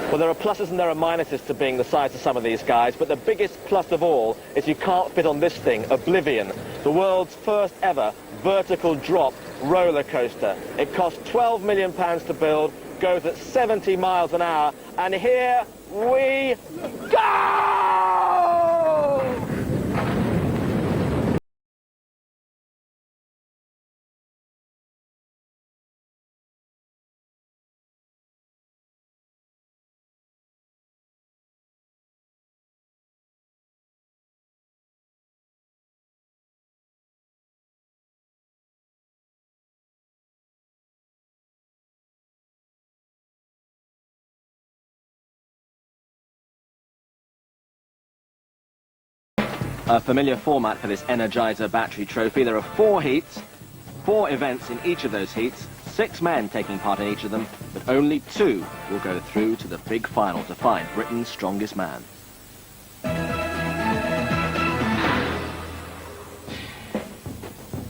Well, there are pluses and there are minuses to being the size of some of these guys, but the biggest plus of all is you can't fit on this thing, Oblivion, the world's first ever vertical drop roller coaster. It cost £12 million to build, goes at 70 miles an hour, and here we go! A familiar format for this Energizer battery trophy. There are 4 heats, 4 events in each of those heats, 6 men taking part in each of them, but only 2 will go through to the big final to find Britain's strongest man.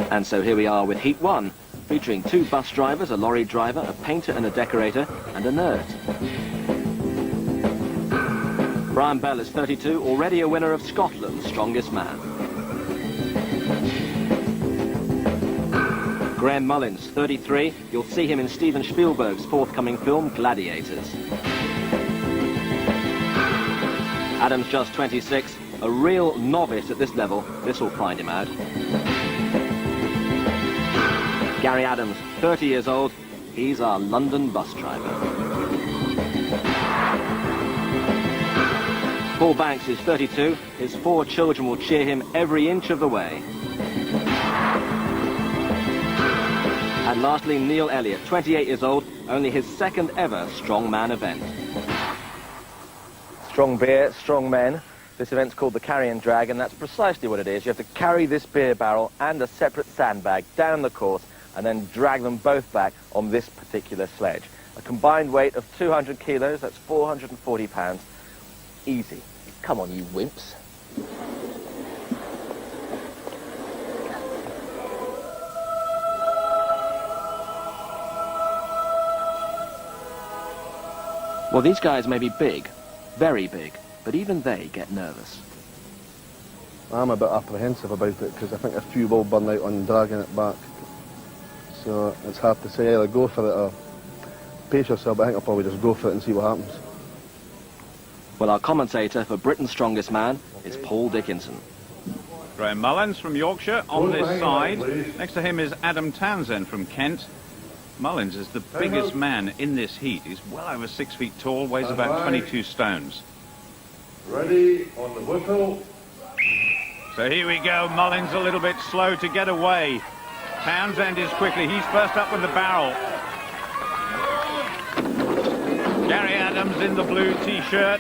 And so here we are with Heat 1, featuring 2 bus drivers, a lorry driver, a painter and a decorator, and a nerd. Brian Bell is 32, already a winner of Scotland's Strongest Man. Graham Mullins, 33. You'll see him in Steven Spielberg's forthcoming film, Gladiators. Adam's just 26, a real novice at this level. This will find him out. Gary Adams, 30 years old. He's our London bus driver. Paul Banks is 32. His 4 children will cheer him every inch of the way. And lastly, Neil Elliott, 28 years old, only his 2nd ever strongman event. Strong beer, strong men. This event's called the Carry and Drag, and that's precisely what it is. You have to carry this beer barrel and a separate sandbag down the course and then drag them both back on this particular sledge. A combined weight of 200 kilos, that's 440 pounds. Easy. Come on, you wimps. Well, these guys may be big, very big, but even they get nervous. I'm a bit apprehensive about it because I think a few will burn out on dragging it back. So it's hard to say, either go for it or pace yourself, but I think I'll probably just go for it and see what happens. Well, our commentator for Britain's Strongest Man is Paul Dickinson. Graham Mullins from Yorkshire on this side. Next to him is Adam Townsend from Kent. Mullins is the biggest man in this heat. He's well over 6 feet tall, weighs about 22 stones. Ready on the whistle. So here we go. Mullins a little bit slow to get away. Townsend is quickly. He's first up with the barrel. Gary Adams in the blue T-shirt.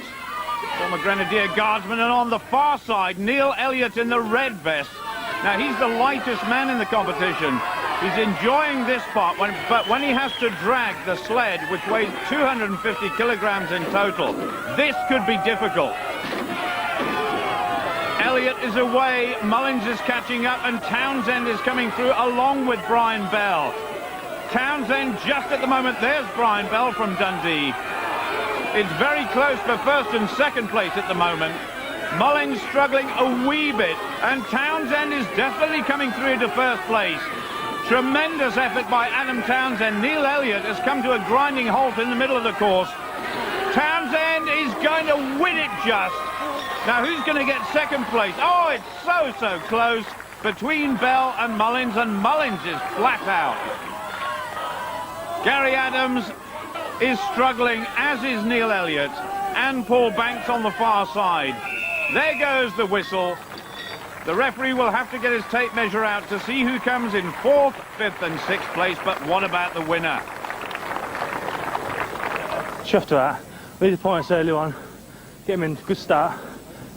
Former Grenadier Guardsman, and on the far side, Neil Elliott in the red vest. Now, he's the lightest man in the competition. He's enjoying this part, but when he has to drag the sled, which weighs 250 kilograms in total, this could be difficult. Elliott is away, Mullins is catching up, and Townsend is coming through along with Brian Bell. Townsend just at the moment, there's Brian Bell from Dundee. It's very close for 1st and 2nd place at the moment. Mullins struggling a wee bit, and Townsend is definitely coming through to 1st place. Tremendous effort by Adam Townsend. Neil Elliott has come to a grinding halt in the middle of the course. Townsend is going to win it just. Now, who's going to get 2nd place? Oh, it's so close between Bell and Mullins is flat out. Gary Adams is struggling, as is Neil Elliott, and Paul Banks on the far side. There goes the whistle. The referee will have to get his tape measure out to see who comes in 4th, 5th and 6th place, but what about the winner? Chuffed to that. We did the points early on, get him in good start,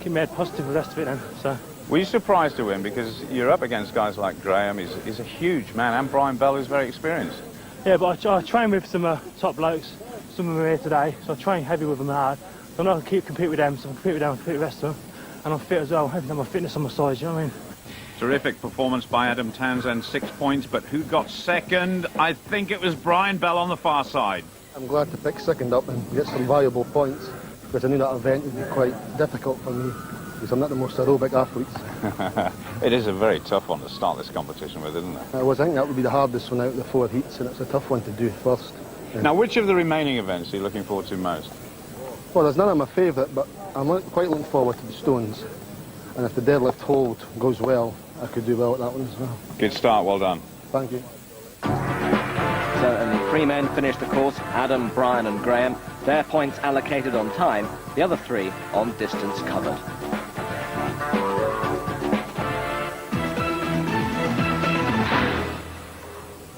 keep my head positive for the rest of it then. So. Were you surprised to win? Because you're up against guys like Graham, he's a huge man, and Brian Bell is very experienced. Yeah, but I train with some top blokes, some of them are here today, so I train heavy with them hard. So I'm not going to compete with them, so I compete with them and compete with the rest of them. And I'm fit as well, having my fitness on my side, you know what I mean? Terrific performance by Adam Townsend, 6 points, but who got 2nd? I think it was Brian Bell on the far side. I'm glad to pick second up and get some valuable points, because I knew that event would be quite difficult for me, because I'm not the most aerobic athlete. It is a very tough one to start this competition with, isn't it? I think that would be the hardest one out of the 4 heats, and it's a tough one to do first. Now, which of the remaining events are you looking forward to most? Well, there's none of my favourite, but I'm quite looking forward to the stones. And if the deadlift hold goes well, I could do well at that one as well. Good start, well done. Thank you. So only 3 men finished the course, Adam, Brian and Graham. Their points allocated on time, the other 3 on distance covered.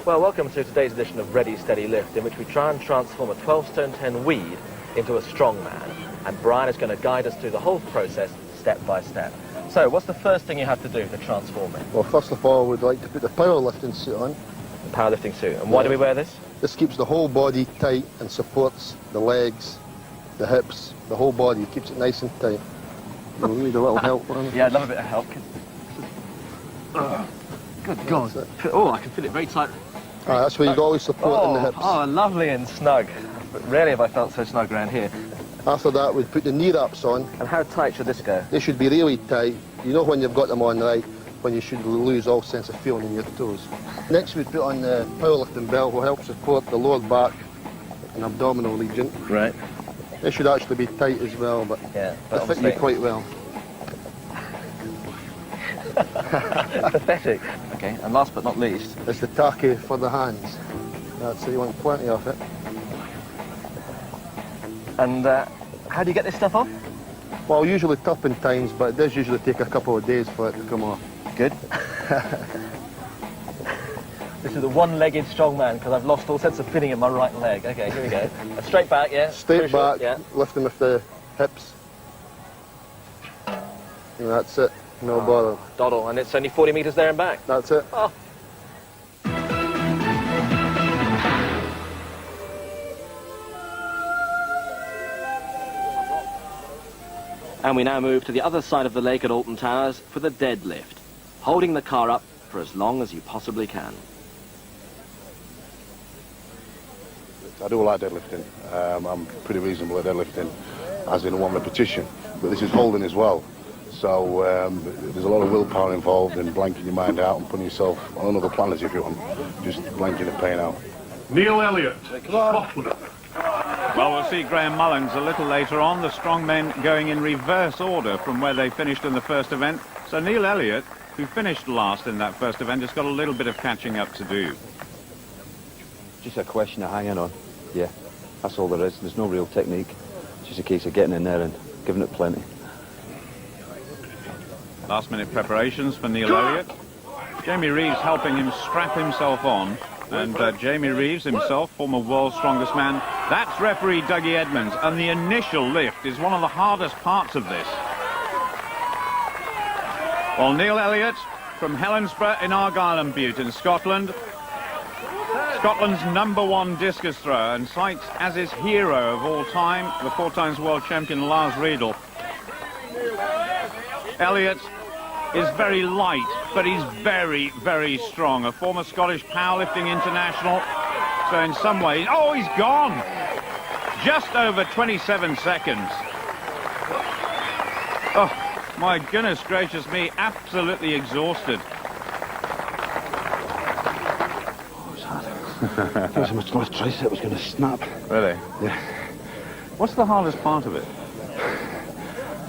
Well, welcome to today's edition of Ready, Steady, Lift, in which we try and transform a 12 stone 10 weed into a strong man. And Brian is going to guide us through the whole process, step by step. So, what's the first thing you have to do to transform it? Well, first of all, we'd like to put the powerlifting suit on. The powerlifting suit. And why do we wear this? This keeps the whole body tight and supports the legs, the hips, the whole body. It keeps it nice and tight. We'll need a little help on it. Yeah, I'd love a bit of help. Good God. Oh, I can feel it very tight. That's where you got always support in the hips. Oh, lovely and snug. But rarely have I felt so snug around here. After that, we'd put the knee wraps on. And how tight should this go? They should be really tight. You know when you've got them on right, when you should lose all sense of feeling in your toes. Next, we'd put on the powerlifting belt, will help support the lower back and abdominal region. Right. They should actually be tight as well, but Yeah, they fit me quite well. Pathetic. Okay, and last but not least, It's the tacky for the hands. So you want plenty of it. and how do you get this stuff off? Well, usually tough in times, but it does usually take a couple of days for it to come off. Good. This is a one-legged strong man because I've lost all sense of feeling in my right leg. Okay, here we go. Straight back, yeah. Straight Crucial, back, yeah. lift them with the hips. And that's it. No bother. Doddle, and it's only 40 metres there and back. That's it. Oh. And we now move to the other side of the lake at Alton Towers for the deadlift, holding the car up for as long as you possibly can. I do like deadlifting. I'm pretty reasonable at deadlifting, as in one repetition. But this is holding as well. So there's a lot of willpower involved in blanking your mind out and putting yourself on another planet, if you want. Just blanking the pain out. Neil Elliott, Scotland. Well, we'll see Graham Mullins a little later on. The strongmen going in reverse order from where they finished in the first event. So Neil Elliott, who finished last in that first event, has got a little bit of catching up to do. Just a question of hanging on. Yeah, that's all there is. There's no real technique. It's just a case of getting in there and giving it plenty. Last-minute preparations for Neil Elliott. Jamie Reeves helping him strap himself on. And Jamie Reeves himself, former world's strongest man. That's referee Dougie Edmonds. And the initial lift is one of the hardest parts of this. Well, Neil Elliott from Helensburgh in Argyll and Bute in Scotland. Scotland's #1 discus thrower and cites as his hero of all time the 4 times world champion Lars Riedel. Elliott is very light, but he's very, very strong. A former Scottish powerlifting international. So in some ways... Oh, he's gone! Just over 27 seconds. Oh, my goodness gracious me, absolutely exhausted. I thought my tricep was going to snap. Really? Yeah. What's the hardest part of it?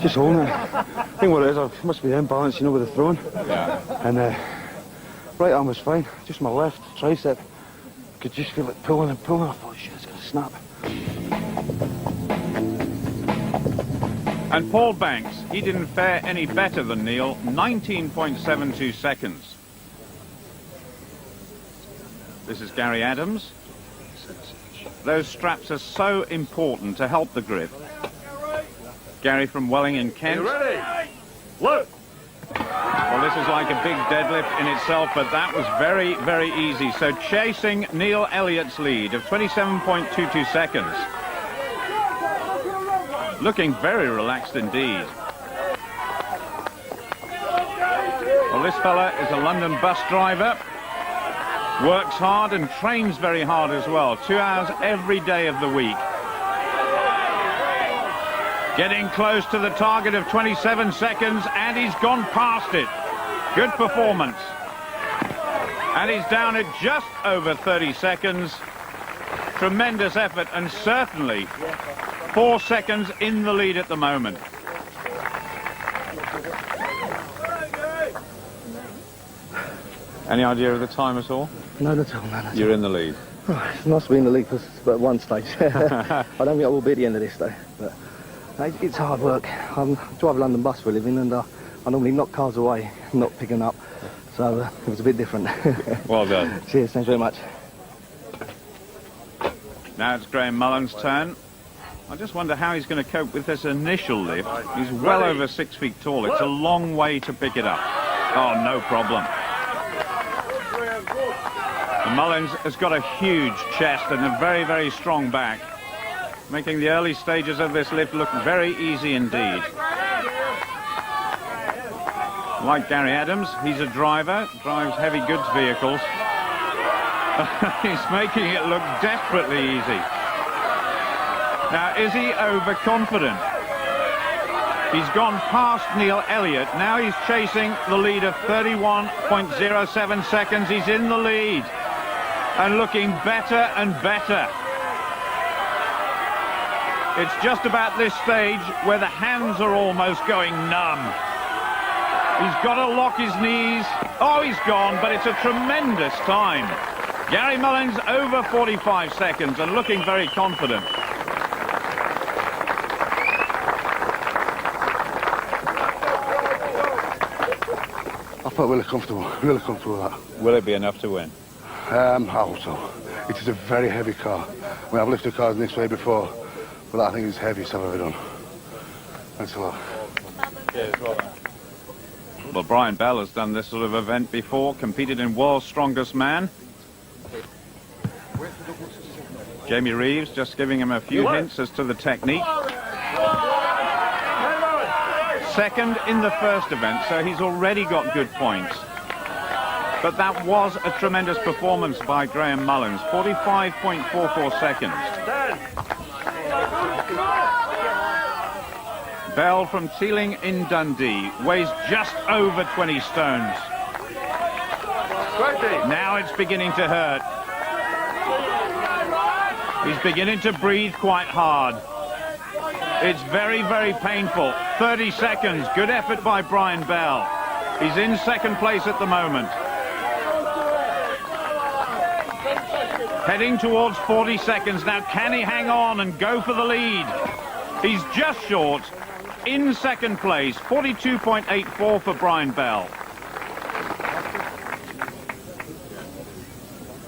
Just holding it. I think what it is, I must be imbalanced, you know, with the throwing. Yeah. And right arm was fine. Just my left tricep. Could just feel it pulling and pulling. I thought, shit, it's going to snap. And Paul Banks, he didn't fare any better than Neil, 19.72 seconds. This is Gary Adams. Those straps are so important to help the grip. Gary from Welling in Kent. You ready? Look! Well, this is like a big deadlift in itself, but that was very, very easy. So chasing Neil Elliott's lead of 27.22 seconds. Looking very relaxed indeed. Well, this fella is a London bus driver. Works hard and trains very hard as well. 2 hours every day of the week. Getting close to the target of 27 seconds, and he's gone past it. Good performance. And he's down at just over 30 seconds. Tremendous effort, and certainly 4 seconds in the lead at the moment. Any idea of the time at all? None at all, none at all. You're in the lead. Oh, it's nice to be in the league for one stage. I don't think I will be at the end of this though. But it's hard work. I drive a London bus for a living, and I normally knock cars away, not picking up. So it was a bit different. Well done. Cheers, thanks very much. Now it's Graham Mullen's turn. I just wonder how he's going to cope with this initial lift. He's well over 6 feet tall. It's a long way to pick it up. Oh, no problem. And Mullins has got a huge chest and a very, very strong back, making the early stages of this lift look very easy indeed. Like Gary Adams, he's a driver, drives heavy goods vehicles. He's making it look desperately easy. Now, is he overconfident? He's gone past Neil Elliott. Now he's chasing the lead of 31.07 seconds. He's in the lead and looking better and better. It's just about this stage where the hands are almost going numb. He's got to lock his knees. Oh, he's gone, but it's a tremendous time. Gary Mullins over 45 seconds and looking very confident. I felt really comfortable with that. Will it be enough to win? I hope so. It is a very heavy car. I mean, I've lifted cars in this way before, but I think it's the heaviest I've ever done. Thanks a lot. Well, Brian Bell has done this sort of event before, competed in World's Strongest Man. Jamie Reeves just giving him a few hints as to the technique. Second in the first event, so he's already got good points. But that was a tremendous performance by Graham Mullins, 45.44 seconds. Bell from Teeling in Dundee weighs just over 20 stones. Now it's beginning to hurt. He's beginning to breathe quite hard. It's very, very painful. 30 seconds. Good effort by Brian Bell. He's in second place at the moment. Heading towards 40 seconds now. Can he hang on and go for the lead? He's just short. In second place, 42.84 for Brian Bell.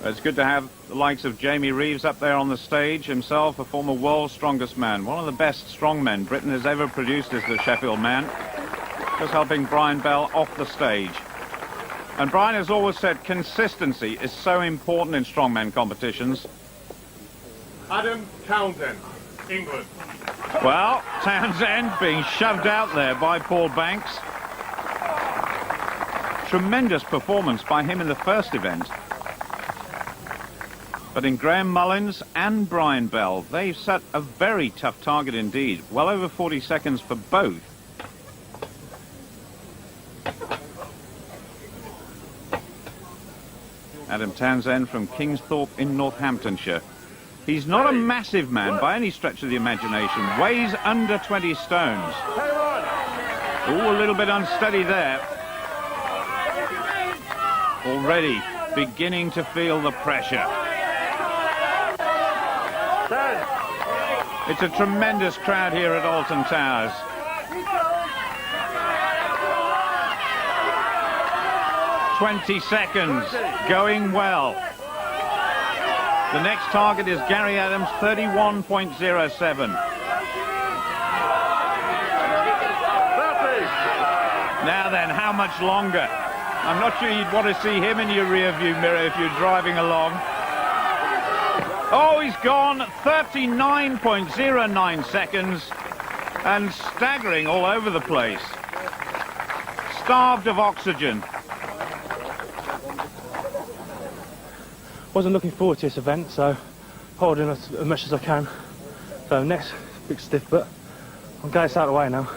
It's good to have the likes of Jamie Reeves up there on the stage, himself a former World's Strongest Man. One of the best strongmen Britain has ever produced is the Sheffield Man. Just helping Brian Bell off the stage. And Brian has always said consistency is so important in strongmen competitions. Adam Townsend, England. Well, Townsend being shoved out there by Paul Banks. Tremendous performance by him in the first event. But in Graham Mullins and Brian Bell, they've set a very tough target indeed. Well over 40 seconds for both. Adam Townsend from Kingsthorpe in Northamptonshire. He's not a massive man by any stretch of the imagination. Weighs under 20 stones. Ooh, a little bit unsteady there. Already beginning to feel the pressure. It's a tremendous crowd here at Alton Towers. "20 seconds, going well. The next target is Gary Adams, 31.07. Now then, how much longer? I'm not sure you'd want to see him in your rear view mirror if you're driving along. Oh, he's gone, 39.09 seconds, and staggering all over the place. Starved of oxygen. wasn't looking forward to this event, so holding as much as I can. So next, big stiff, but I'm glad it's out of the way now.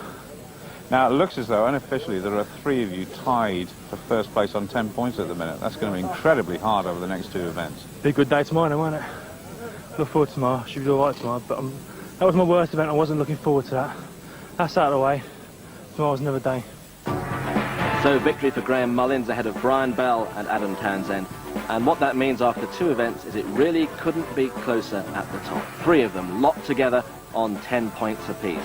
Now, it looks as though, unofficially, there are 3 of you tied for first place on 10 points at the minute. That's going to be incredibly hard over the next 2 events. Be a good day tomorrow, won't it? Look forward to tomorrow. Should be all right tomorrow, but that was my worst event. I wasn't looking forward to that. That's out of the way. Tomorrow's another day. So victory for Graham Mullins ahead of Brian Bell and Adam Townsend. And what that means after 2 events is it really couldn't be closer at the top. 3 of them locked together on 10 points apiece.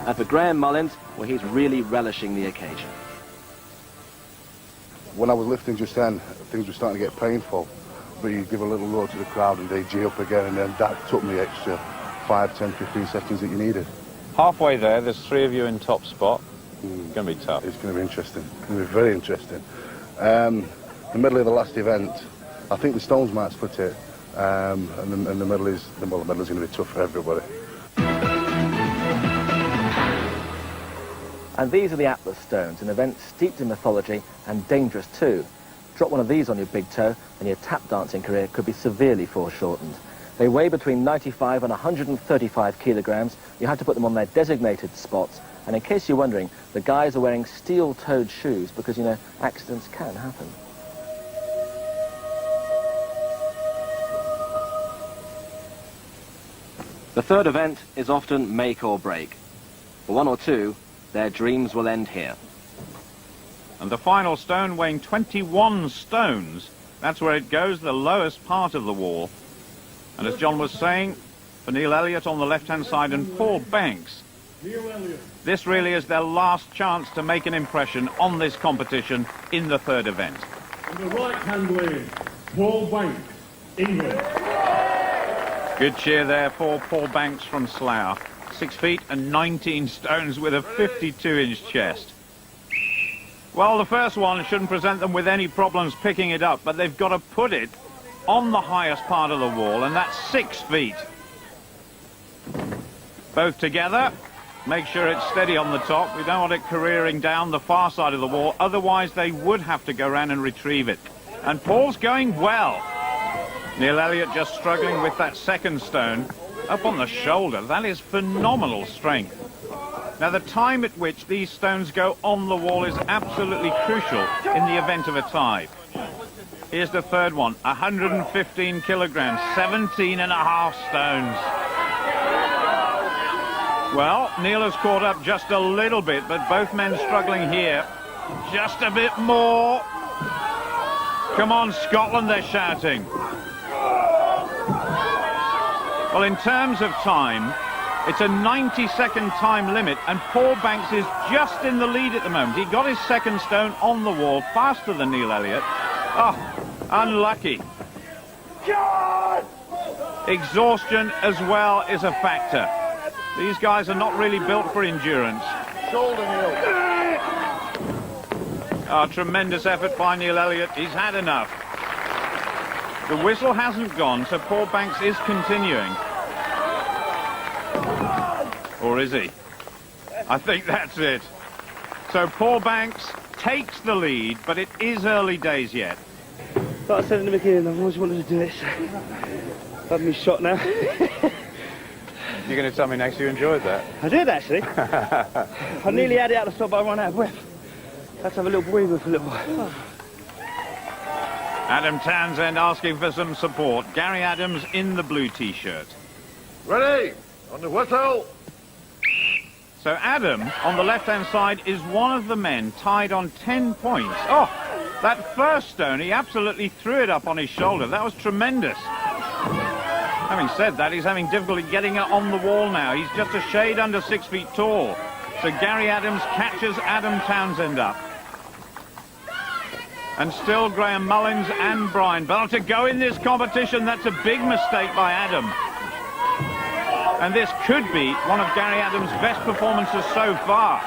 And for Graham Mullins, well, he's really relishing the occasion. When I was lifting just then, things were starting to get painful. But you give a little roar to the crowd and they G up again, and then that took me extra 5, 10, 15 seconds that you needed. Halfway there's 3 of you in top spot. It's going to be tough. It's going to be interesting. It's going to be very interesting. The middle of the last event, I think the stones might split it, and the middle is going to be tough for everybody. And these are the Atlas stones, an event steeped in mythology and dangerous too. Drop one of these on your big toe and your tap dancing career could be severely foreshortened. They weigh between 95 and 135 kilograms. You have to put them on their designated spots. And in case you're wondering, the guys are wearing steel-toed shoes because, you know, accidents can happen. The third event is often make or break. For 1 or 2, their dreams will end here. And the final stone, weighing 21 stones, that's where it goes, the lowest part of the wall. And as John was saying, for Neil Elliott on the left-hand side and Paul Banks, this really is their last chance to make an impression on this competition in the third event. And the right-hand lane, Paul Banks, England. Good cheer there for Paul Banks from Slough. 6 feet and 19 stones with a 52-inch chest. Well, the first one shouldn't present them with any problems picking it up, but they've got to put it on the highest part of the wall, and that's 6 feet. Both together. Make sure it's steady on the top. We don't want it careering down the far side of the wall, otherwise they would have to go around and retrieve it. And Paul's going well. Neil Elliott just struggling with that second stone. Up on the shoulder, that is phenomenal strength. Now, the time at which these stones go on the wall is absolutely crucial in the event of a tie. Here's the third one, 115 kilograms, 17 and a half stones. Well, Neil has caught up just a little bit, but both men struggling here. Just a bit more. Come on, Scotland, they're shouting. Well, in terms of time, it's a 90-second time limit, and Paul Banks is just in the lead at the moment. He got his second stone on the wall faster than Neil Elliott. Oh, unlucky. God! Exhaustion as well is a factor. These guys are not really built for endurance. Shoulder, Neil. Oh, tremendous effort by Neil Elliott. He's had enough. The whistle hasn't gone, so Paul Banks is continuing. Or is he? I think that's it. So Paul Banks takes the lead, but it is early days yet. Like I said in the beginning, I've always wanted to do this. I've me shot now. You're going to tell me next you enjoyed that? I did, actually. I nearly had it out of the stop, but I ran out of breath. Had to have a little breather for a little while. Adam Townsend asking for some support. Gary Adams in the blue T-shirt. Ready? On the whistle. So Adam, on the left-hand side, is one of the men tied on 10 points. Oh, that first stone, he absolutely threw it up on his shoulder. That was tremendous. Having said that, he's having difficulty getting it on the wall now. He's just a shade under 6 feet tall. So Gary Adams catches Adam Townsend up. And still Graham Mullins and Brian Bell to go in this competition. That's a big mistake by Adam. And this could be one of Gary Adams' best performances so far.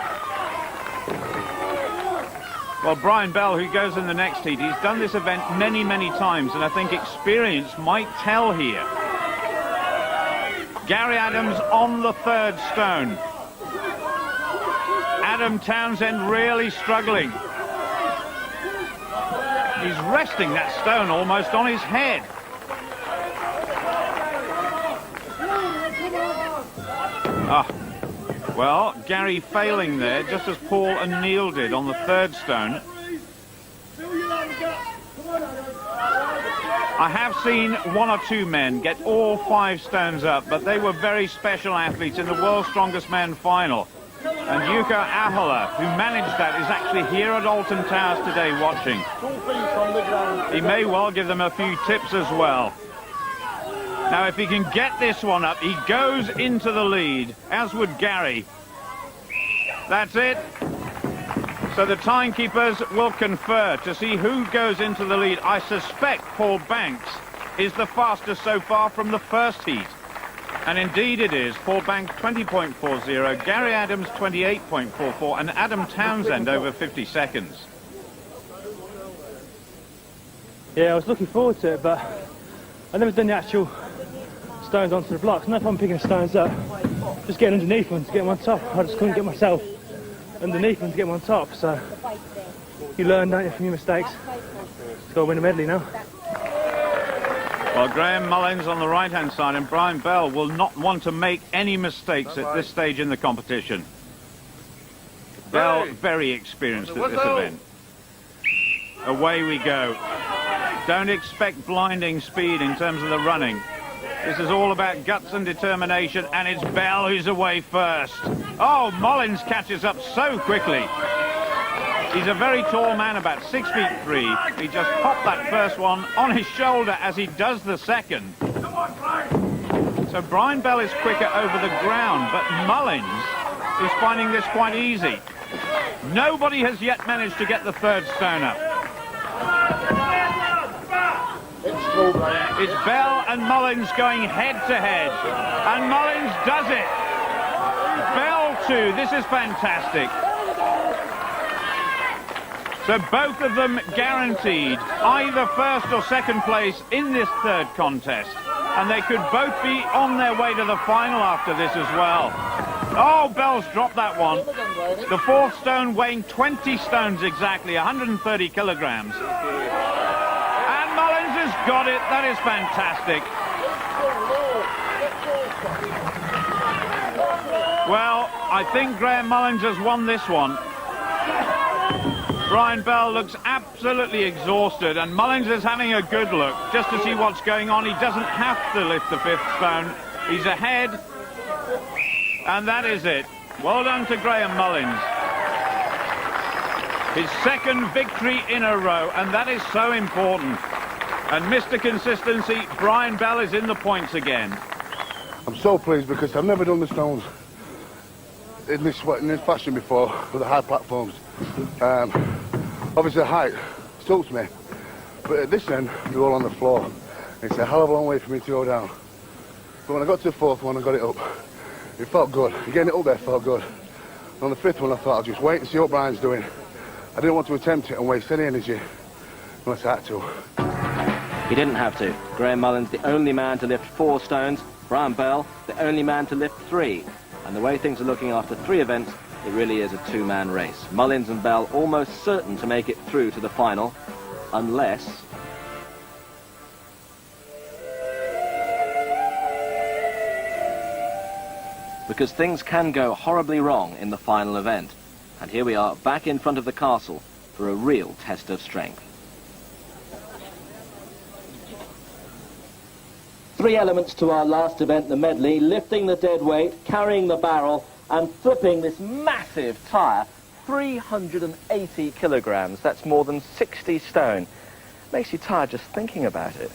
Well, Brian Bell, who goes in the next heat, he's done this event many, many times, and I think experience might tell here. Gary Adams on the third stone. Adam Townsend really struggling. He's resting that stone almost on his head. Well, Gary failing there, just as Paul and Neil did on the third stone. I have seen one or two men get all 5 stones up, but they were very special athletes in the World's Strongest Man final. And Yuko Ahola, who managed that, is actually here at Alton Towers today watching. He may well give them a few tips as well. Now, if he can get this one up, he goes into the lead, as would Gary. That's it. So the timekeepers will confer to see who goes into the lead. I suspect Paul Banks is the fastest so far from the first heat. And indeed it is. Paul Banks 20.40, Gary Adams 28.44, and Adam Townsend over 50 seconds. Yeah, I was looking forward to it, but I've never done the actual stones onto the blocks. No problem picking the stones up, just getting underneath them to get them on top. I just couldn't get myself underneath them to get them on top, so you learn, don't you, from your mistakes. Just got to win a medley now. Well, Graham Mullins on the right-hand side, and Brian Bell will not want to make any mistakes at this stage in the competition. Bell, very experienced at this event. Away we go. Don't expect blinding speed in terms of the running. This is all about guts and determination, and it's Bell who's away first. Oh, Mullins catches up so quickly. He's a very tall man, about 6'3". He just popped that first one on his shoulder as he does the second. So Brian Bell is quicker over the ground, but Mullins is finding this quite easy. Nobody has yet managed to get the third stone up. It's Bell and Mullins going head-to-head, and Mullins does it. Bell too. This is fantastic. So both of them guaranteed either first or second place in this third contest, and they could both be on their way to the final after this as well. Oh, Bell's dropped that one. The fourth stone weighing 20 stones exactly, 130 kilograms. And Mullins has got it. That is fantastic. Well, I think Graham Mullins has won this one. Brian Bell looks absolutely exhausted, and Mullins is having a good look just to see what's going on. He doesn't have to lift the fifth stone. He's ahead, and that is it. Well done to Graham Mullins. His second victory in a row, and that is so important. And Mr. Consistency, Brian Bell is in the points again. I'm so pleased because I've never done the stones in this fashion before with the high platforms. Obviously the height suits me, but at this end they're all on the floor. It's a hell of a long way for me to go down. But when I got to the fourth one and got it up, it felt good. Getting it up there felt good. And on the fifth one I thought I'll just wait and see what Brian's doing. I didn't want to attempt it and waste any energy unless I had to. He didn't have to. Graham Mullins, the only man to lift 4 stones. Brian Bell, the only man to lift 3. And the way things are looking after 3 events, it really is a 2-man race. Mullins and Bell almost certain to make it through to the final, unless... because things can go horribly wrong in the final event. And here we are, back in front of the castle for a real test of strength. 3 elements to our last event, the medley: lifting the dead weight, carrying the barrel, and flipping this massive tyre, 380 kilograms. That's more than 60 stone. Makes you tired just thinking about it.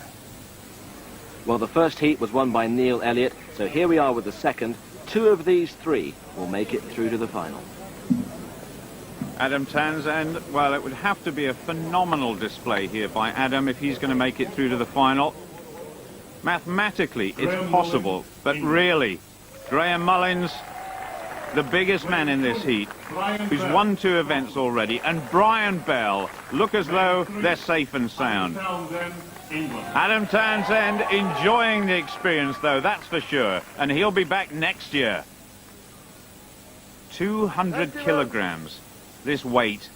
Well, the first heat was won by Neil Elliott, so here we are with the second. 2 of these 3 will make it through to the final. Adam Townsend, well, it would have to be a phenomenal display here by Adam if he's going to make it through to the final. Mathematically, it's possible, but really, Graham Mullins, the biggest man in this heat, who's won 2 events already, and Brian Bell look as though they're safe and sound. Adam Townsend enjoying the experience, though, that's for sure, and he'll be back next year. 200 kilograms, this weight,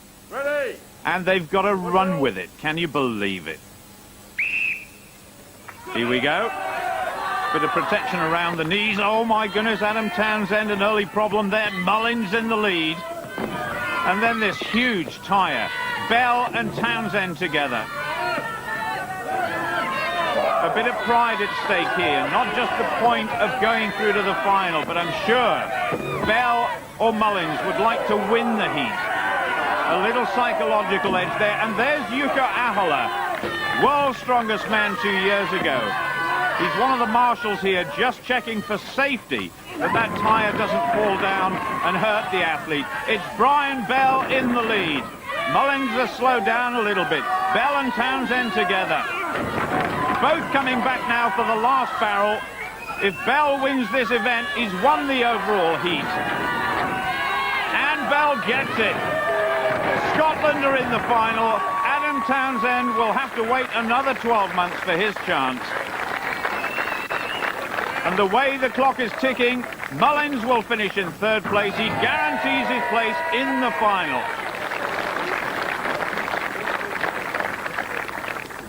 and they've got to run with it. Can you believe it? Here we go. Bit of protection around the knees. Oh my goodness, Adam Townsend, an early problem there. Mullins in the lead. And then this huge tyre. Bell and Townsend together. A bit of pride at stake here. Not just the point of going through to the final, but I'm sure Bell or Mullins would like to win the heat. A little psychological edge there. And there's Jukka Ahola, world's strongest man 2 years ago. He's one of the marshals here, just checking for safety that tyre doesn't fall down and hurt the athlete. It's Brian Bell in the lead. Mullins has slowed down a little bit. Bell and Townsend together. Both coming back now for the last barrel. If Bell wins this event, he's won the overall heat. And Bell gets it. Scotland are in the final. Adam Townsend will have to wait another 12 months for his chance. And the way the clock is ticking, Mullins will finish in third place. He guarantees his place in the final.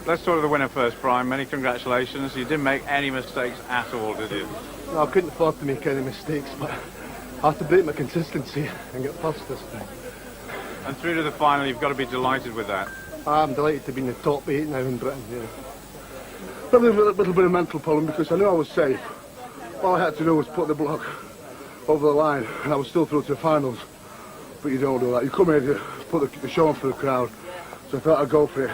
Let's talk to the winner first, Brian. Many congratulations. You didn't make any mistakes at all, did you? No, I couldn't afford to make any mistakes, but I have to break my consistency and get past this thing. And through to the final, you've got to be delighted with that. I'm delighted to be in the top 8 now in Britain, yeah. Probably a little bit of mental problem because I knew I was safe. All I had to do was put the block over the line and I was still through to the finals. But you don't do that. You come here to put the show on for the crowd. So I thought I'd go for it.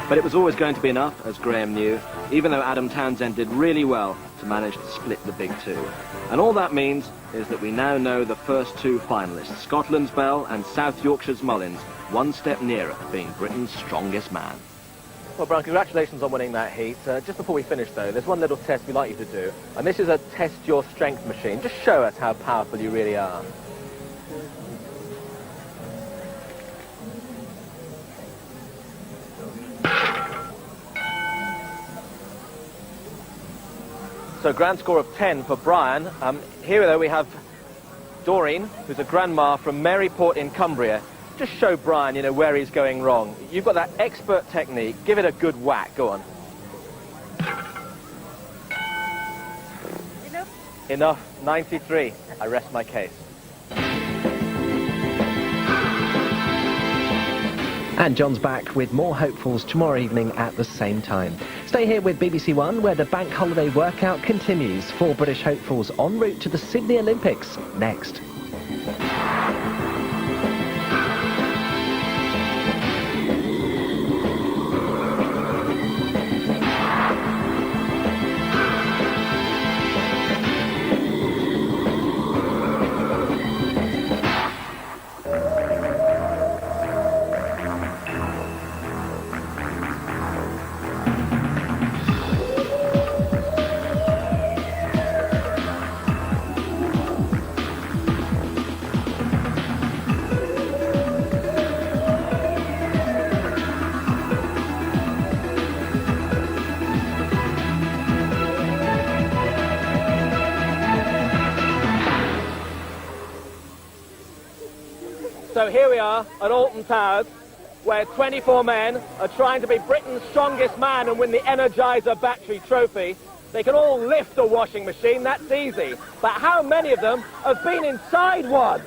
But it was always going to be enough, as Graham knew, even though Adam Townsend did really well to manage to split the big two. And all that means is that we now know the first two finalists, Scotland's Bell and South Yorkshire's Mullins, one step nearer being Britain's strongest man. Well, Brian, congratulations on winning that heat. Just before we finish, though, there's one little test we'd like you to do, and this is a test your strength machine. Just show us how powerful you really are. So, grand score of 10 for Brian. Here, though, we have Doreen, who's a grandma from Maryport in Cumbria. Just show Brian, where he's going wrong. You've got that expert technique. Give it a good whack. Go on. Enough? Enough. 93. I rest my case. And John's back with more hopefuls tomorrow evening at the same time. Stay here with BBC One, where the bank holiday workout continues. 4 British hopefuls en route to the Sydney Olympics next. So here we are at Alton Towers, where 24 men are trying to be Britain's strongest man and win the Energizer Battery Trophy. They can all lift a washing machine, that's easy. But how many of them have been inside one?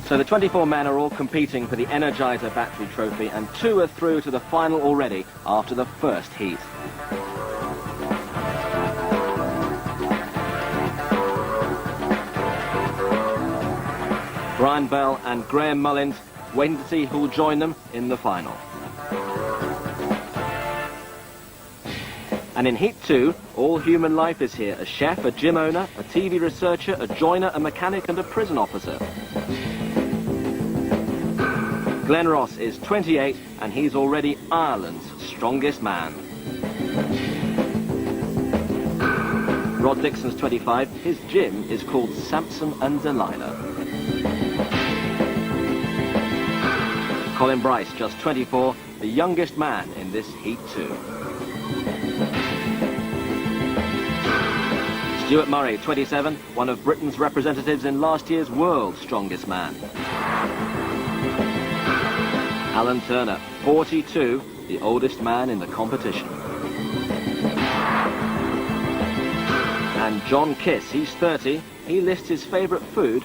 So the 24 men are all competing for the Energizer Battery Trophy, and 2 are through to the final already after the first heat. Brian Bell and Graham Mullins waiting to see who will join them in the final. And in Heat 2, all human life is here. A chef, a gym owner, a TV researcher, a joiner, a mechanic and a prison officer. Glenn Ross is 28 and he's already Ireland's strongest man. Rod Dixon's 25. His gym is called Samson and Delilah. Colin Bryce, just 24, the youngest man in this Heat 2. Stuart Murray, 27, one of Britain's representatives in last year's World's Strongest Man. Alan Turner, 42, the oldest man in the competition. And John Kiss, he's 30, he lists his favourite food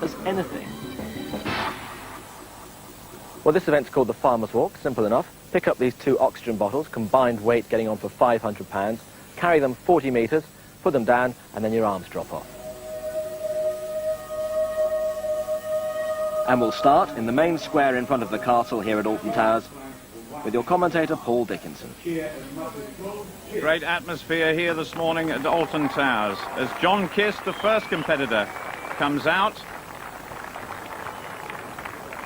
as anything. Well, this event's called the Farmer's Walk, simple enough. Pick up these 2 oxygen bottles, combined weight getting on for 500 pounds, carry them 40 metres, put them down, and then your arms drop off. And we'll start in the main square in front of the castle here at Alton Towers with your commentator Paul Dickinson. Great atmosphere here this morning at Alton Towers as John Kiss, the first competitor, comes out.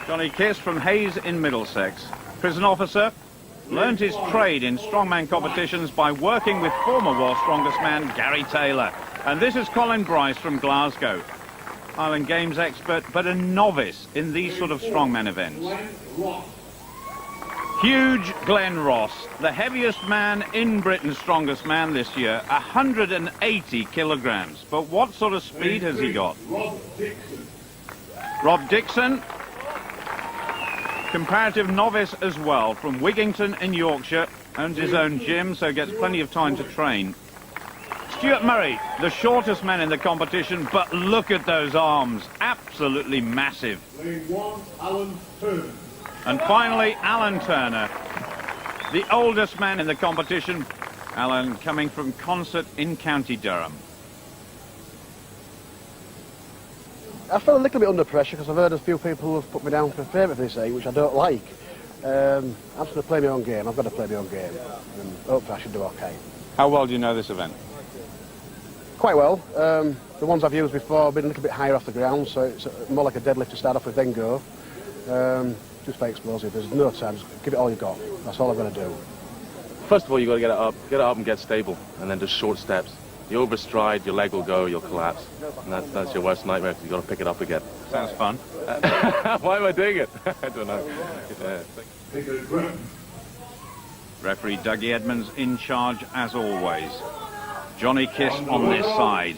Johnny Kiss from Hayes in Middlesex. Prison officer, learned his trade in strongman competitions by working with former World's Strongest Man Gary Taylor. And this is Colin Bryce from Glasgow. Island Games expert, but a novice in these sort of strongman events. Huge Glenn Ross, the heaviest man in Britain's Strongest Man this year, 180 kilograms. But what sort of speed has he got? Rob Dixon, comparative novice as well, from Wigington in Yorkshire, owns his own gym, so gets plenty of time to train. Stuart Murray, the shortest man in the competition, but look at those arms, absolutely massive. Alan Turner. And finally, Alan Turner, the oldest man in the competition. Alan coming from Concert in County Durham. I felt a little bit under pressure because I've heard a few people who have put me down for favourite for this age, which I don't like. I'm just going to play my own game. I've got to play my own game, and hopefully I should do okay. How well do you know this event? Quite well. The ones I've used before have been a little bit higher off the ground, so it's more like a deadlift to start off with, then go. Just very explosive. There's no time. Just give it all you got. That's all I'm going to do. First of all, you got to get it up and get stable, and then just short steps. You overstride, your leg will go, you'll collapse, and that's your worst nightmare because you got to pick it up again. Sounds fun. Why am I doing it? I don't know. Referee Dougie Edmonds in charge as always. Johnny Kiss on this side.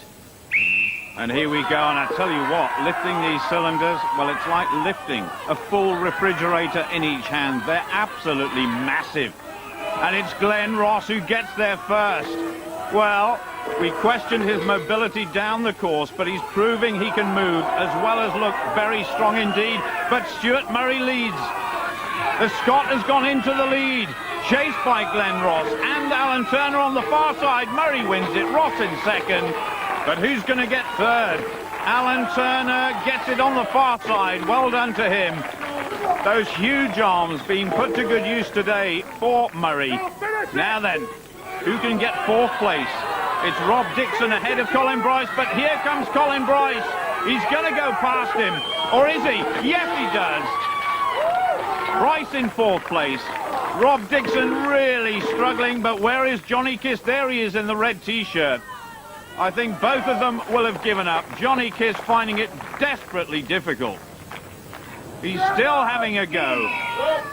And here we go, and I tell you what, lifting these cylinders, well, it's like lifting a full refrigerator in each hand. They're absolutely massive. And it's Glenn Ross who gets there first. Well, we questioned his mobility down the course, but he's proving he can move as well as look very strong indeed. But Stuart Murray leads. The Scot has gone into the lead, chased by Glenn Ross and Alan Turner on the far side. Murray wins it, Ross in second. But who's going to get third? Alan Turner gets it on the far side. Well done to him. Those huge arms being put to good use today for Murray. Now then, who can get fourth place? It's Rob Dixon ahead of Colin Bryce, but here comes Colin Bryce. He's going to go past him. Or is he? Yes, he does. Bryce in fourth place. Rob Dixon really struggling, but where is Johnny Kiss? There he is in the red T-shirt. I think both of them will have given up. Johnny Kiss finding it desperately difficult. He's still having a go.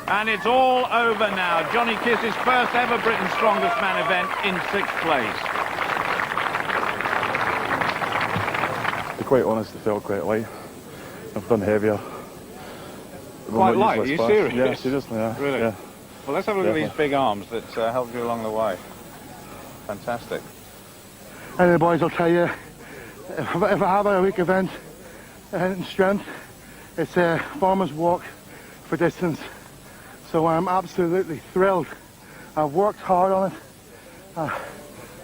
And it's all over now. Johnny Kiss's first ever Britain's Strongest Man event in 6th place. To be quite honest, I felt quite light. I've done heavier. Quite light? Are you serious? Yeah, seriously, yeah. Really? Yeah. Well, let's have a look at these big arms that helped you along the way. Fantastic. Anyway, boys, I'll tell you, if I have a weak event in strength, it's a farmer's walk for distance. So I'm absolutely thrilled. I've worked hard on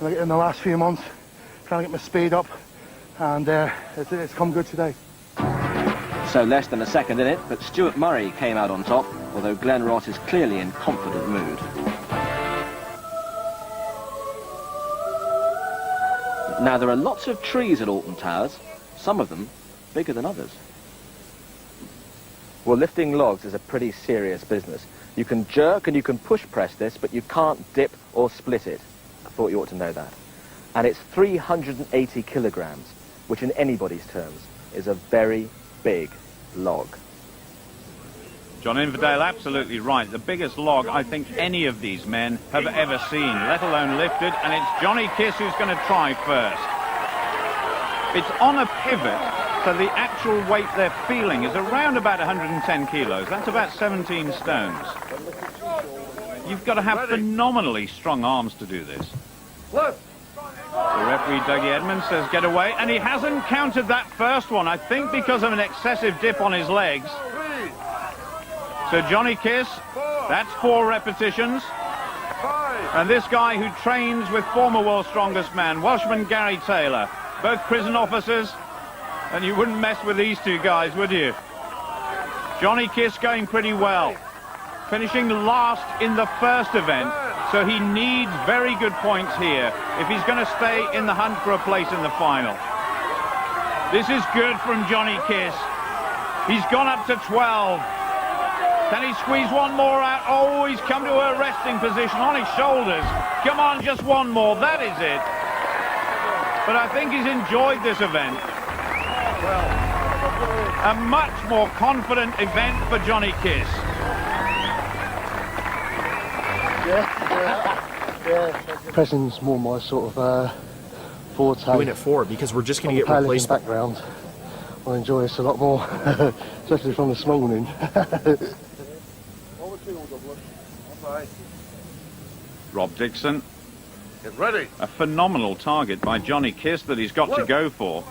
it in the last few months, trying to get my speed up, and it's come good today. So less than a second in it, but Stuart Murray came out on top, although Glenn Ross is clearly in confident mood. Now, there are lots of trees at Alton Towers, some of them bigger than others. Well, lifting logs is a pretty serious business. You can jerk and you can push press this, but you can't dip or split it. I thought you ought to know that. And it's 380 kilograms, which in anybody's terms is a very big log. John Inverdale absolutely right. The biggest log I think any of these men have ever seen, let alone lifted, and it's Johnny Kiss who's going to try first. It's on a pivot, so the actual weight they're feeling is around about 110 kilos. That's about 17 stones. You've got to have phenomenally strong arms to do this. The referee, Dougie Edmonds, says get away, and he hasn't counted that first one, I think because of an excessive dip on his legs. So Johnny Kiss, that's 4 repetitions. And this guy who trains with former world's strongest man, Welshman Gary Taylor, both prison officers, and you wouldn't mess with these two guys, would you? Johnny Kiss going pretty well, finishing last in the first event, so he needs very good points here if he's going to stay in the hunt for a place in the final. This is good from Johnny Kiss. He's gone up to 12. Can he squeeze one more out? Oh, he's come to a resting position on his shoulders. Come on, just one more. That is it. But I think he's enjoyed this event. A much more confident event for Johnny Kiss. Pressing's more my sort of forte. Doing it for, because we're just going to get replaced. Background. I enjoy this a lot more, especially from this morning. Rob Dixon. Get ready. A phenomenal target by Johnny Kiss that he's got to go for.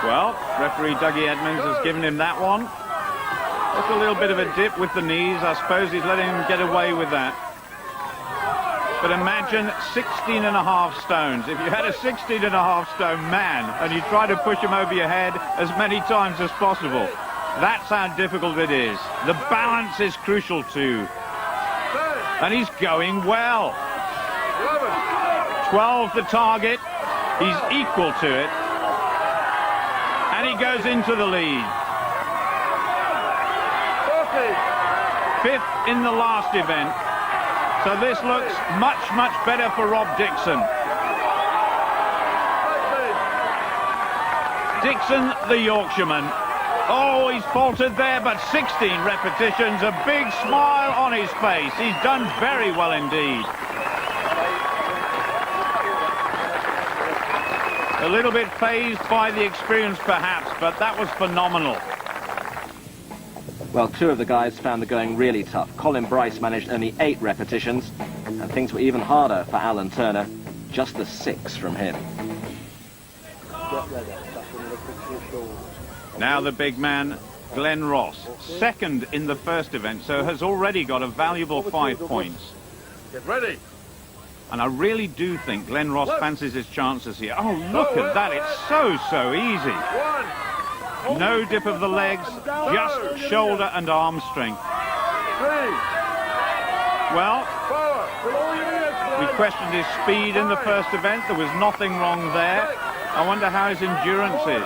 Well, referee Dougie Edmonds has given him that one. Just a little bit of a dip with the knees. I suppose he's letting him get away with that. But imagine 16.5 stones. If you had a 16.5 stone man and you try to push him over your head as many times as possible, that's how difficult it is. The balance is crucial too. And he's going well. 12 the target. He's equal to it. And he goes into the lead. 5th in the last event. So this looks much, much better for Rob Dixon. Dixon, the Yorkshireman. Oh, he's faltered there, but 16 repetitions, a big smile on his face. He's done very well indeed. A little bit phased by the experience, perhaps, but that was phenomenal. Well, 2 of the guys found the going really tough. Colin Bryce managed only 8 repetitions, and things were even harder for Alan Turner, just the 6 from him. Now the big man, Glenn Ross, 2nd in the first event, so has already got a valuable 5 points. Get ready. And I really do think Glenn Ross fancies his chances here. Oh, look at that. It's so easy. No dip of the legs, just shoulder and arm strength. Well, we questioned his speed in the first event. There was nothing wrong there. I wonder how his endurance is.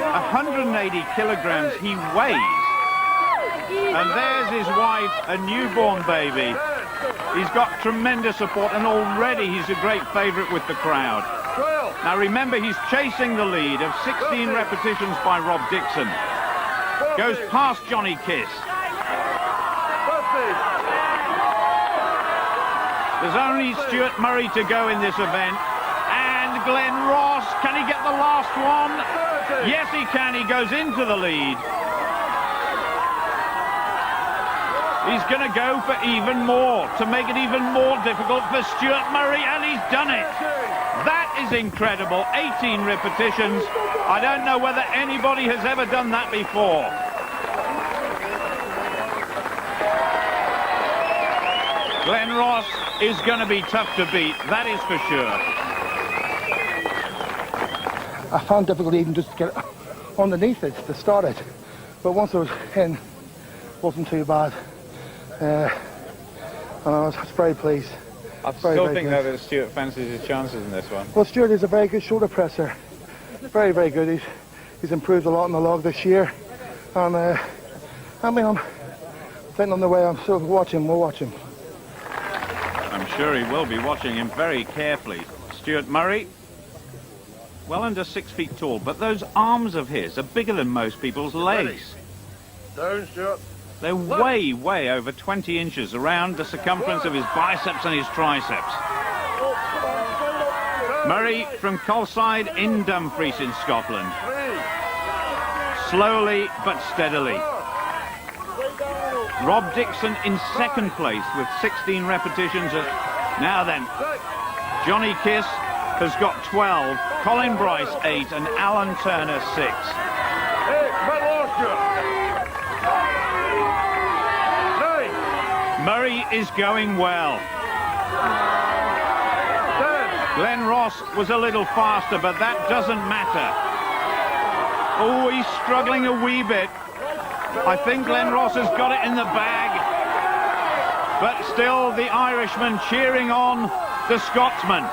180 kilograms he weighs. And there's his wife, a newborn baby. He's got tremendous support, and already he's a great favourite with the crowd. Now remember, he's chasing the lead of 16 repetitions by Rob Dixon. Goes past Johnny Kiss. There's only Stuart Murray to go in this event. And Glenn Ross, can he get the last one? Yes, he can. He goes into the lead. He's going to go for even more, to make it even more difficult for Stuart Murray, and he's done it. That is incredible. 18 repetitions. I don't know whether anybody has ever done that before. Glenn Ross is going to be tough to beat, that is for sure. I found difficult even just to get underneath it to start it, but once I was in, it wasn't too bad. And I was very pleased. I still think that Stuart fancies his chances in this one. Well, Stuart is a very good shoulder presser. Very good. He's improved a lot in the log this year. And I mean, I'm thinking on the way, I'm sort of watching. We'll watch him. I'm sure he will be watching him very carefully. Stuart Murray, well under 6 feet tall, but those arms of his are bigger than most people's legs. Down, Stuart. They're way over 20 inches around the circumference of his biceps and his triceps. Murray from Colside in Dumfries in Scotland. Slowly but steadily. Rob Dixon in second place with 16 repetitions. Now then, Johnny Kiss has got 12, Colin Bryce 8 and Alan Turner 6. Murray is going well. Glenn Ross was a little faster, but that doesn't matter. Oh, he's struggling a wee bit. I think Glenn Ross has got it in the bag. But still, the Irishman cheering on the Scotsman.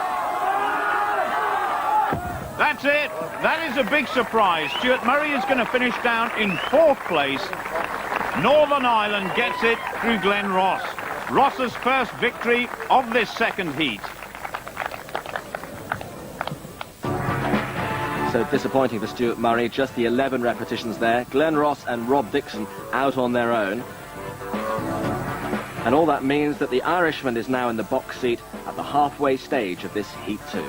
That's it. That is a big surprise. Stuart Murray is going to finish down in 4th place. Northern Ireland gets it through Glenn Ross. Ross's first victory of this second heat. So disappointing for Stuart Murray, just the 11 repetitions there. Glenn Ross and Rob Dixon out on their own. And all that means that the Irishman is now in the box seat at the halfway stage of this Heat 2.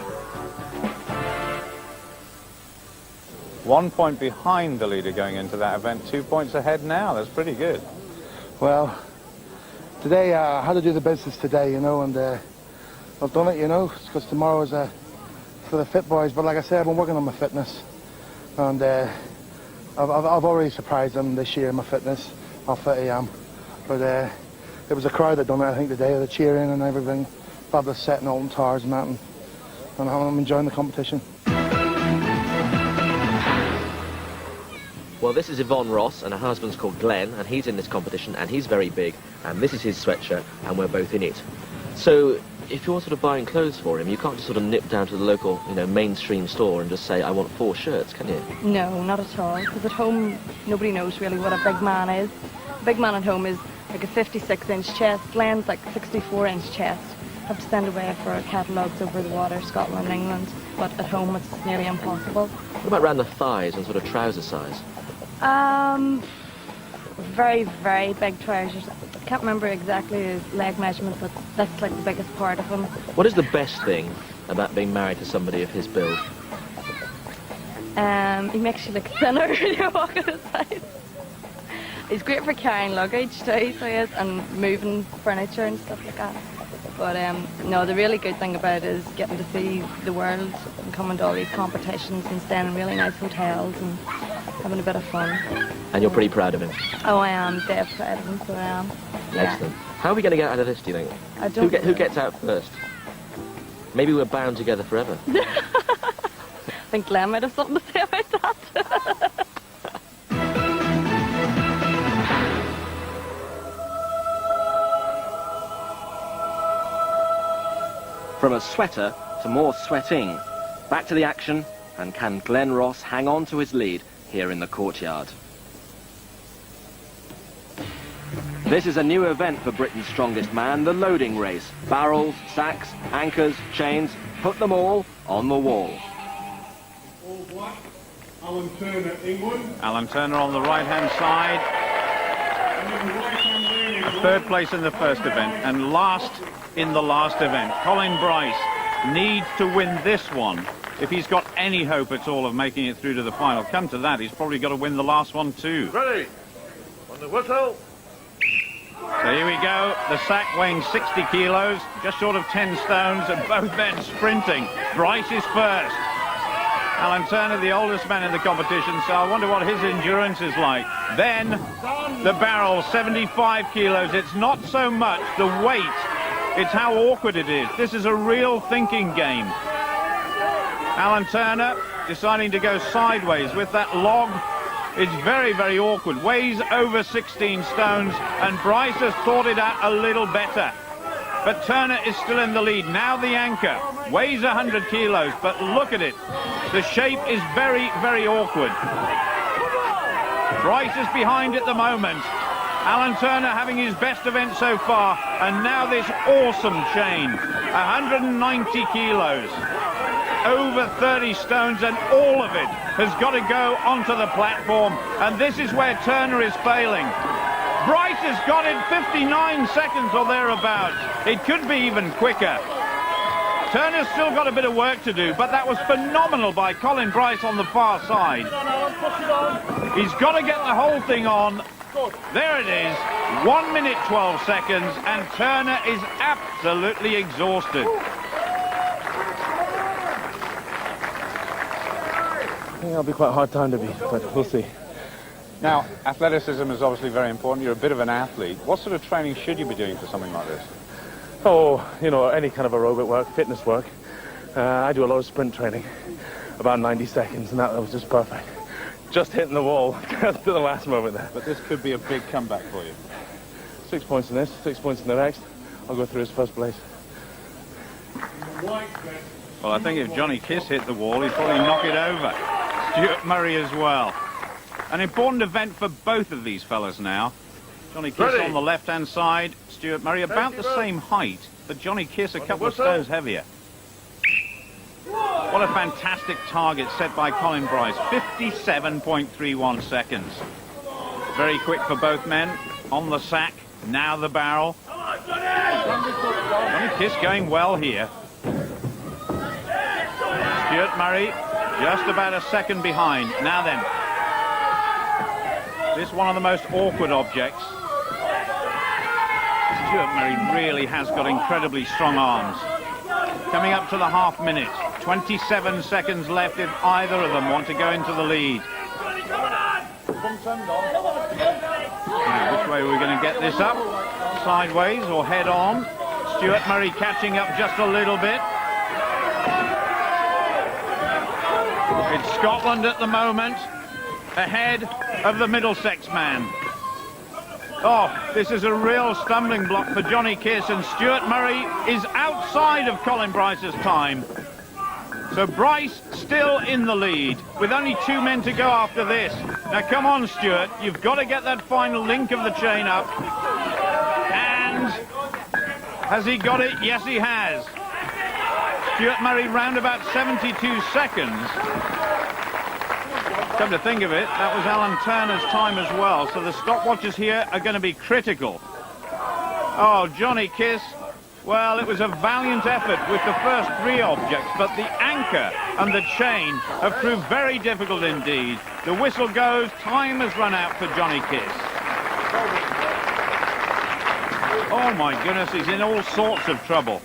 1 point behind the leader going into that event, 2 points ahead now. That's pretty good. Well, today I had to do the business today, you know, and I've done it, you know, because tomorrow is for the fit boys. But like I said, I've been working on my fitness, and I've already surprised them this year in my fitness, how fit I am. But it was a crowd that done it, I think, today, the cheering and everything, fabulous setting Alton Towers and that, and I'm enjoying the competition. Well, this is Yvonne Ross, and her husband's called Glenn, and he's in this competition, and he's very big, and this is his sweatshirt, and we're both in it. So, if you're sort of buying clothes for him, you can't just sort of nip down to the local, you know, mainstream store and just say, I want 4 shirts, can you? No, not at all, because at home, nobody knows really what a big man is. A big man at home is like a 56-inch chest. Glenn's like 64-inch chest. Have to send away for catalogues over the water, Scotland, England, but at home it's nearly impossible. What about around the thighs and sort of trouser size? Very, very big trousers. I can't remember exactly his leg measurement, but that's like the biggest part of him. What is the best thing about being married to somebody of his build? He makes you look thinner when you walk on his side. He's great for carrying luggage too, so he is, and moving furniture and stuff like that. But no, the really good thing about it is getting to see the world and coming to all these competitions and staying in really nice hotels and having a bit of fun. And you're pretty proud of him? Oh, I am dead proud of him, so I am. Yeah. Excellent. How are we going to get out of this, do you think? I don't know. Who gets out first? Maybe we're bound together forever. I think Glenn might have something to say about that. From a sweater to more sweating. Back to the action, and can Glenn Ross hang on to his lead here in the courtyard? This is a new event for Britain's strongest man, the loading race. Barrels, sacks, anchors, chains, put them all on the wall. All black, Alan Turner, England. Alan Turner on the right-hand side. And in the right-hand lane is Third place in the first event and last in the last event. Colin Bryce needs to win this one if he's got any hope at all of making it through to the final. Come to that, he's probably got to win the last one too. Ready? On the whistle. So here we go, the sack weighing 60 kilos, just short of 10 stones, and both men sprinting. Bryce is first. Alan Turner, the oldest man in the competition, so I wonder what his endurance is like. Then, the barrel, 75 kilos. It's not so much the weight, it's how awkward it is. This is a real thinking game. Alan Turner deciding to go sideways with that log. It's very, very awkward. Weighs over 16 stones, and Bryce has thought it out a little better. But Turner is still in the lead. Now the anchor. Weighs 100 kilos, but look at it. The shape is very, very awkward. Bryce is behind at the moment. Alan Turner having his best event so far, and now this awesome chain. 190 kilos. Over 30 stones, and all of it has got to go onto the platform, and this is where Turner is failing. Bryce has got it 59 seconds or thereabouts. It could be even quicker. Turner's still got a bit of work to do, but that was phenomenal by Colin Bryce on the far side. He's got to get the whole thing on. There it is, 1 minute 12 seconds, and Turner is absolutely exhausted. I think that'll be quite a hard time to beat, but we'll see. Now, athleticism is obviously very important. You're a bit of an athlete. What sort of training should you be doing for something like this? Oh, you know, any kind of aerobic work, fitness work. I do a lot of sprint training, about 90 seconds, and that was just perfect. Just hitting the wall to the last moment there. But this could be a big comeback for you. 6 points in this, 6 points in the next. I'll go through as first place. Well, I think if Johnny Kiss hit the wall, he'd probably knock it over. Stuart Murray as well. An important event for both of these fellas now. Johnny Kiss on the left-hand side, Stuart Murray about the same height, but Johnny Kiss a couple of stones heavier. What a fantastic target set by Colin Bryce, 57.31 seconds. Very quick for both men. On the sack, now the barrel. Johnny Kiss going well here. Stuart Murray just about a second behind. Now then, this one of the most awkward objects. Stuart Murray really has got incredibly strong arms. Coming up to the half minute, 27 seconds left if either of them want to go into the lead. Now, which way are we going to get this up? Sideways or head on? Stuart Murray catching up just a little bit. It's Scotland at the moment, ahead of the Middlesex man. Oh, this is a real stumbling block for Johnny Kiss, and Stuart Murray is outside of Colin Bryce's time. So Bryce still in the lead, with only 2 men to go after this. Now come on, Stuart, you've got to get that final link of the chain up. And has he got it? Yes, he has. Stuart Murray round about 72 seconds. Come to think of it, that was Alan Turner's time as well, so the stopwatches here are going to be critical. Oh, Johnny Kiss, well, it was a valiant effort with the first 3 objects, but the anchor and the chain have proved very difficult indeed. The whistle goes, time has run out for Johnny Kiss. Oh my goodness, he's in all sorts of trouble.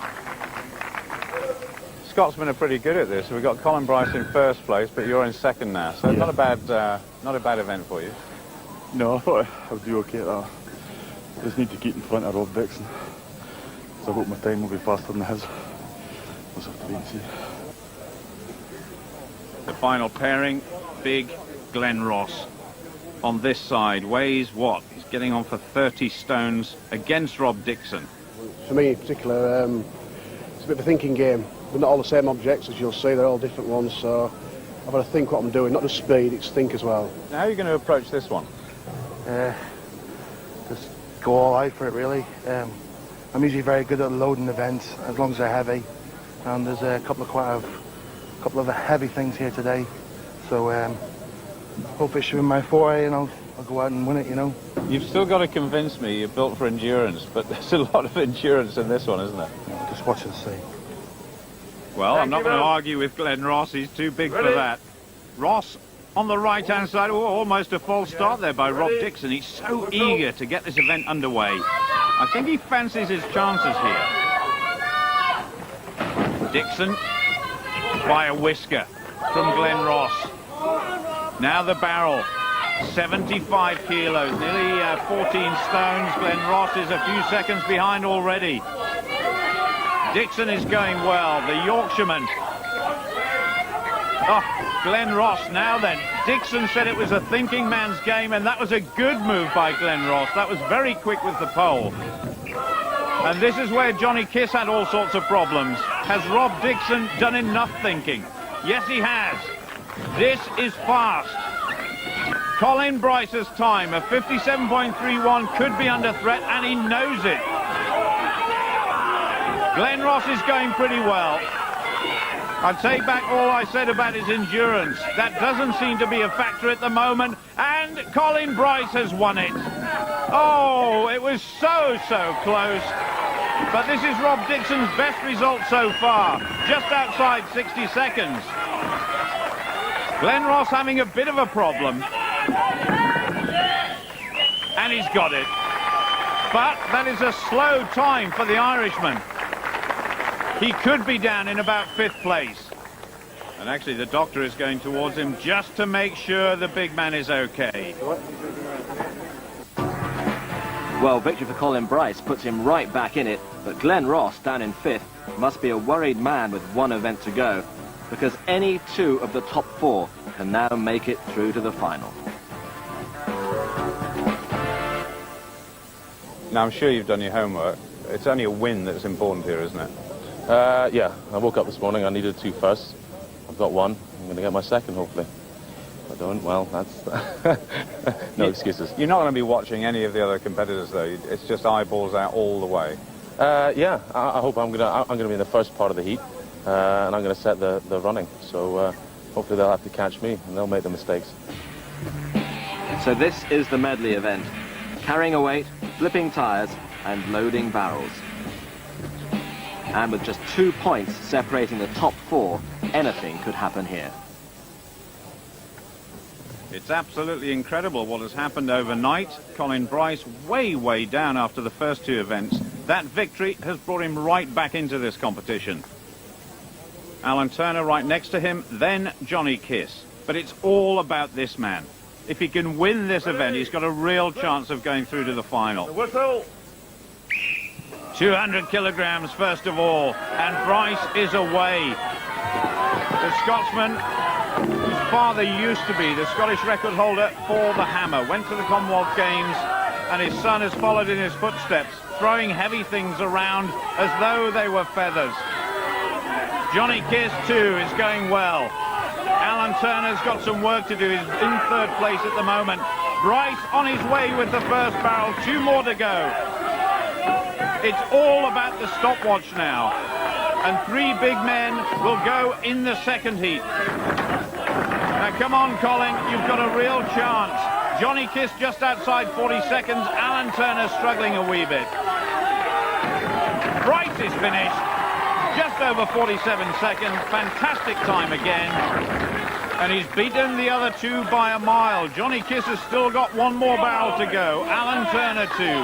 Scotsmen are pretty good at this. We've got Colin Bryce in first place, but you're in second now, so not a bad event for you. No, I thought I would do okay at that. I just need to keep in front of Rob Dixon. So I hope my time will be faster than his. We'll have to wait and see. The final pairing, big Glenn Ross on this side, weighs what? He's getting on for 30 stones against Rob Dixon. For me in particular, it's a bit of a thinking game. They're not all the same objects, as you'll see, they're all different ones, so I've got to think what I'm doing, not just speed, it's think as well. Now how are you going to approach this one? Just go all out for it, really. I'm usually very good at loading events, as long as they're heavy, and there's a couple of heavy things here today, so hopefully it should be my foray and I'll go out and win it, you know. You've still got to convince me you're built for endurance, but there's a lot of endurance in this one, isn't there? Just watch and see. Well, I'm not going to argue with Glenn Ross, he's too big for that. Ross on the right-hand side, almost a false start there by Rob Dixon. He's so eager to get this event underway. I think he fancies his chances here. Dixon by a whisker from Glenn Ross. Now the barrel, 75 kilos, nearly 14 stones. Glenn Ross is a few seconds behind already. Dixon is going well, the Yorkshireman. Oh, Glenn Ross now then. Dixon said it was a thinking man's game, and that was a good move by Glenn Ross. That was very quick with the pole. And this is where Johnny Kiss had all sorts of problems. Has Rob Dixon done enough thinking? Yes, he has. This is fast. Colin Bryce's time of 57.31 could be under threat, and he knows it. Glenn Ross is going pretty well. I take back all I said about his endurance. That doesn't seem to be a factor at the moment, and Colin Bryce has won it. Oh, it was so close. But this is Rob Dixon's best result so far, just outside 60 seconds. Glenn Ross having a bit of a problem. And he's got it. But that is a slow time for the Irishman. He could be down in about 5th place. And actually the doctor is going towards him just to make sure the big man is okay. Well, victory for Colin Bryce puts him right back in it, but Glenn Ross, down in 5th, must be a worried man with one event to go, because any 2 of the top 4 can now make it through to the final. Now, I'm sure you've done your homework. It's only a win that's important here, isn't it? Yeah, I woke up this morning, I needed 2 firsts. I've got 1, I'm going to get my 2nd, hopefully. If I don't, well, that's... no excuses. You're not going to be watching any of the other competitors, though. It's just eyeballs out all the way. Yeah, I hope I'm going to be in the first part of the heat, and I'm going to set the running. So hopefully they'll have to catch me, and they'll make the mistakes. So this is the medley event. Carrying a weight, flipping tyres, and loading barrels. And with just 2 points separating the top 4, anything could happen here. It's absolutely incredible what has happened overnight. Colin Bryce way, way down after the first 2 events. That victory has brought him right back into this competition. Alan Turner right next to him, then Johnny Kiss. But it's all about this man. If he can win this event, he's got a real chance of going through to the final. The whistle. 200 kilograms first of all, and Bryce is away. The Scotsman, whose father used to be the Scottish record holder for the hammer, went to the Commonwealth Games, and his son has followed in his footsteps, throwing heavy things around as though they were feathers. Johnny Kiss too is going well. Alan Turner's got some work to do. He's in 3rd place at the moment. Bryce on his way with the first barrel. 2 more to go. It's all about the stopwatch now. And 3 big men will go in the 2nd heat. Now come on, Colin, you've got a real chance. Johnny Kiss just outside 40 seconds. Alan Turner struggling a wee bit. Bryce is finished. Just over 47 seconds. Fantastic time again. And he's beaten the other 2 by a mile. Johnny Kiss has still got 1 more barrel to go. Alan Turner too.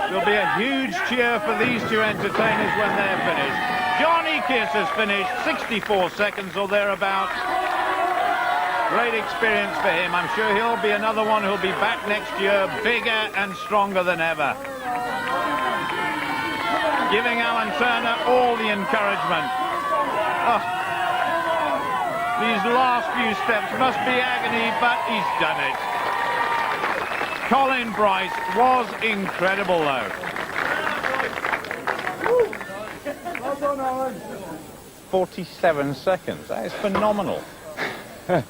There'll be a huge cheer for these 2 entertainers when they're finished. Johnny Kiss has finished 64 seconds or thereabouts. Great experience for him. I'm sure he'll be another one who'll be back next year, bigger and stronger than ever. Giving Alan Turner all the encouragement. Oh, these last few steps must be agony, but he's done it. Colin Bryce was incredible, though. 47 seconds. That is phenomenal. That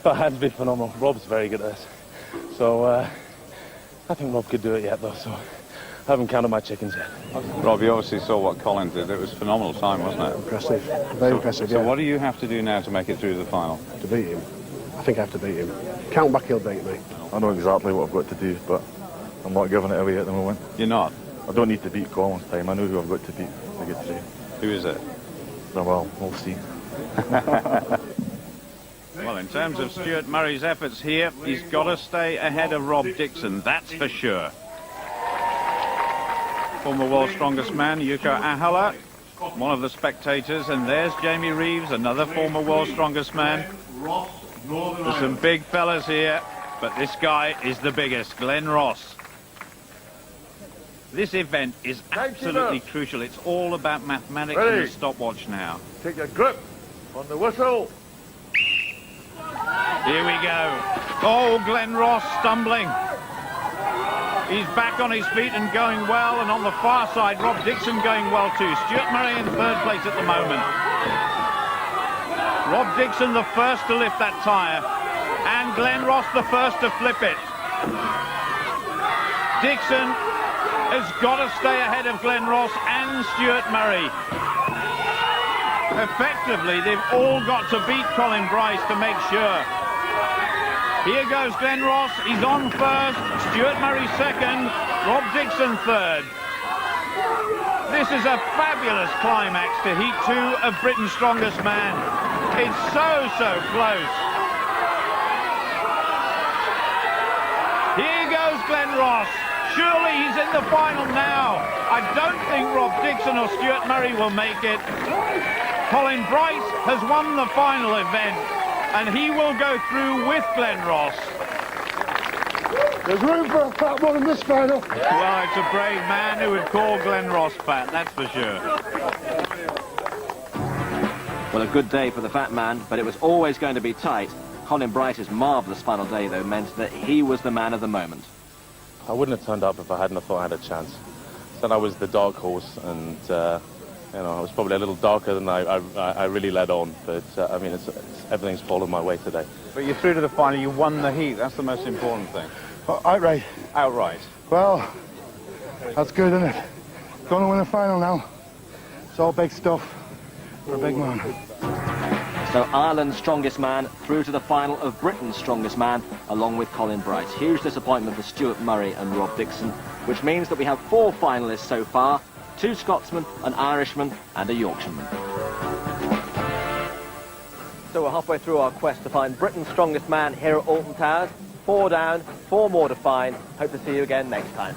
had to be phenomenal. Rob's very good at this. So I think Rob could do it yet, though, so I haven't counted my chickens yet. Rob, you obviously saw what Colin did. It was a phenomenal time, wasn't it? Impressive. Very impressive, So yeah. what do you have to do now to make it through to the final? To beat him. I think I have to beat him. Count back, he'll beat me. I know exactly what I've got to do, but I'm not giving it away at the moment. You're not? I don't need to beat Colin's time. I know who I've got to beat to get through. Who is it? Oh, well, we'll see. Well, in terms of Stuart Murray's efforts here, he's got to stay ahead of Rob Dixon, that's for sure. Former world's strongest man, Yuko Ahala, one of the spectators, and there's Jamie Reeves, another former world's strongest man. There's some big fellas here, but this guy is the biggest, Glenn Ross. This event is absolutely crucial. It's all about mathematics and the stopwatch now. Take your grip on the whistle. Here we go. Oh, Glenn Ross stumbling. He's back on his feet and going well, and on the far side, Rob Dixon going well too. Stuart Murray in 3rd place at the moment. Rob Dixon the first to lift that tyre, and Glenn Ross the first to flip it. Dixon has got to stay ahead of Glenn Ross and Stuart Murray. Effectively, they've all got to beat Colin Bryce to make sure. Here goes Glenn Ross. He's on 1st. Stuart Murray 2nd. Rob Dixon 3rd. This is a fabulous climax to Heat 2 of Britain's Strongest Man. It's so close. Here goes Glenn Ross. Surely he's in the final now. I don't think Rob Dixon or Stuart Murray will make it. Colin Bryce has won the final event, and he will go through with Glenn Ross. There's room for a fat one in this final. Well, it's a brave man who would call Glenn Ross fat, that's for sure. Well, a good day for the fat man, but it was always going to be tight. Colin Bryce's marvellous final day, though, meant that he was the man of the moment. I wouldn't have turned up if I hadn't thought I had a chance. Said I was the dark horse, and you know, I was probably a little darker than I really led on. But I mean, everything's fallen my way today. But you're through to the final. You won the heat. That's the most important thing. Outright. Outright. Well, that's good, isn't it? Gonna win the final now. It's all big stuff for a big man. So Ireland's strongest man through to the final of Britain's strongest man, along with Colin Bryce. Huge disappointment for Stuart Murray and Rob Dixon, which means that we have 4 finalists so far, 2 Scotsmen, an Irishman and a Yorkshireman. So we're halfway through our quest to find Britain's strongest man here at Alton Towers. 4 down, 4 more to find. Hope to see you again next time.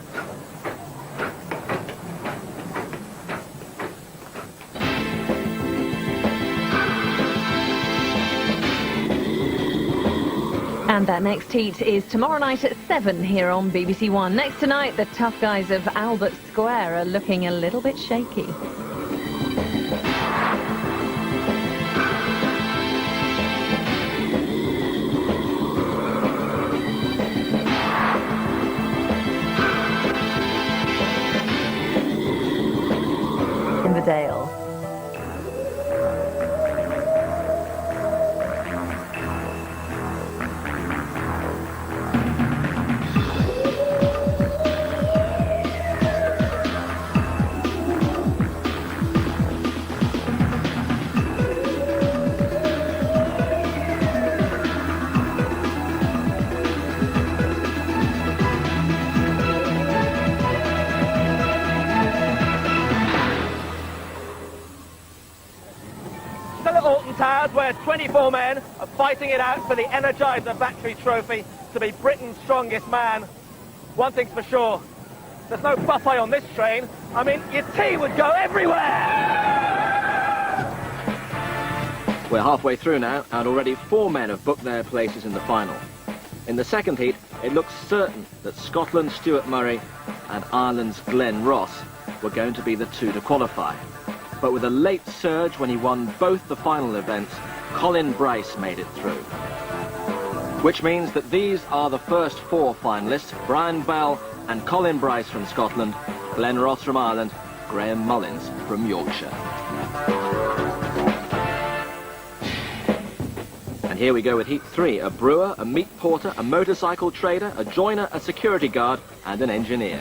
And that next heat is tomorrow night at 7 here on BBC One. Next tonight, the tough guys of Albert Square are looking a little bit shaky. In the Dale. Towers, where 24 men are fighting it out for the Energizer Battery Trophy to be Britain's strongest man. One thing's for sure, there's no buffet on this train. I mean, your tea would go everywhere! We're halfway through now, and already 4 men have booked their places in the final. In the second heat, it looks certain that Scotland's Stuart Murray and Ireland's Glenn Ross were going to be the 2 to qualify. But with a late surge when he won both the final events, Colin Bryce made it through. Which means that these are the first 4 finalists: Brian Bell and Colin Bryce from Scotland, Glenn Ross from Ireland, Graham Mullins from Yorkshire. And here we go with Heat 3, a brewer, a meat porter, a motorcycle trader, a joiner, a security guard and an engineer.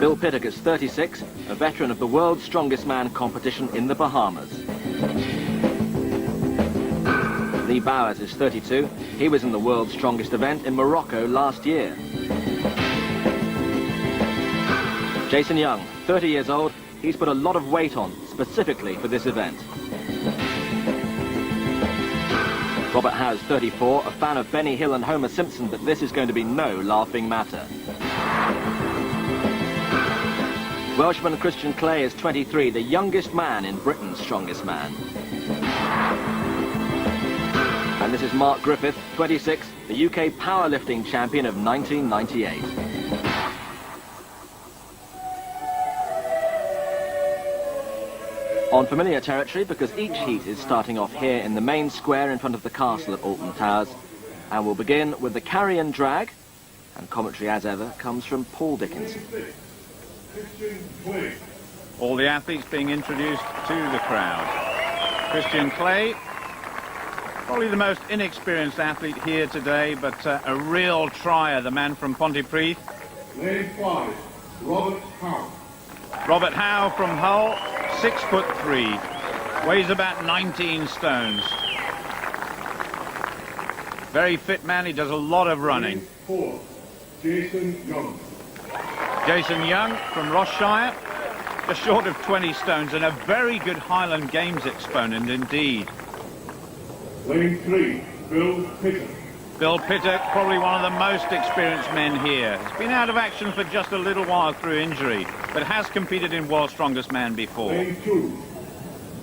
Bill Pittock is 36, a veteran of the World's Strongest Man competition in the Bahamas. Lee Bowers is 32. He was in the World's Strongest event in Morocco last year. Jason Young, 30 years old. He's put a lot of weight on, specifically for this event. Robert Howe's 34, a fan of Benny Hill and Homer Simpson, but this is going to be no laughing matter. Welshman Christian Clay is 23, the youngest man in Britain's Strongest Man. And this is Mark Griffith, 26, the UK powerlifting champion of 1998. On familiar territory, because each heat is starting off here in the main square in front of the castle at Alton Towers. And we'll begin with the carry and drag, and commentary as ever comes from Paul Dickinson. All the athletes being introduced to the crowd. Christian Clay, probably the most inexperienced athlete here today, but a real trier, the man from Pontypridd. Lane 5, Robert Howe. Robert Howe from Hull, 6'3", weighs about 19 stones. Very fit man, he does a lot of running. Lane 4, Jason Young. Jason Young from Rossshire, just short of 20 stones, and a very good Highland Games exponent indeed. Lane 3, Bill Pittock. Bill Pittock, probably one of the most experienced men here. He's been out of action for just a little while through injury, but has competed in World's Strongest Man before. Lane 2,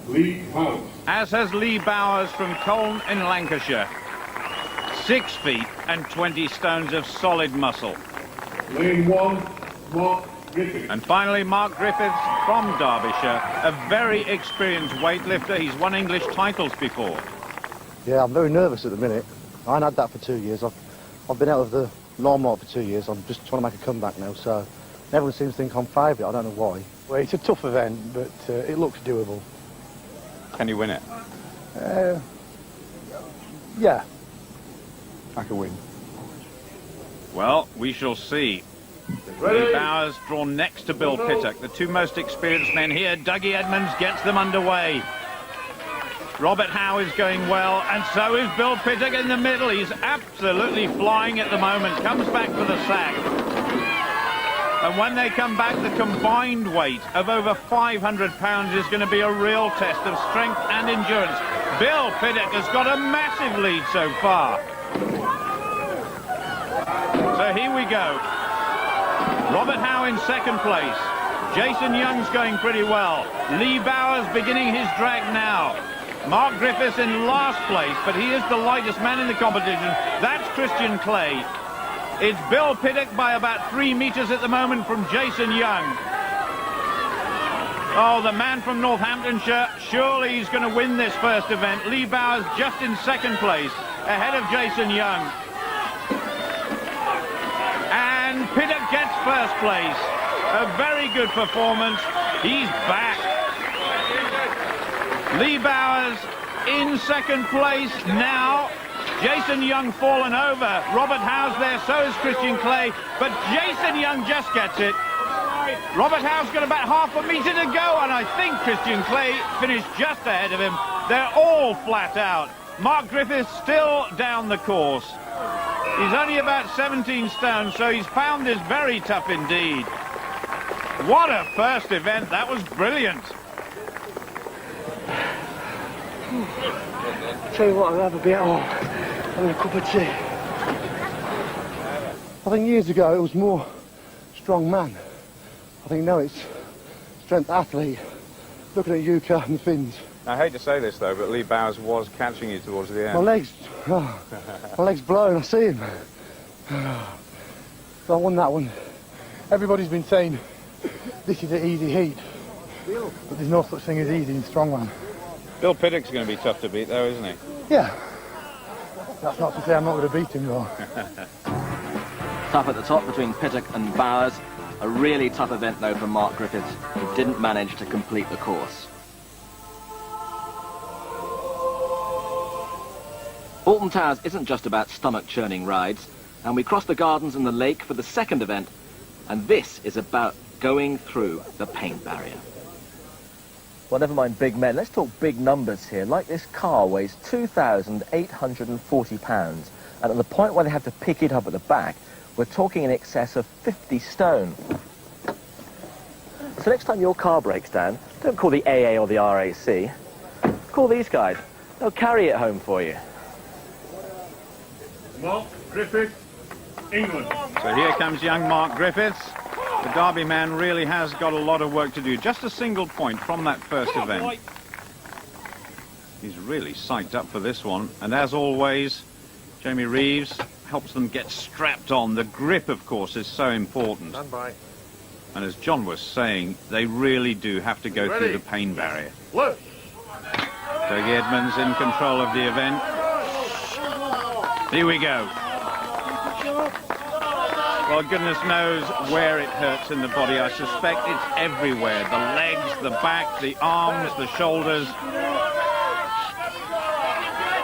Lee Bowers. As has Lee Bowers from Colne in Lancashire. 6 feet and 20 stones of solid muscle. Lane 1, Mark Griffiths. And finally, Mark Griffiths from Derbyshire, a very experienced weightlifter. He's won English titles before. Yeah, I'm very nervous at the minute. I ain't had that for 2 years. I've been out of the lawnmower for 2 years. I'm just trying to make a comeback now, so everyone seems to think I'm favourite. I don't know why. Well, it's a tough event, but it looks doable. Can you win it? Yeah, I can win. Well, we shall see. Lee Bowers drawn next to Bill Pittock, the two most experienced men here. Dougie Edmonds gets them underway. Robert Howe is going well, and so is Bill Pittock in the middle. He's absolutely flying at the moment. Comes back for the sack. And when they come back, the combined weight of over 500 pounds is going to be a real test of strength and endurance. Bill Pittock has got a massive lead so far. So here we go. Robert Howe in second place. Jason Young's going pretty well. Lee Bowers beginning his drag now. Mark Griffiths in last place, but he is the lightest man in the competition. That's Christian Clay. It's Bill Pittock by about 3 meters at the moment from Jason Young. Oh, the man from Northamptonshire, surely he's going to win this first event. Lee Bowers just in second place, ahead of Jason Young. And Pittock gets first place. A very good performance. He's back. Lee Bowers in second place now. Jason Young fallen over. Robert Howe's there, so is Christian Clay. But Jason Young just gets it. Robert Howe's got about half a metre to go, and I think Christian Clay finished just ahead of him. They're all flat out. Mark Griffiths still down the course. He's only about 17 stone, so he's found this very tough indeed. What a first event. That was brilliant. Tell you what, I'll have a bit on, having a cup of tea. I think years ago it was more strong man. I think now it's strength athlete. Looking at you cutting the fins. I hate to say this though, but Lee Bowers was catching you towards the end. My legs blowing, I see him. So I won that one. Everybody's been saying this is an easy heat, but there's no such thing as easy in strongman. Bill Pittock's going to be tough to beat though, isn't he? Yeah. That's not to say I'm not going to beat him though. Tough at the top between Pittock and Bowers. A really tough event though for Mark Griffiths, who didn't manage to complete the course. Alton Towers isn't just about stomach-churning rides, and we cross the gardens and the lake for the second event, and this is about going through the pain barrier. Well, never mind big men, let's talk big numbers here. Like this car weighs 2,840 pounds, and at the point where they have to pick it up at the back, we're talking in excess of 50 stone. So next time your car breaks down, don't call the AA or the RAC. Call these guys. They'll carry it home for you. Mark Griffiths, England. So here comes young Mark Griffiths. The Derby man really has got a lot of work to do. Just a single point from that first event. He's really psyched up for this one. And as always, Jamie Reeves helps them get strapped on. The grip, of course, is so important. Stand by. And as John was saying, they really do have to go through the pain barrier. Look. Dougie Edmonds in control of the event. Here we go. Well, goodness knows where it hurts in the body. I suspect it's everywhere. The legs, the back, the arms, the shoulders.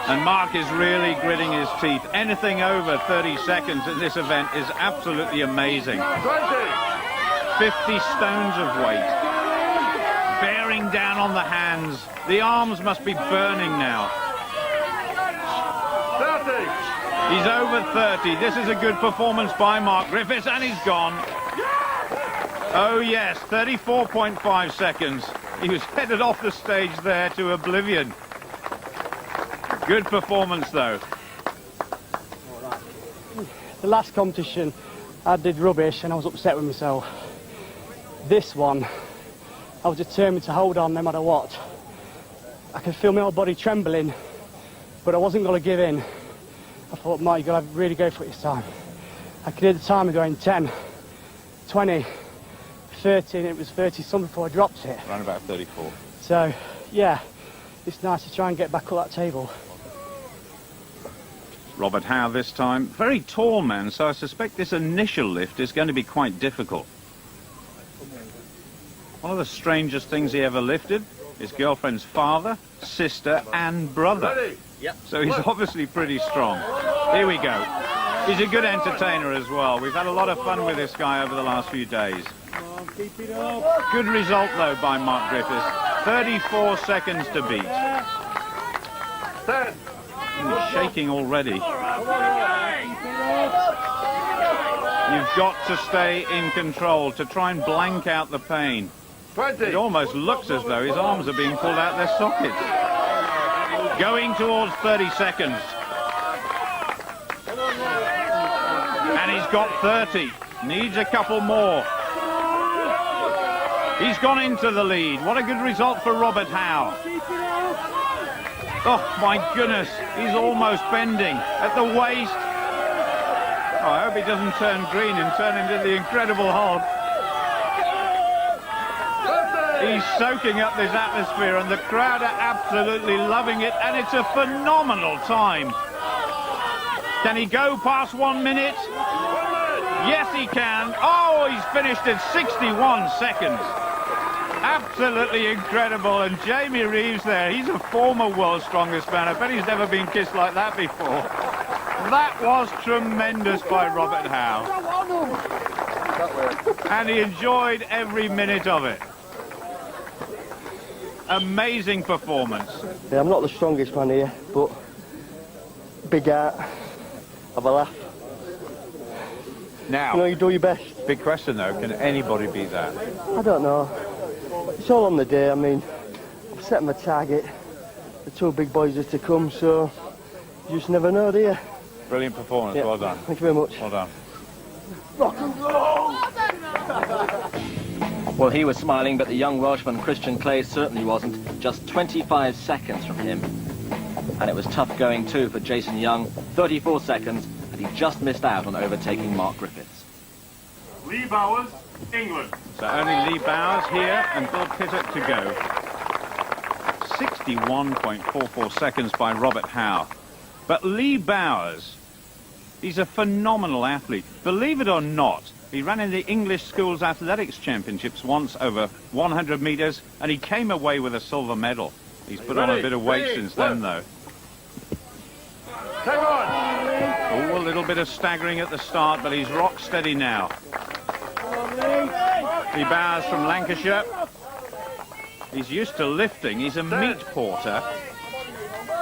And Mark is really gritting his teeth. Anything over 30 seconds in this event is absolutely amazing. 50 stones of weight. Bearing down on the hands. The arms must be burning now. 30. He's over 30. This is a good performance by Mark Griffiths, and he's gone. Oh yes, 34.5 seconds. He was headed off the stage there to oblivion. Good performance though. The last competition I did rubbish and I was upset with myself. This one, I was determined to hold on no matter what. I could feel my whole body trembling, but I wasn't going to give in. I thought, Mark, you've got to really go for it this time. I could hear the timer going 10, 20, 30, and it was 30 something before I dropped it. Around about 34. So, yeah, it's nice to try and get back up that table. Robert Howe this time. Very tall man, so I suspect this initial lift is going to be quite difficult. One of the strangest things he ever lifted, his girlfriend's father, sister and brother. Yep. So he's obviously pretty strong. Here we go. He's a good entertainer as well. We've had a lot of fun with this guy over the last few days. Good result though by Mark Griffiths. 34 seconds to beat. He's shaking already. You've got to stay in control to try and blank out the pain. It almost looks as though his arms are being pulled out their sockets. Going towards 30 seconds. And he's got 30. Needs a couple more. He's gone into the lead. What a good result for Robert Howe. Oh, my goodness. He's almost bending at the waist. Oh, I hope he doesn't turn green and turn into the Incredible Hulk. He's soaking up this atmosphere and the crowd are absolutely loving it, and it's a phenomenal time. Can he go past 1 minute? Yes, he can. Oh, he's finished at 61 seconds. Absolutely incredible. And Jamie Reeves there, he's a former world's strongest man. I bet he's never been kissed like that before. That was tremendous by Robert Howe. And he enjoyed every minute of it. Amazing performance. Yeah, I'm not the strongest man here, but big heart, have a laugh. Now, you know, you do your best. Big question though, can anybody beat that? I don't know. It's all on the day. I mean, I've set my target. The two big boys are to come, so you just never know, do you? Brilliant performance, Yeah. well done. Thank you very much. Well done. Rock and roll! Well, he was smiling, but the young Welshman Christian Clay certainly wasn't. Just 25 seconds from him. And it was tough going too for Jason Young. 34 seconds, and he just missed out on overtaking Mark Griffiths. Lee Bowers, England. So only Lee Bowers here and Bill Pittett to go. 61.44 seconds by Robert Howe. But Lee Bowers, he's a phenomenal athlete. Believe it or not, he ran in the English Schools Athletics Championships once over 100 metres, and he came away with a silver medal. He's put on a bit of weight since then, though. Come on! Oh, a little bit of staggering at the start, but he's rock steady now. Lee Bowers from Lancashire. He's used to lifting. He's a meat porter.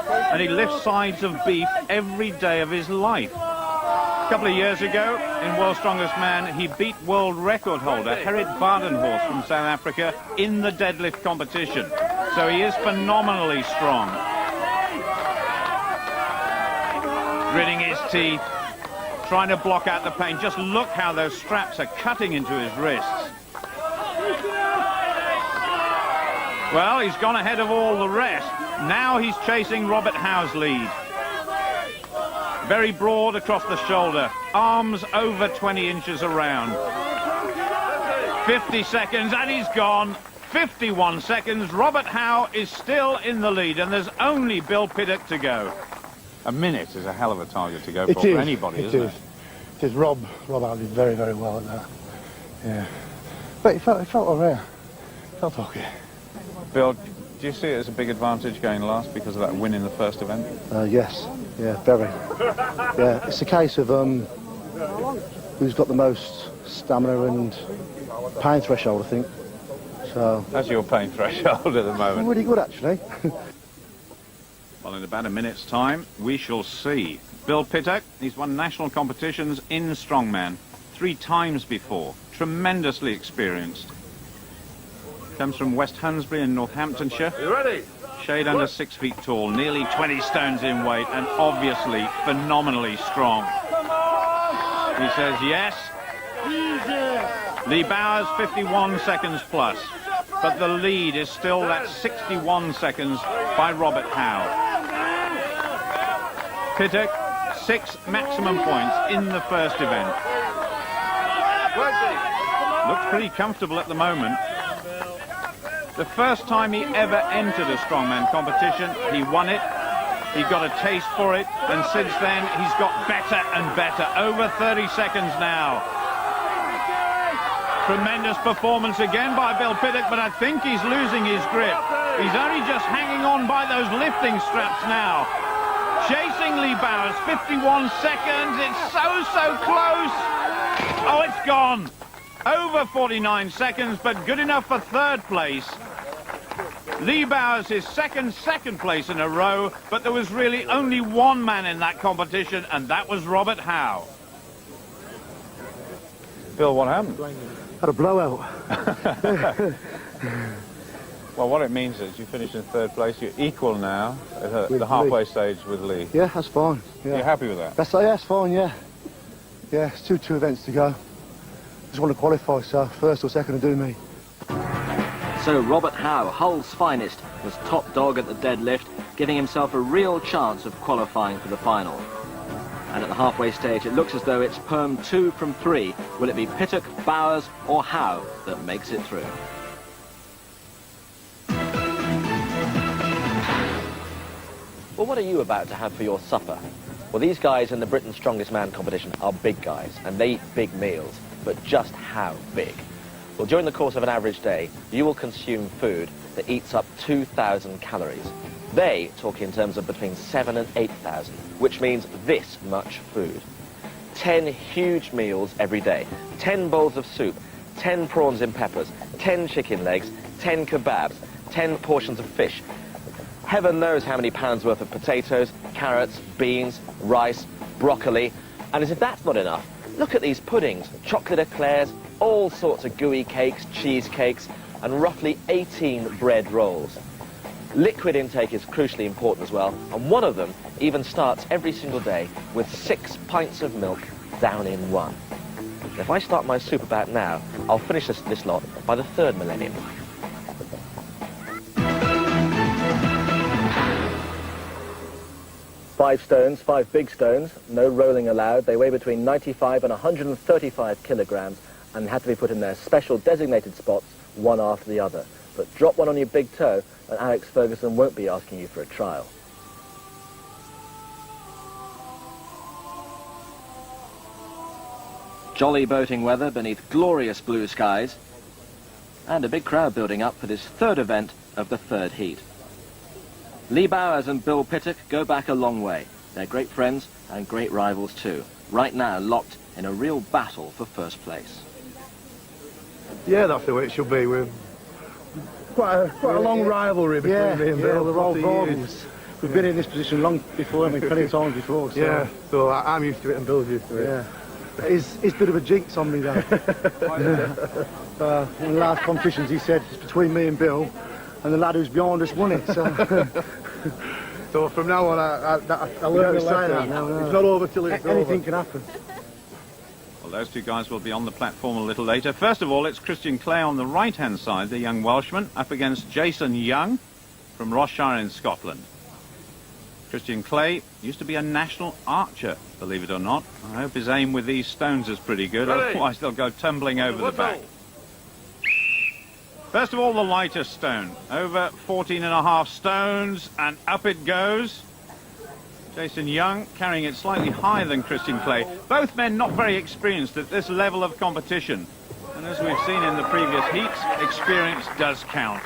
And he lifts sides of beef every day of his life. A couple of years ago, in World's Strongest Man, he beat world record holder Gerrit Badenhorst from South Africa in the deadlift competition. So he is phenomenally strong. Gritting his teeth, trying to block out the pain. Just look how those straps are cutting into his wrists. Well, he's gone ahead of all the rest. Now he's chasing Robert Howe's lead. Very broad across the shoulder. Arms over 20 inches around. 50 seconds and he's gone. 51 seconds. Robert Howe is still in the lead and there's only Bill Pittett to go. A minute is a hell of a target to go for anybody, isn't it? It is. Rob out did very, very well at that. Yeah. But it felt all right. Felt okay. Bill, do you see it as a big advantage going last because of that win in the first event? Yes, yeah, very. Yeah, it's a case of who's got the most stamina and pain threshold, I think. So. That's your pain threshold at the moment. Really good, actually. Well, in about a minute's time, we shall see. Bill Pittett, he's won national competitions in strongman. 3 times before. Tremendously experienced. Comes from West Hunsbury in Northamptonshire. You ready? Shade under 6 feet tall, nearly 20 stones in weight, and obviously phenomenally strong. He says yes. Lee Bowers, 51 seconds plus. But the lead is still that 61 seconds by Robert Howe. Pittock, 6 maximum points in the first event. Looks pretty comfortable at the moment. The first time he ever entered a strongman competition, he won it. He got a taste for it, and since then he's got better and better. Over 30 seconds now. Tremendous performance again by Bill Pittock, but I think he's losing his grip. He's only just hanging on by those lifting straps now. Chasing Lee Bowers, 51 seconds. It's so close. Oh, it's gone. Over 49 seconds, but good enough for third place. Lee Bowers is second place in a row, but there was really only one man in that competition, and that was Robert Howe. Bill, what happened? Had a blowout. Well, what it means is you finished in third place. You're equal now at the halfway stage with Lee. Yeah, that's fine. Yeah. You're happy with that? That's fine, yeah. Yeah, it's two events to go. Just want to qualify, so first or second will do me. So Robert Howe, Hull's finest, was top dog at the deadlift, giving himself a real chance of qualifying for the final. And at the halfway stage, it looks as though it's perm 2 from 3. Will it be Pittock, Bowers or Howe that makes it through? Well, what are you about to have for your supper? Well, these guys in the Britain's Strongest Man competition are big guys, and they eat big meals. But just how big? Well, during the course of an average day, you will consume food that eats up 2,000 calories. They talk in terms of between 7 and 8,000, which means this much food. 10 huge meals every day, 10 bowls of soup, 10 prawns in peppers, 10 chicken legs, 10 kebabs, 10 portions of fish. Heaven knows how many pounds worth of potatoes, carrots, beans, rice, broccoli. And as if that's not enough, look at these puddings, chocolate eclairs, all sorts of gooey cakes, cheesecakes, and roughly 18 bread rolls. Liquid intake is crucially important as well, and one of them even starts every single day with 6 pints of milk down in one. If I start my soup about now, I'll finish this lot by the 3rd millennium. Five stones, 5 big stones, no rolling allowed. They weigh between 95 and 135 kilograms and had to be put in their special designated spots, one after the other. But drop one on your big toe and Alex Ferguson won't be asking you for a trial. Jolly boating weather beneath glorious blue skies, and a big crowd building up for this 3rd event of the 3rd heat. Lee Bowers and Bill Pittock go back a long way. They're great friends and great rivals too. Right now locked in a real battle for first place. Yeah, that's the way it should be. We're quite a long rivalry between me and Bill. We're all rivals. We've been in this position long before, I mean, plenty of times before. So. Yeah, so I'm used to it and Bill's used to it. Yeah. It's a bit of a jinx on me, though. In the last competitions, he said it's between me and Bill, and the lad who's behind us won it. So, so from now on, I learn to say that. No. It's not over till it's over. Anything can happen. Well, those two guys will be on the platform a little later. First of all, it's Christian Clay on the right-hand side, the young Welshman, up against Jason Young from Rossshire in Scotland. Christian Clay used to be a national archer, believe it or not. I hope his aim with these stones is pretty good, otherwise they'll go tumbling over the back. First of all, the lighter stone. Over 14.5 stones, and up it goes. Jason Young carrying it slightly higher than Christian Clay. Both men not very experienced at this level of competition. And as we've seen in the previous heats, experience does count.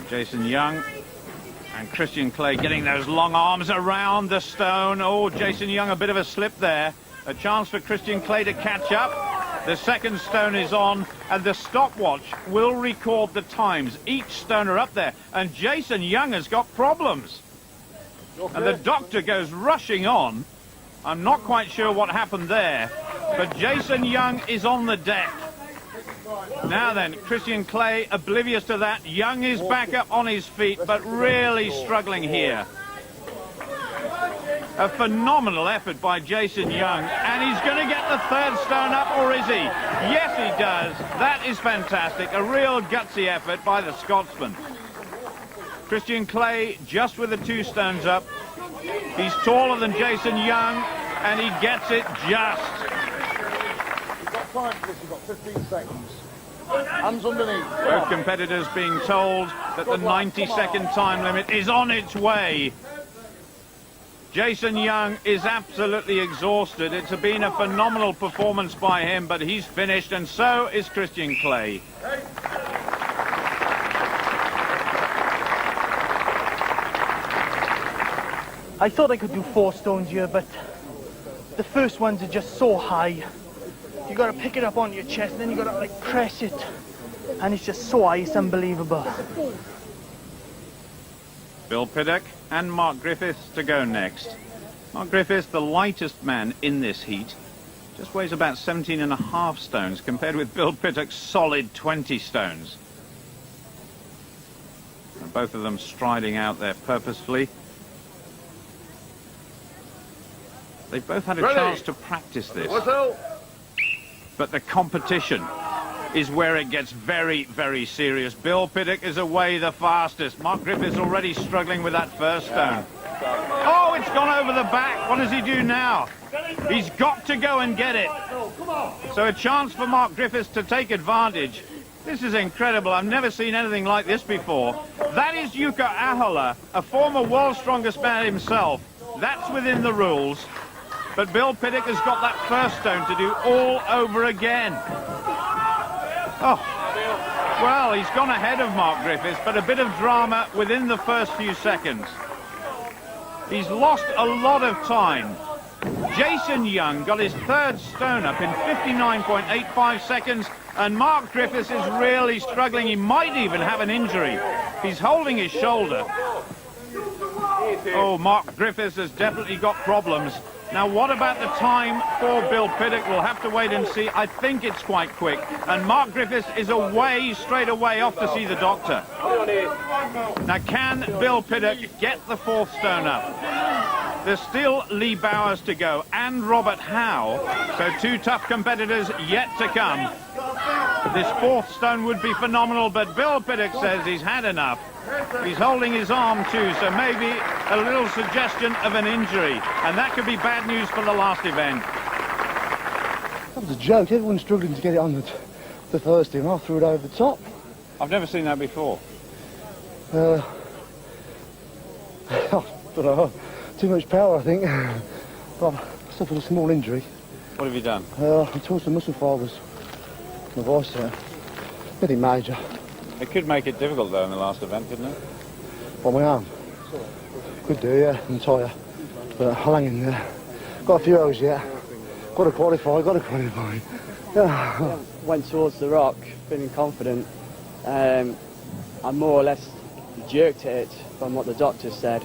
Jason Young and Christian Clay getting those long arms around the stone. Oh, Jason Young, a bit of a slip there. A chance for Christian Clay to catch up. The second stone is on, and the stopwatch will record the times. Each stoner up there, and Jason Young has got problems. And the doctor goes rushing on I'm not quite sure what happened there, but Jason Young is on the deck. Now then, Christian Clay oblivious to that. Young is back up on his feet, but really struggling here. A phenomenal effort by Jason Young, and he's going to get the third stone up, or is he? Yes, he does. That is fantastic. A real gutsy effort by the Scotsman. Christian Clay just with the 2 stones up. He's taller than Jason Young, and he gets it just. You've got time for this, you've got 15 seconds. Hands underneath. Both competitors being told that the 90-second time limit is on its way. Jason Young is absolutely exhausted. It's been a phenomenal performance by him, but he's finished, and so is Christian Clay. I thought I could do 4 stones here, but the first ones are just so high. You got to pick it up on your chest, and then you got to like press it, and it's just so high, it's unbelievable. Bill Piddock and Mark Griffiths to go next. Mark Griffiths, the lightest man in this heat, just weighs about 17.5 stones compared with Bill Piddock's solid 20 stones. And both of them striding out there purposefully. They've both had a chance to practice this. But the competition is where it gets very, very serious. Bill Piddock is away the fastest. Mark Griffiths already struggling with that first stone. Oh, it's gone over the back. What does he do now? He's got to go and get it. So a chance for Mark Griffiths to take advantage. This is incredible. I've never seen anything like this before. That is Jukka Ahola, a former world's strongest man himself. That's within the rules. But Bill Piddock has got that first stone to do all over again. Oh, well, he's gone ahead of Mark Griffiths, but a bit of drama within the first few seconds. He's lost a lot of time. Jason Young got his third stone up in 59.85 seconds, and Mark Griffiths is really struggling. He might even have an injury. He's holding his shoulder. Oh, Mark Griffiths has definitely got problems. Now, what about the time for Bill Piddock? We'll have to wait and see. I think it's quite quick. And Mark Griffiths is away, straight away, off to see the doctor. Now, can Bill Piddock get the 4th stone up? There's still Lee Bowers to go, and Robert Howe. So 2 tough competitors yet to come. This 4th stone would be phenomenal, but Bill Piddock says he's had enough. He's holding his arm too, so maybe a little suggestion of an injury, and that could be bad news for the last event. That was a joke. Everyone's struggling to get it on the Thursday, and I threw it over the top. I've never seen that before. I don't know, too much power, I think. But I suffered a small injury. What have you done? I tore some muscle fibres. My voice there. Nothing major. It could make it difficult, though, in the last event, couldn't it? On my arm? Could do, yeah, and tire. But I'll hang in there. Got a few hours yet. Got to qualify. Yeah. Went towards the rock, feeling confident. I more or less jerked at it from what the doctor said,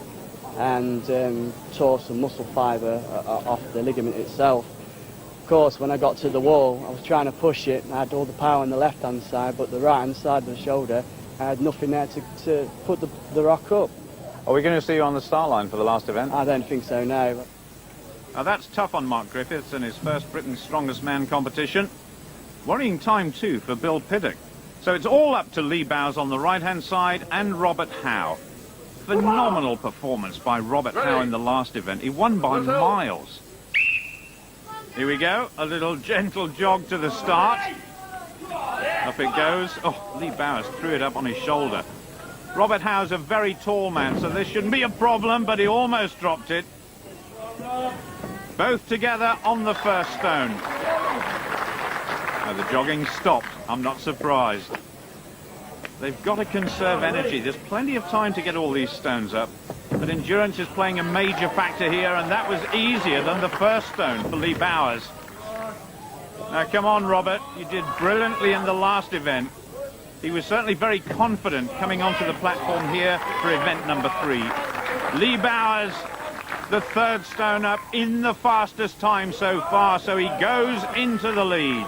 and tore some muscle fibre off the ligament itself. Of course, when I got to the wall, I was trying to push it, and I had all the power on the left-hand side, but the right-hand side of the shoulder, I had nothing there to put the rock up. Are we going to see you on the start line for the last event? I don't think so, no. Now that's tough on Mark Griffiths in his first Britain's Strongest Man competition. Worrying time too for Bill Piddock. So it's all up to Lee Bowers on the right-hand side and Robert Howe. Phenomenal performance by Robert Howe in the last event. He won by miles. Here we go, a little gentle jog to the start. Up it goes. Oh, Lee Bowers threw it up on his shoulder. Robert Howe's a very tall man, so this shouldn't be a problem, but he almost dropped it. Both together on the first stone. Now the jogging stopped. I'm not surprised. They've got to conserve energy. There's plenty of time to get all these stones up. But endurance is playing a major factor here, and that was easier than the first stone for Lee Bowers. Now come on, Robert. You did brilliantly in the last event. He was certainly very confident coming onto the platform here for event number 3. Lee Bowers the third stone up in the fastest time so far, so he goes into the lead.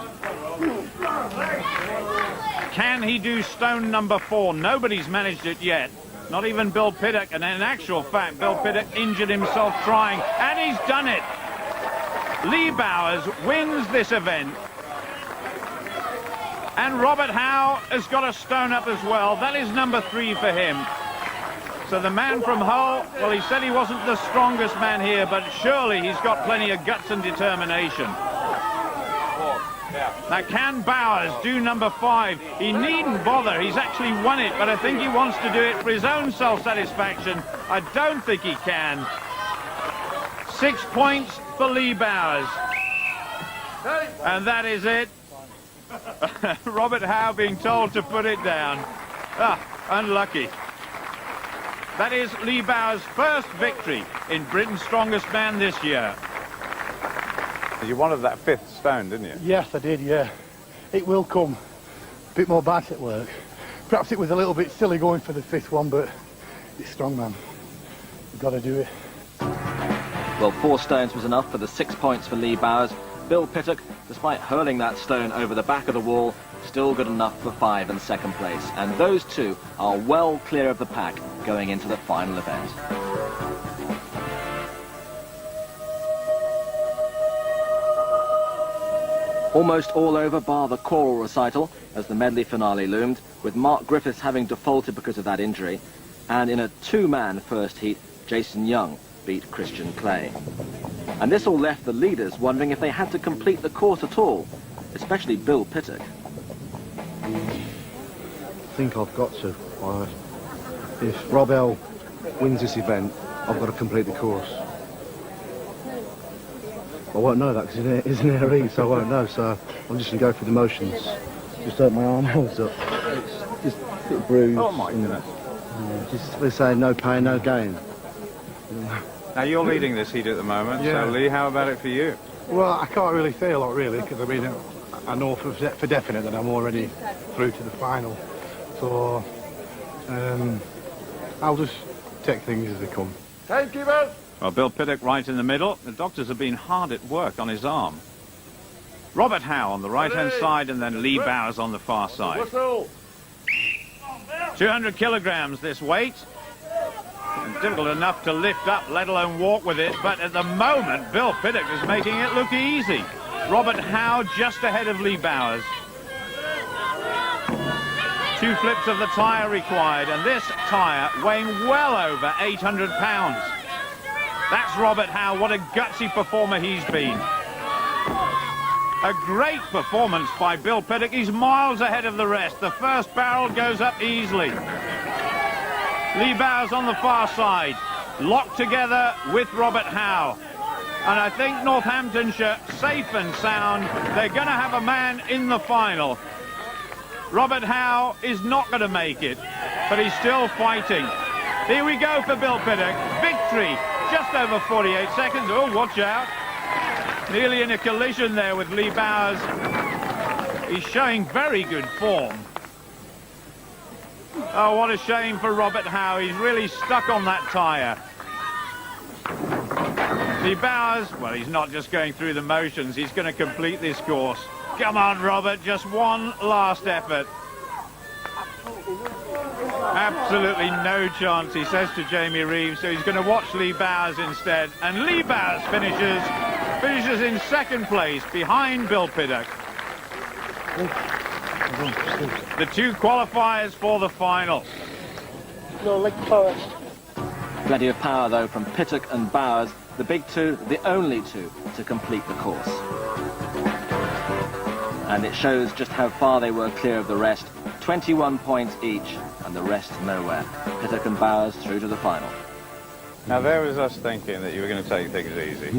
Can he do stone number 4? Nobody's managed it yet. Not even Bill Piddock, and in actual fact, Bill Piddock injured himself trying, and he's done it. Lee Bowers wins this event. And Robert Howe has got a stone up as well. That is number 3 for him. So the man from Hull, well, he said he wasn't the strongest man here, but surely he's got plenty of guts and determination. Now, can Bowers do number 5? He needn't bother. He's actually won it, but I think he wants to do it for his own self-satisfaction. I don't think he can. 6 points for Lee Bowers. And that is it. Robert Howe being told to put it down. Ah, unlucky. That is Lee Bowers' first victory in Britain's Strongest Man this year. You wanted that 5th stone, didn't you? Yes, I did, yeah. It will come. A bit more bad at work. Perhaps it was a little bit silly going for the 5th one, but it's strong, man. You've got to do it. Well, 4 stones was enough for the 6 points for Lee Bowers. Bill Piddock, despite hurling that stone over the back of the wall, still good enough for 5 and 2nd place. And those two are well clear of the pack going into the final event. Almost all over bar the choral recital as the medley finale loomed, with Mark Griffiths having defaulted because of that injury. And in a 2-man first heat, Jason Young beat Christian Clay. And this all left the leaders wondering if they had to complete the course at all, especially Bill Piddock. I think I've got to. If Rob L wins this event, I've got to complete the course. I won't know that because it isn't air E, so I won't know. So I'm just going to go through the motions. Just hurt my arm holds up. It's just a bit bruised. Oh my goodness. Just, they say no pain, no gain. Now you're leading this heat at the moment, Yeah. so Lee, how about it for you? Well, I can't really say a lot, really, because I mean, I know for definite that I'm already through to the final. So, I'll just take things as they come. Timekeeper! Well, Bill Piddock right in the middle. The doctors have been hard at work on his arm. Robert Howe on the right-hand side, and then Lee Bowers on the far side. Whistle! 200 kilograms this weight. And difficult enough to lift up, let alone walk with it. But at the moment, Bill Piddock is making it look easy. Robert Howe just ahead of Lee Bowers. 2 flips of the tyre required, and this tyre weighing well over 800 pounds. That's Robert Howe. What a gutsy performer he's been. A great performance by Bill Piddock. He's miles ahead of the rest. The first barrel goes up easily. Lee Bowers on the far side, locked together with Robert Howe. And I think Northamptonshire, safe and sound, they're going to have a man in the final. Robert Howe is not going to make it, but he's still fighting. Here we go for Bill Piddock. Victory, just over 48 seconds. Oh, watch out. Nearly in a collision there with Lee Bowers. He's showing very good form. Oh, what a shame for Robert Howe. He's really stuck on that tyre. Lee Bowers, well, he's not just going through the motions. He's going to complete this course. Come on, Robert, just one last effort. Absolutely no chance, he says to Jamie Reeves, so he's going to watch Lee Bowers instead. And Lee Bowers finishes in 2nd place behind Bill Piddock. The 2 qualifiers for the final. No, like power. Plenty of power, though, from Piddock and Bowers, the big 2, the only 2 to complete the course. And it shows just how far they were clear of the rest. 21 points each, and the rest nowhere. Piddock and Bowers through to the final. Now there was us thinking that you were going to take things easy.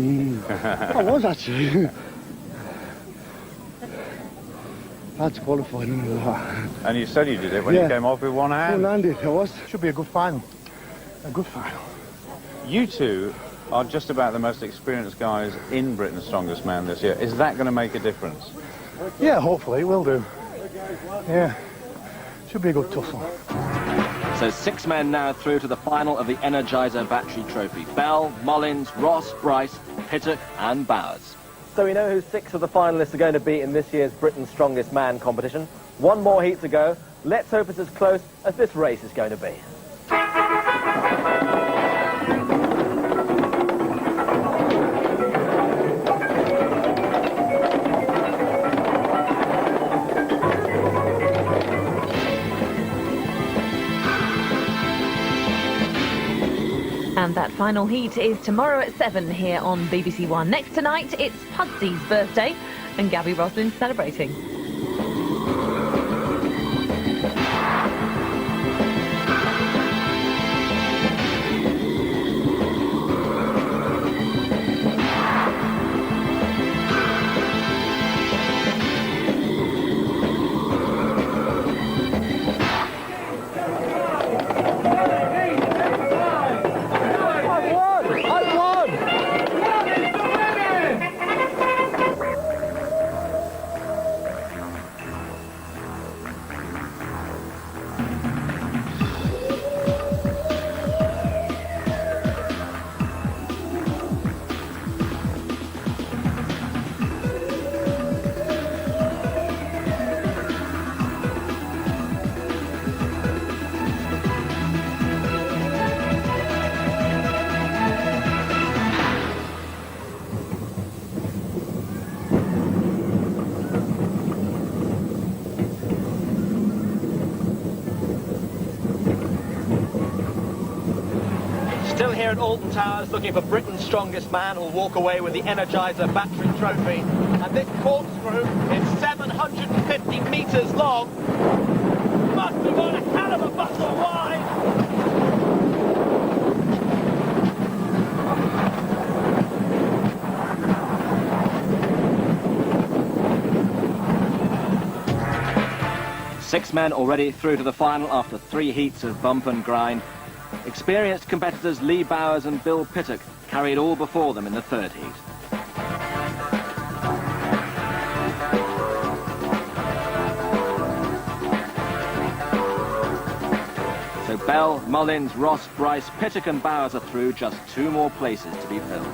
I was actually. I had to qualify, didn't I? And you said you did it when you came off with one hand. One-handed, I was. Should be a good final. A good final. You two are just about the most experienced guys in Britain's Strongest Man this year. Is that going to make a difference? Yeah, hopefully it will do. Yeah. Should be a good tussle. So 6 men now through to the final of the Energizer Battery Trophy. Bell, Mullins, Ross, Bryce, Pittock and Bowers. So we know who 6 of the finalists are going to be in this year's Britain's Strongest Man competition. One more heat to go. Let's hope it's as close as this race is going to be. And that final heat is tomorrow at 7 here on BBC One. Next tonight, it's Pudsy's birthday, and Gabby Roslin's celebrating. Still here at Alton Towers, looking for Britain's Strongest Man who'll walk away with the Energizer Battery Trophy. And this corkscrew is 750 metres long. Must have gone a hell of a muscle wide. Six men already through to the final after 3 heats of bump and grind. Experienced competitors Lee Bowers and Bill Pittock carried all before them in the 3rd heat. So Bell, Mullins, Ross, Bryce, Pittock and Bowers are through, just 2 more places to be filled.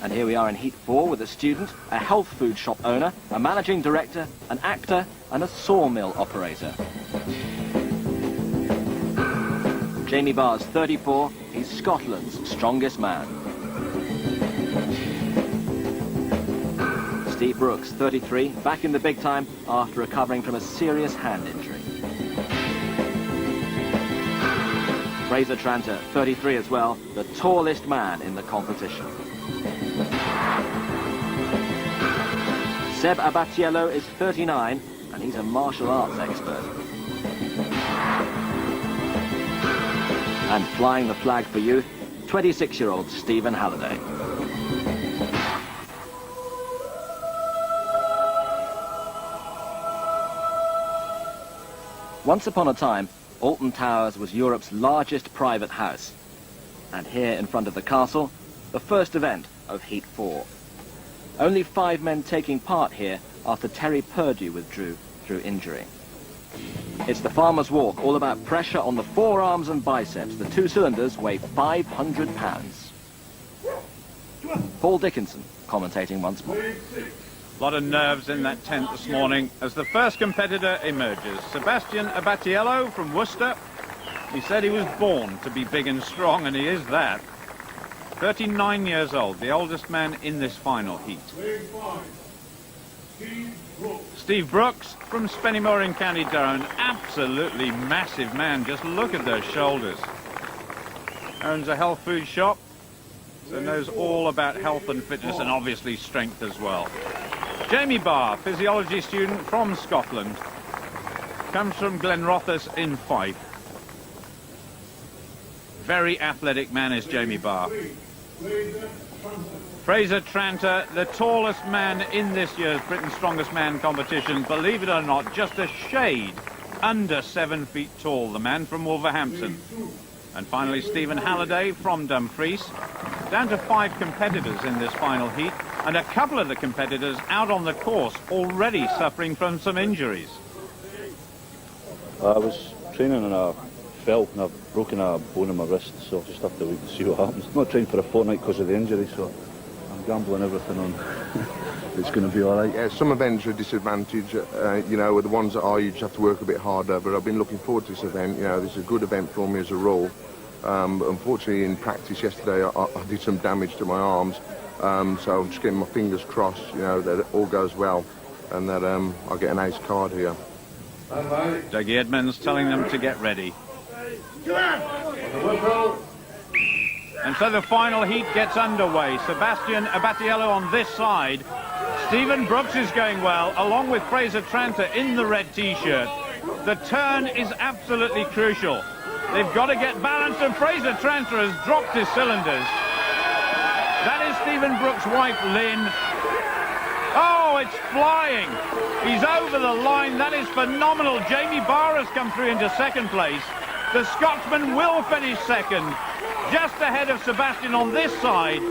And here we are in Heat 4 with a student, a health food shop owner, a managing director, an actor and a sawmill operator. Jamie Barr's 34, he's Scotland's strongest man. Steve Brooks, 33, back in the big time after recovering from a serious hand injury. Fraser Tranter, 33 as well, the tallest man in the competition. Seb Abatiello is 39, and he's a martial arts expert. And flying the flag for youth, 26-year-old Stephen Halliday. Once upon a time, Alton Towers was Europe's largest private house. And here in front of the castle, the first event of Heat 4. Only 5 men taking part here after Terry Purdue withdrew through injury. It's the Farmer's Walk, all about pressure on the forearms and biceps. The 2 cylinders weigh 500 pounds. Paul Dickinson commentating once more. A lot of nerves in that tent this morning as the first competitor emerges. Sebastian Abatiello from Worcester. He said he was born to be big and strong, and he is that. 39 years old, the oldest man in this final heat. Steve Brooks from Spennymoor in County Durham, an absolutely massive man. Just look at those shoulders. Owns a health food shop, so knows all about health and fitness and obviously strength as well. Jamie Barr, physiology student from Scotland, comes from Glenrothes in Fife. Very athletic man is Jamie Barr. Fraser Tranter, the tallest man in this year's Britain's Strongest Man competition, believe it or not, just a shade under 7 feet tall, the man from Wolverhampton. And finally Stephen Halliday from Dumfries. Down to 5 competitors in this final heat, and a couple of the competitors out on the course already suffering from some injuries. I was training and I fell and I've broken a bone in my wrist, so I'll just have to wait and see what happens. I'm not training for a fortnight because of the injury, so I'm gambling everything on it's going to be all right. Yeah, some events are a disadvantage, you know, the ones that are, you just have to work a bit harder, but I've been looking forward to this event. You know, this is a good event for me as a rule. But unfortunately, in practice yesterday, I did some damage to my arms, so I'm just getting my fingers crossed, you know, that it all goes well and that I'll get an ace card here. Dougie Edmonds telling them to get ready. And so the final heat gets underway. Sebastian Abatiello on this side. Stephen Brooks is going well, along with Fraser Tranter in the red T-shirt. The turn is absolutely crucial. They've got to get balance, and Fraser Tranter has dropped his cylinders. That is Stephen Brooks' wife, Lynn. Oh, it's flying. He's over the line. That is phenomenal. Jamie Barr has come through into second place. The Scotsman will finish second, just ahead of Sebastian on this side.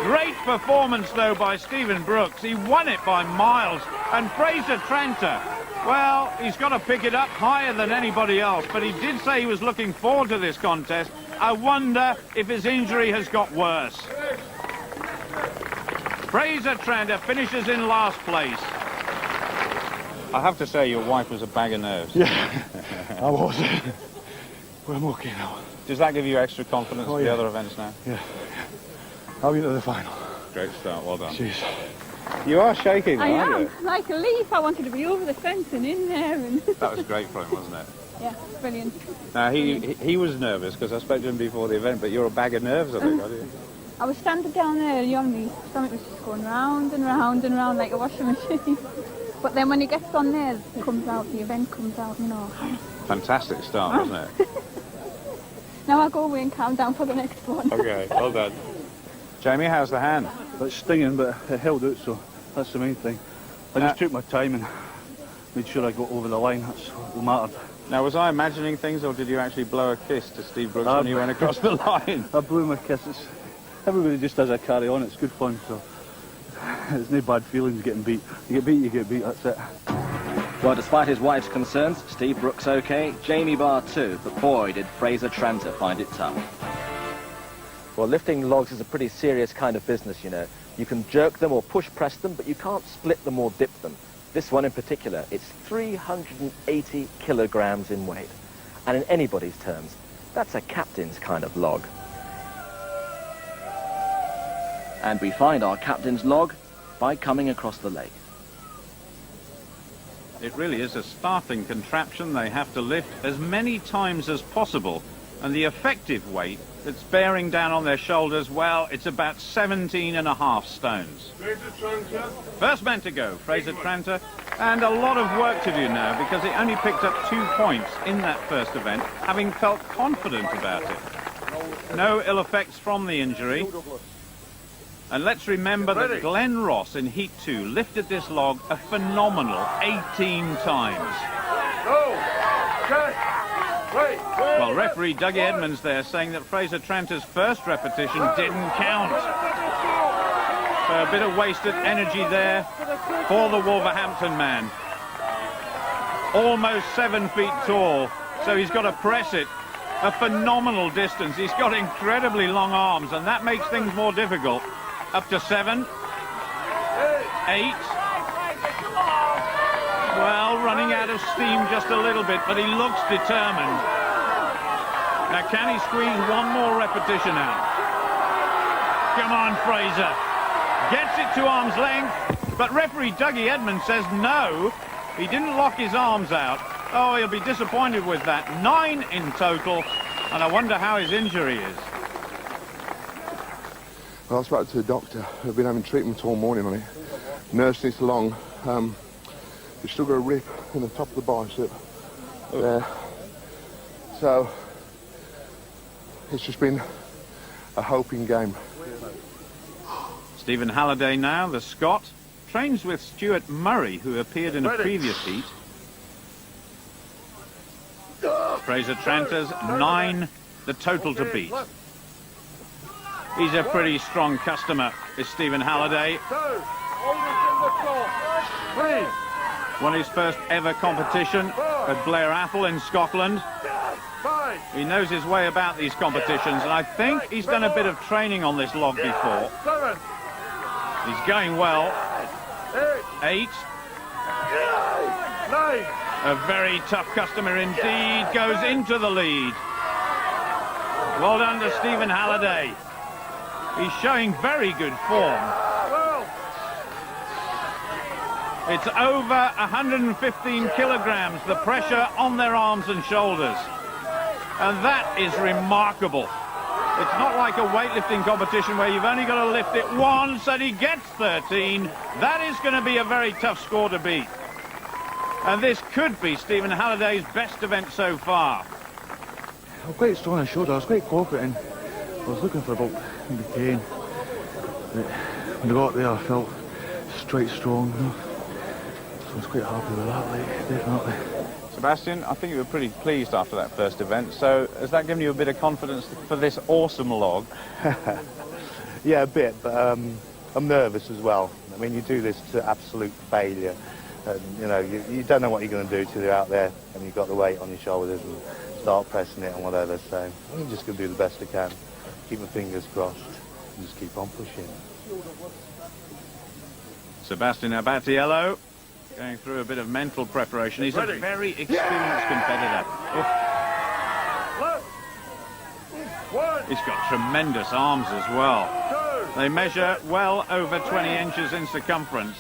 Great performance, though, by Stephen Brooks. He won it by miles. And Fraser Tranter, well, he's got to pick it up higher than anybody else, but he did say he was looking forward to this contest. I wonder if his injury has got worse. Fraser Tranter finishes in last place. I have to say, your wife was a bag of nerves. Yeah, I was. But I'm okay now. Does that give you extra confidence for the other events now? Yeah. I'll be to the final. Great start, well done. Jeez. You are shaking, I aren't am, you? like a leaf. I wanted to be over the fence and in there. And That was great for him, wasn't it? yeah, brilliant. Now, he was nervous because I spoke to him before the event, but you're a bag of nerves, I think, aren't you? I was standing down there early on, my stomach was just going round and round and round like a washing machine. But then when it gets on there, it comes out, the event comes out, you know. Fantastic start, wasn't it? Now I'll go away and calm down for the next one. Okay, well done. Jamie, how's the hand? It's stinging, but it held out, so that's the main thing. I just took my time and made sure I got over the line. That's what mattered. Now, was I imagining things, or did you actually blow a kiss to Steve Brooks when you went across the line? I blew my kiss. Everybody just does a carry on. It's good fun, so there's no bad feelings getting beat. You get beat, that's it. Well, despite his wife's concerns, Steve Brooks okay, Jamie Barr too, but boy, did Fraser Tranter find it tough. Well, lifting logs is a pretty serious kind of business, you know. You can jerk them or push press them, but you can't split them or dip them. This one in particular, it's 380 kilograms in weight. And in anybody's terms, that's a captain's kind of log. And we find our captain's log by coming across the lake. It really is a startling contraption. They have to lift as many times as possible. And the effective weight that's bearing down on their shoulders, well, it's about 17.5 stones. First man to go, Fraser Tranter. And a lot of work to do now because he only picked up 2 points in that first event, having felt confident about it. No ill effects from the injury. And let's remember that Glenn Ross in Heat 2 lifted this log a phenomenal 18 times. Well, referee Dougie Edmonds there saying that Fraser Tranter's first repetition didn't count. So a bit of wasted energy there for the Wolverhampton man. Almost 7 feet tall, so he's got to press it a phenomenal distance. He's got incredibly long arms, and that makes things more difficult. Up to 7, 8. Well, running out of steam just a little bit, but he looks determined. Now, can he squeeze one more repetition out? Come on, Fraser. Gets it to arm's length, but referee Dougie Edmonds says no. He didn't lock his arms out. Oh, he'll be disappointed with that. 9 in total, and I wonder how his injury is. Well, I spoke to the doctor. I've been having treatment all morning on it. Nursing it along. You've still got a rip in the top of the bicep there. So, it's just been a hoping game. Stephen Halliday now, the Scot, trains with Stuart Murray, who appeared in a previous heat. Fraser Tranter's 9, the total to beat. He's a pretty strong customer, is Stephen Halliday. Won his first ever competition at Blair Athol in Scotland. He knows his way about these competitions, and I think he's done a bit of training on this log before. He's going well. 8. A very tough customer indeed, goes into the lead. Well done to Stephen Halliday. He's showing very good form. It's over 115 kilograms, the pressure on their arms and shoulders. And that is remarkable. It's not like a weightlifting competition where you've only got to lift it once and he gets 13. That is going to be a very tough score to beat. And this could be Stephen Halliday's best event so far. I'm quite strong on the shoulder. I was quite confident. I was looking for about maybe 10. But when I got there, I felt straight strong. You know? So I was quite happy with that, like, definitely. Sebastian, I think you were pretty pleased after that first event. So has that given you a bit of confidence for this awesome log? Yeah, a bit, but I'm nervous as well. I mean, you do this to absolute failure. And, you know, you don't know what you're going to do till you're out there and you've got the weight on your shoulders and start pressing it and whatever. So I'm just going to do the best I can. Keep my fingers crossed and just keep on pushing. Sebastian Abatiello going through a bit of mental preparation. He's a very experienced competitor. He's got tremendous arms as well. They measure well over 20 inches in circumference.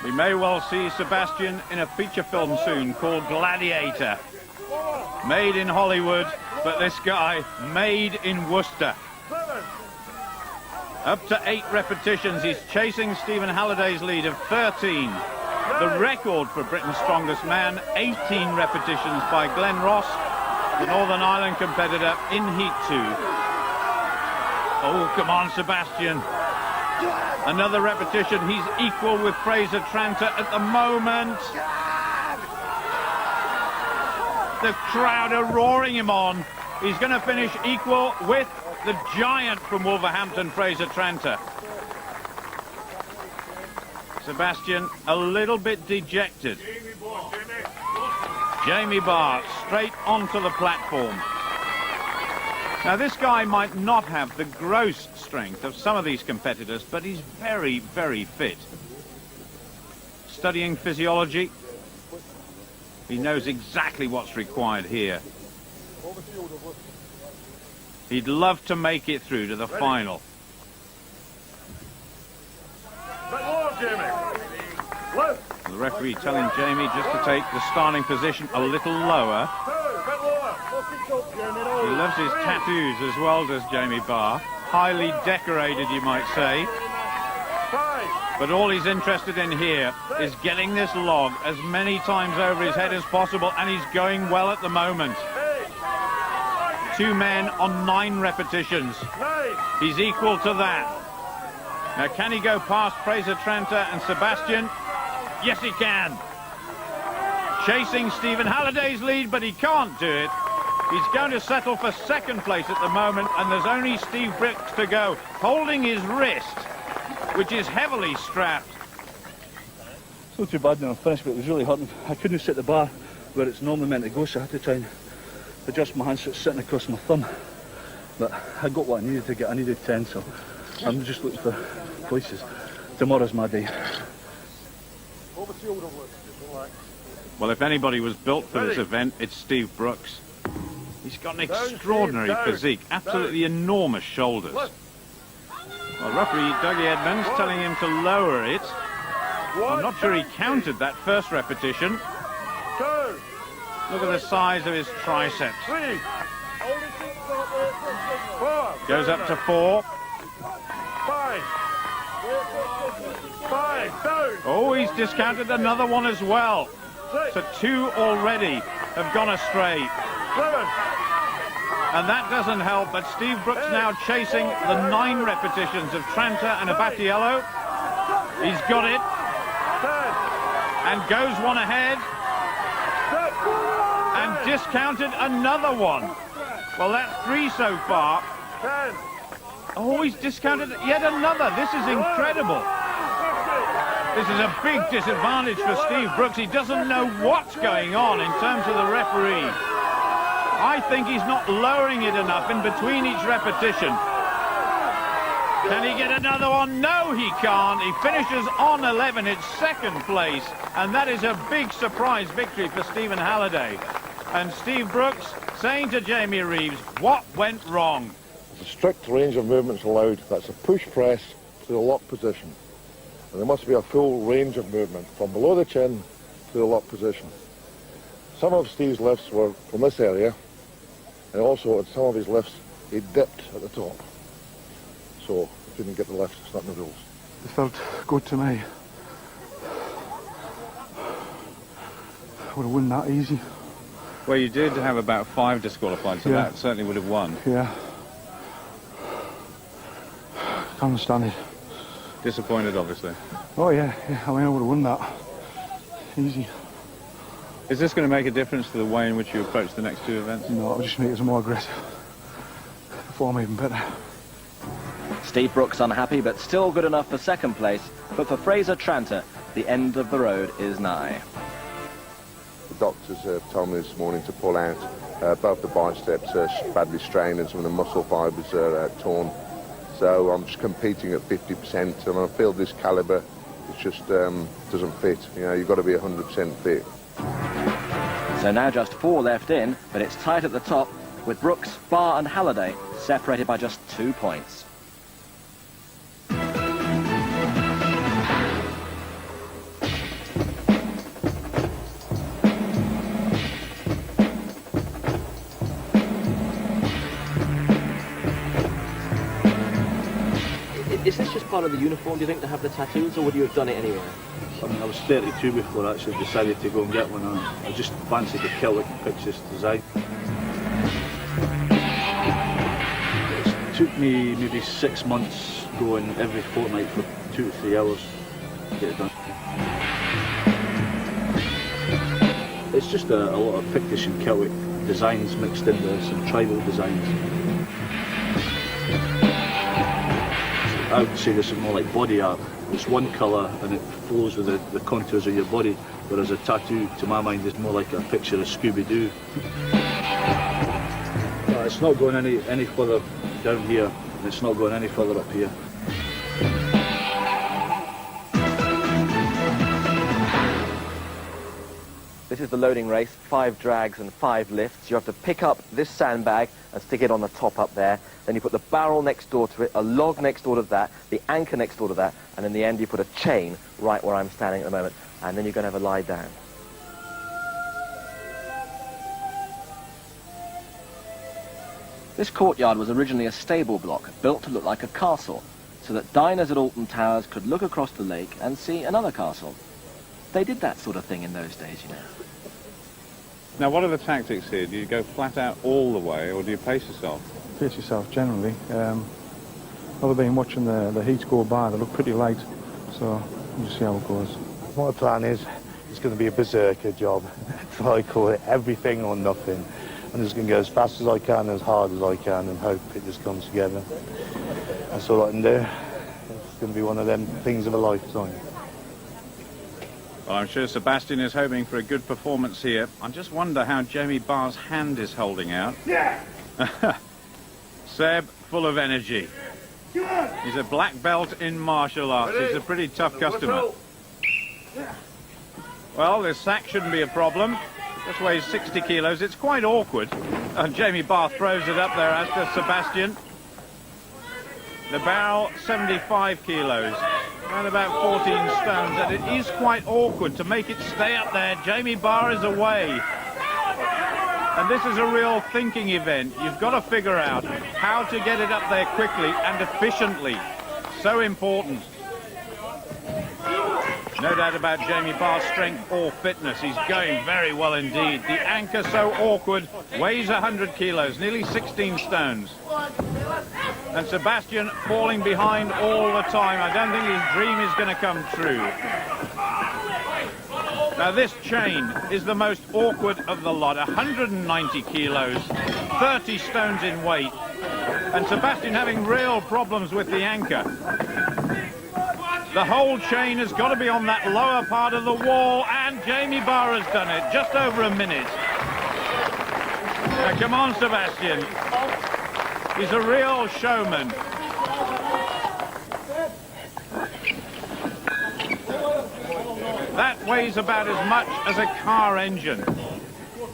We may well see Sebastian in a feature film soon called Gladiator. Made in Hollywood, but this guy made in Worcester. Up to 8 repetitions, he's chasing Stephen Halliday's lead of 13. The record for Britain's strongest man, 18 repetitions by Glenn Ross, the Northern Ireland competitor in Heat 2. Oh, come on, Sebastian. Another repetition, he's equal with Fraser Tranter at the moment. The crowd are roaring him on. He's going to finish equal with the giant from Wolverhampton, Fraser Tranter. Sebastian a little bit dejected. Jamie Barr straight onto the platform. Now this guy might not have the gross strength of some of these competitors, but he's very, very fit. Studying physiology, he knows exactly what's required here. He'd love to make it through to the final. The referee telling Jamie just to take the starting position a little lower. He loves his tattoos as well, does Jamie Barr. Highly decorated, you might say. But all he's interested in here is getting this log as many times over his head as possible, and he's going well at the moment. 2 men on 9 repetitions. He's equal to that. Now, can he go past Fraser Tranter and Sebastian? Yes, he can. Chasing Stephen Halliday's lead, but he can't do it. He's going to settle for 2nd place at the moment, and there's only Steve Brooks to go, holding his wrist, which is heavily strapped. It's not too bad now, I'm finished, but it was really hurting. I couldn't set the bar where it's normally meant to go, so I had to try and adjust my hand so it's sitting across my thumb. But I got what I needed to get. I needed 10, so I'm just looking for places. Tomorrow's my day. Well, if anybody was built for this event, it's Steve Brooks. He's got an extraordinary physique, absolutely enormous shoulders. Well, referee Dougie Edmonds telling him to lower it. I'm not sure he counted that first repetition. Look at the size of his triceps. Goes up to 4. Oh, he's discounted another one as well. So 2 already have gone astray. And that doesn't help, but Steve Brooks now chasing the 9 repetitions of Tranter and Abatiello. He's got it. And goes one ahead. And discounted another one. Well, that's 3 so far. Oh, he's discounted yet another. This is incredible. This is a big disadvantage for Steve Brooks. He doesn't know what's going on in terms of the referee. I think he's not lowering it enough in between each repetition. Can he get another one? No, he can't. He finishes on 11. It's second place, and that is a big surprise victory for Stephen Halliday. And Steve Brooks saying to Jamie Reeves, what went wrong? There's a strict range of movements allowed. That's a push press to the lock position. And there must be a full range of movement from below the chin to the lock position. Some of Steve's lifts were from this area, and also at some of his lifts he dipped at the top. So if he didn't get the lift, it's not in the rules. It felt good to me. I would have won that easy. Well, you did have about 5 disqualified, so Yeah. that certainly would have won. Yeah. Can't understand it. Disappointed, obviously. Oh yeah, I mean I would have won that. Easy. Is this going to make a difference to the way in which you approach the next 2 events? No, it'll just make us more aggressive. Perform even better. Steve Brooks unhappy, but still good enough for second place. But for Fraser Tranter, the end of the road is nigh. The doctors told me this morning to pull out. Both the biceps are badly strained and some of the muscle fibres are torn. So I'm just competing at 50%, and I feel this calibre, it just doesn't fit. You know, you've got to be 100% fit. So now just 4 left in, but it's tight at the top, with Brooks, Barr and Halliday separated by just 2 points. Is this just part of the uniform, do you think, to have the tattoos, or would you have done it anyway? I mean, I was 32 before I actually decided to go and get one. I just fancied the Celtic pictures design. It took me maybe 6 months going every fortnight for 2 to 3 hours to get it done. It's just a lot of Pictish and Celtic designs mixed in with some tribal designs. I would say this is more like body art. It's one colour and it flows with the contours of your body, whereas a tattoo, to my mind, is more like a picture of Scooby-Doo. It's not going any further down here, and it's not going any further up here. This is the loading race, 5 drags and 5 lifts. You have to pick up this sandbag and stick it on the top up there. Then you put the barrel next door to it, a log next door to that, the anchor next door to that, and in the end you put a chain right where I'm standing at the moment. And then you're going to have a lie down. This courtyard was originally a stable block, built to look like a castle, so that diners at Alton Towers could look across the lake and see another castle. They did that sort of thing in those days, you know. Now, what are the tactics here? Do you go flat out all the way, or do you pace yourself? Pace yourself generally. Other than watching the heats go by, they look pretty light, so we'll just see how it goes. My plan is it's going to be a berserker job. So I call it everything or nothing. I'm just going to go as fast as I can, as hard as I can, and hope it just comes together. That's all I can do. It's going to be one of them things of a lifetime. Well, I'm sure Sebastian is hoping for a good performance here. I just wonder how Jamie Barr's hand is holding out. Yeah. Seb, full of energy. He's a black belt in martial arts. He's a pretty tough customer. Well, this sack shouldn't be a problem. This weighs 60 kilos. It's quite awkward. And Jamie Barr throws it up there, as does Sebastian. The barrel, 75 kilos. Around about 14 stones, and it is quite awkward to make it stay up there. Jamie Barr is away. And this is a real thinking event. You've got to figure out how to get it up there quickly and efficiently. So important. No doubt about Jamie Barr's strength or fitness. He's going very well indeed. The anchor so awkward, weighs 100 kilos, nearly 16 stones. And Sebastian falling behind all the time. I don't think his dream is going to come true. Now this chain is the most awkward of the lot. 190 kilos, 30 stones in weight. And Sebastian having real problems with the anchor. The whole chain has got to be on that lower part of the wall, and Jamie Barr has done it. Just over a minute. Now, come on, Sebastian. He's a real showman. That weighs about as much as a car engine.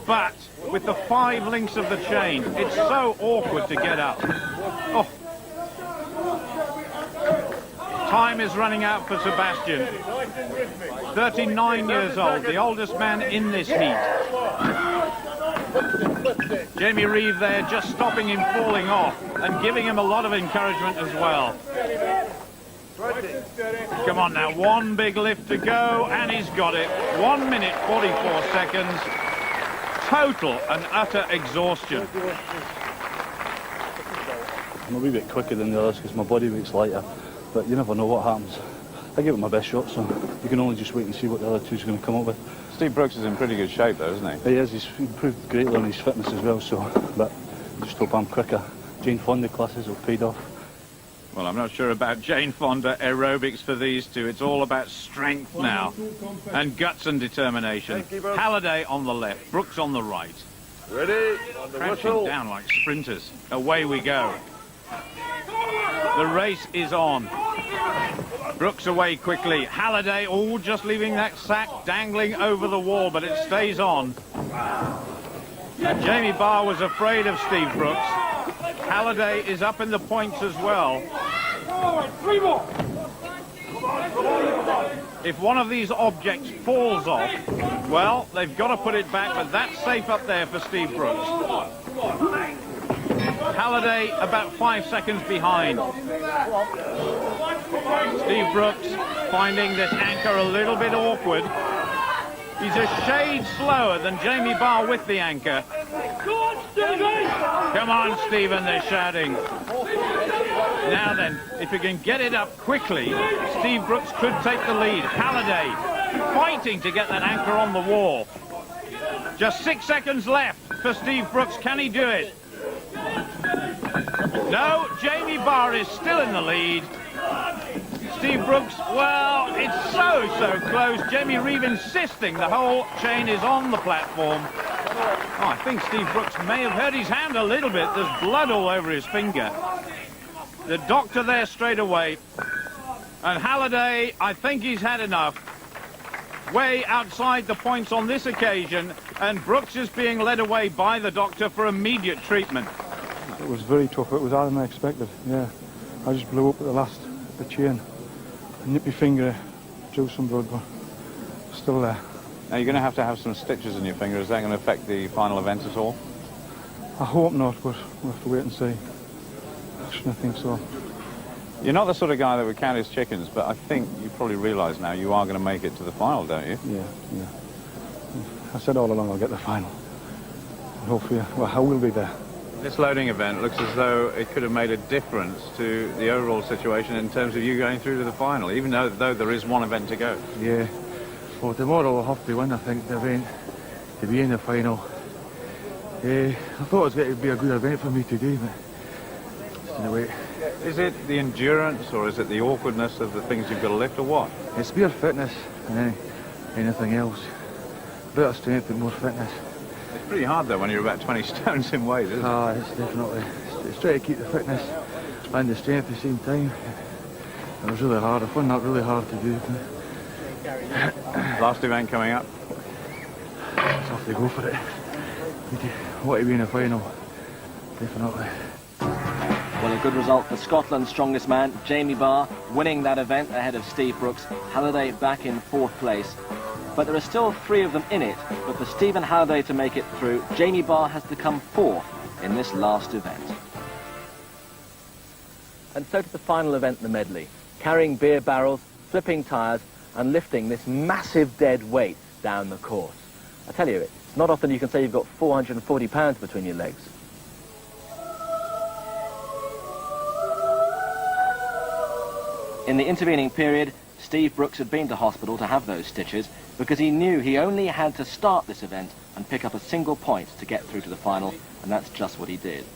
But with the 5 links of the chain, it's so awkward to get up. Oh. Time is running out for Sebastian. 39 years old, the oldest man in this heat. Jamie Reeve there just stopping him falling off and giving him a lot of encouragement as well. Come on now, one big lift to go, and he's got it. 1 minute, 44 seconds. Total and utter exhaustion. I'm a wee bit quicker than the others because my body weight's lighter, but you never know what happens. I gave it my best shot, so you can only just wait and see what the other two's going to come up with. Steve Brooks is in pretty good shape though, isn't he? He is, he's improved greatly on his fitness as well, so, but I just hope I'm quicker. Jane Fonda classes have paid off. Well, I'm not sure about Jane Fonda aerobics for these two. It's all about strength now and guts and determination. Halliday on the left, Brooks on the right. Ready? Crashing down like sprinters. Away we go. The race is on. Brooks away quickly. Halliday, all just leaving that sack dangling over the wall, but it stays on. And Jamie Barr was afraid of Steve Brooks. Halliday is up in the points as well. If one of these objects falls off, well, they've got to put it back, but that's safe up there for Steve Brooks. Halliday about 5 seconds behind. Steve Brooks finding this anchor a little bit awkward. He's a shade slower than Jamie Barr with the anchor. Come on, Stephen, they're shouting. Now then, if he can get it up quickly, Steve Brooks could take the lead. Halliday fighting to get that anchor on the wall. Just 6 seconds left for Steve Brooks. Can he do it? No, Jamie Barr is still in the lead. Steve Brooks, well, it's so close. Jamie Reeve insisting the whole chain is on the platform. Oh, I think Steve Brooks may have hurt his hand a little bit. There's blood all over his finger. The doctor there straight away. And Halliday, I think he's had enough. Way outside the points on this occasion, and Brooks is being led away by the doctor for immediate treatment. It was very tough. It was harder than I expected. Yeah, I just blew up at the chain. I nipped my finger, drew some blood, but still there. Now you're going to have some stitches in your finger. Is that going to affect the final event at all? I hope not, but we'll have to wait and see. I shouldn't think so. You're not the sort of guy that would count his chickens, but I think you probably realise now you are going to make it to the final, don't you? Yeah. I said all along I'll get the final. Hopefully, well, I will be there. This loading event looks as though it could have made a difference to the overall situation in terms of you going through to the final, even though there is one event to go. Yeah. Well, tomorrow I'll have to win, I think, the event to be in the final. I thought it was going to be a good event for me today, but anyway. Is it the endurance or is it the awkwardness of the things you've got to lift or what? It's pure fitness and anything else. Better strength and more fitness. It's pretty hard though when you're about 20 stones in weight, isn't it? It's definitely. It's trying to keep the fitness and the strength at the same time. It was really hard. I found that really hard to do. Last event coming up. Just have to go for it. Want to be in the final, definitely. Well, a good result for Scotland's strongest man, Jamie Barr, winning that event ahead of Steve Brooks. Halliday back in 4th place. But there are still 3 of them in it. But for Stephen Halliday to make it through, Jamie Barr has to come 4th in this last event. And so to the final event, the medley. Carrying beer barrels, flipping tyres, and lifting this massive dead weight down the course. I tell you, it's not often you can say you've got 440 pounds between your legs. In the intervening period, Steve Brooks had been to hospital to have those stitches because he knew he only had to start this event and pick up a single point to get through to the final, and that's just what he did.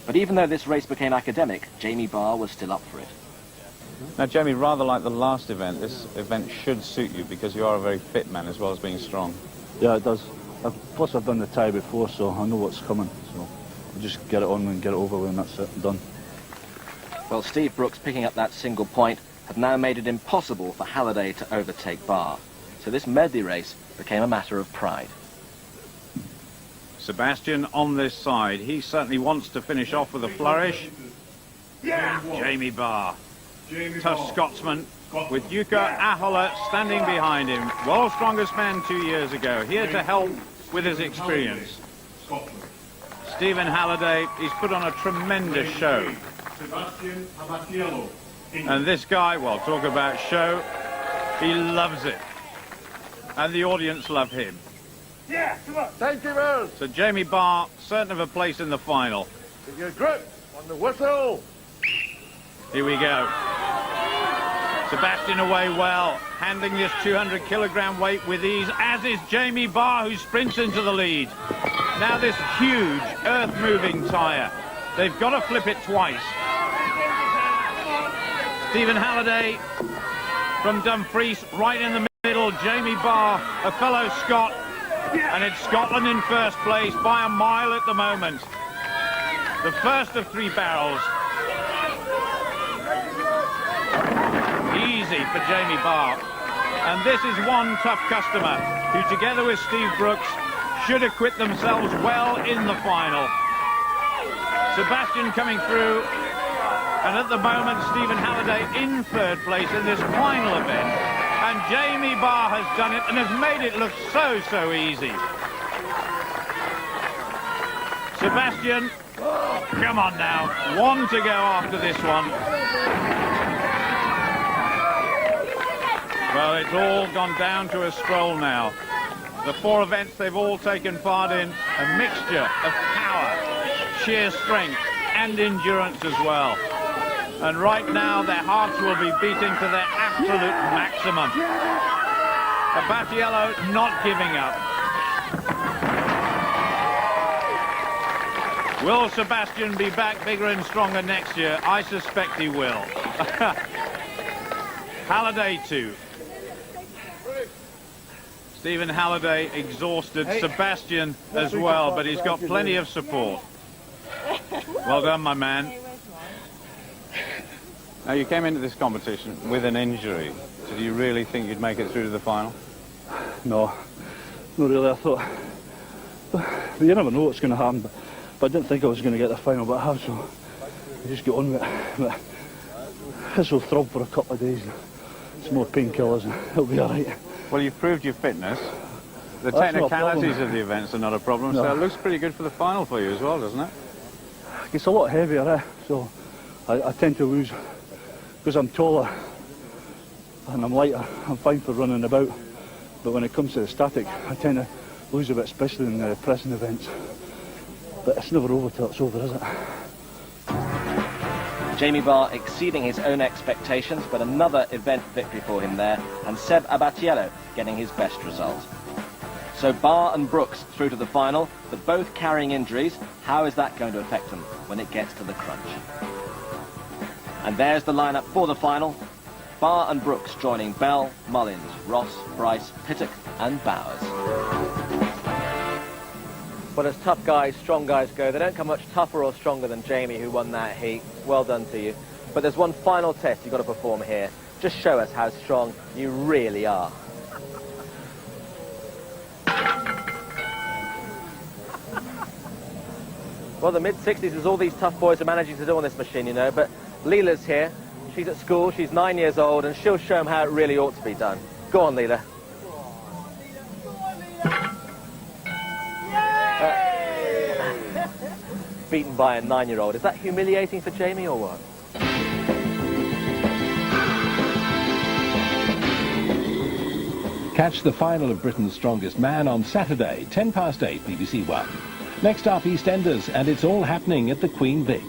But even though this race became academic, Jamie Barr was still up for it. Now, Jamie, rather like the last event, this event should suit you because you are a very fit man as well as being strong. Yeah, it does. Plus, I've done the tie before, so I know what's coming. So I'll just get it on and get it over with, and that's it, done. Well, Steve Brooks picking up that single point had now made it impossible for Halliday to overtake Barr. So this medley race became a matter of pride. Sebastian on this side. He certainly wants to finish off with a flourish. Yeah. Jamie Barr, tough Scotsman, with Yuka Ahola standing behind him. World's strongest man 2 years ago, here to help with his experience. Stephen Halliday, he's put on a tremendous show. And this guy, well, talk about show, he loves it. And the audience love him. Yeah, come on. Thank you, Rose. So Jamie Barr, certain of a place in the final. Take your grip on the whistle. Here we go. Sebastian away well, handling this 200 kilogram weight with ease, as is Jamie Barr, who sprints into the lead. Now this huge earth-moving tyre. They've got to flip it twice. Stephen Halliday from Dumfries, right in the middle. Jamie Barr, a fellow Scot, and it's Scotland in first place by a mile at the moment. The first of 3 barrels. Easy for Jamie Barr. And this is one tough customer who, together with Steve Brooks, should acquit themselves well in the final. Sebastian coming through, and at the moment Stephen Halliday in third place in this final event. And Jamie Barr has done it and has made it look so easy. Sebastian, come on now, 1 to go after this one. Well, it's all gone down to a stroll now. The 4 events they've all taken part in, a mixture of power, sheer strength and endurance as well. And right now their hearts will be beating to their absolute maximum. Abatiello not giving up. Will Sebastian be back bigger and stronger next year? I suspect he will. Halliday too. Stephen Halliday exhausted, Sebastian as well, but he's got plenty of support. Well done, my man. Now, you came into this competition with an injury. Did you really think you'd make it through to the final? No, not really. I thought, but you never know what's going to happen. But I didn't think I was going to get the final, but I have, so I just get on with it. But this will throb for a couple of days. Some more painkillers, and it'll be all right. Well, you've proved your fitness. The That's technicalities of the events are not a problem, No. so it looks pretty good for the final for you as well, doesn't it? It's a lot heavier, so I tend to lose. Because I'm taller and I'm lighter, I'm fine for running about. But when it comes to the static, I tend to lose a bit, especially in the pressing events. But it's never over till it's over, is it? Jamie Barr exceeding his own expectations, but another event victory for him there, and Seb Abatiello getting his best result. So Barr and Brooks through to the final, but both carrying injuries. How is that going to affect them when it gets to the crunch? And there's the lineup for the final. Barr and Brooks joining Bell, Mullins, Ross, Bryce, Pittock and Bowers. Well, as tough guys, strong guys go, they don't come much tougher or stronger than Jamie, who won that heat. Well done to you. But there's one final test you've got to perform here. Just show us how strong you really are. Well, the mid-60s is all these tough boys are managing to do on this machine, you know, but Leela's here. She's at school, she's 9 years old, and she'll show them how it really ought to be done. Go on, Leela. Beaten by a 9-year-old. Is that humiliating for Jamie or what? Catch the final of Britain's Strongest Man on Saturday, 8:10 BBC One. Next up, EastEnders, and it's all happening at the Queen Vic.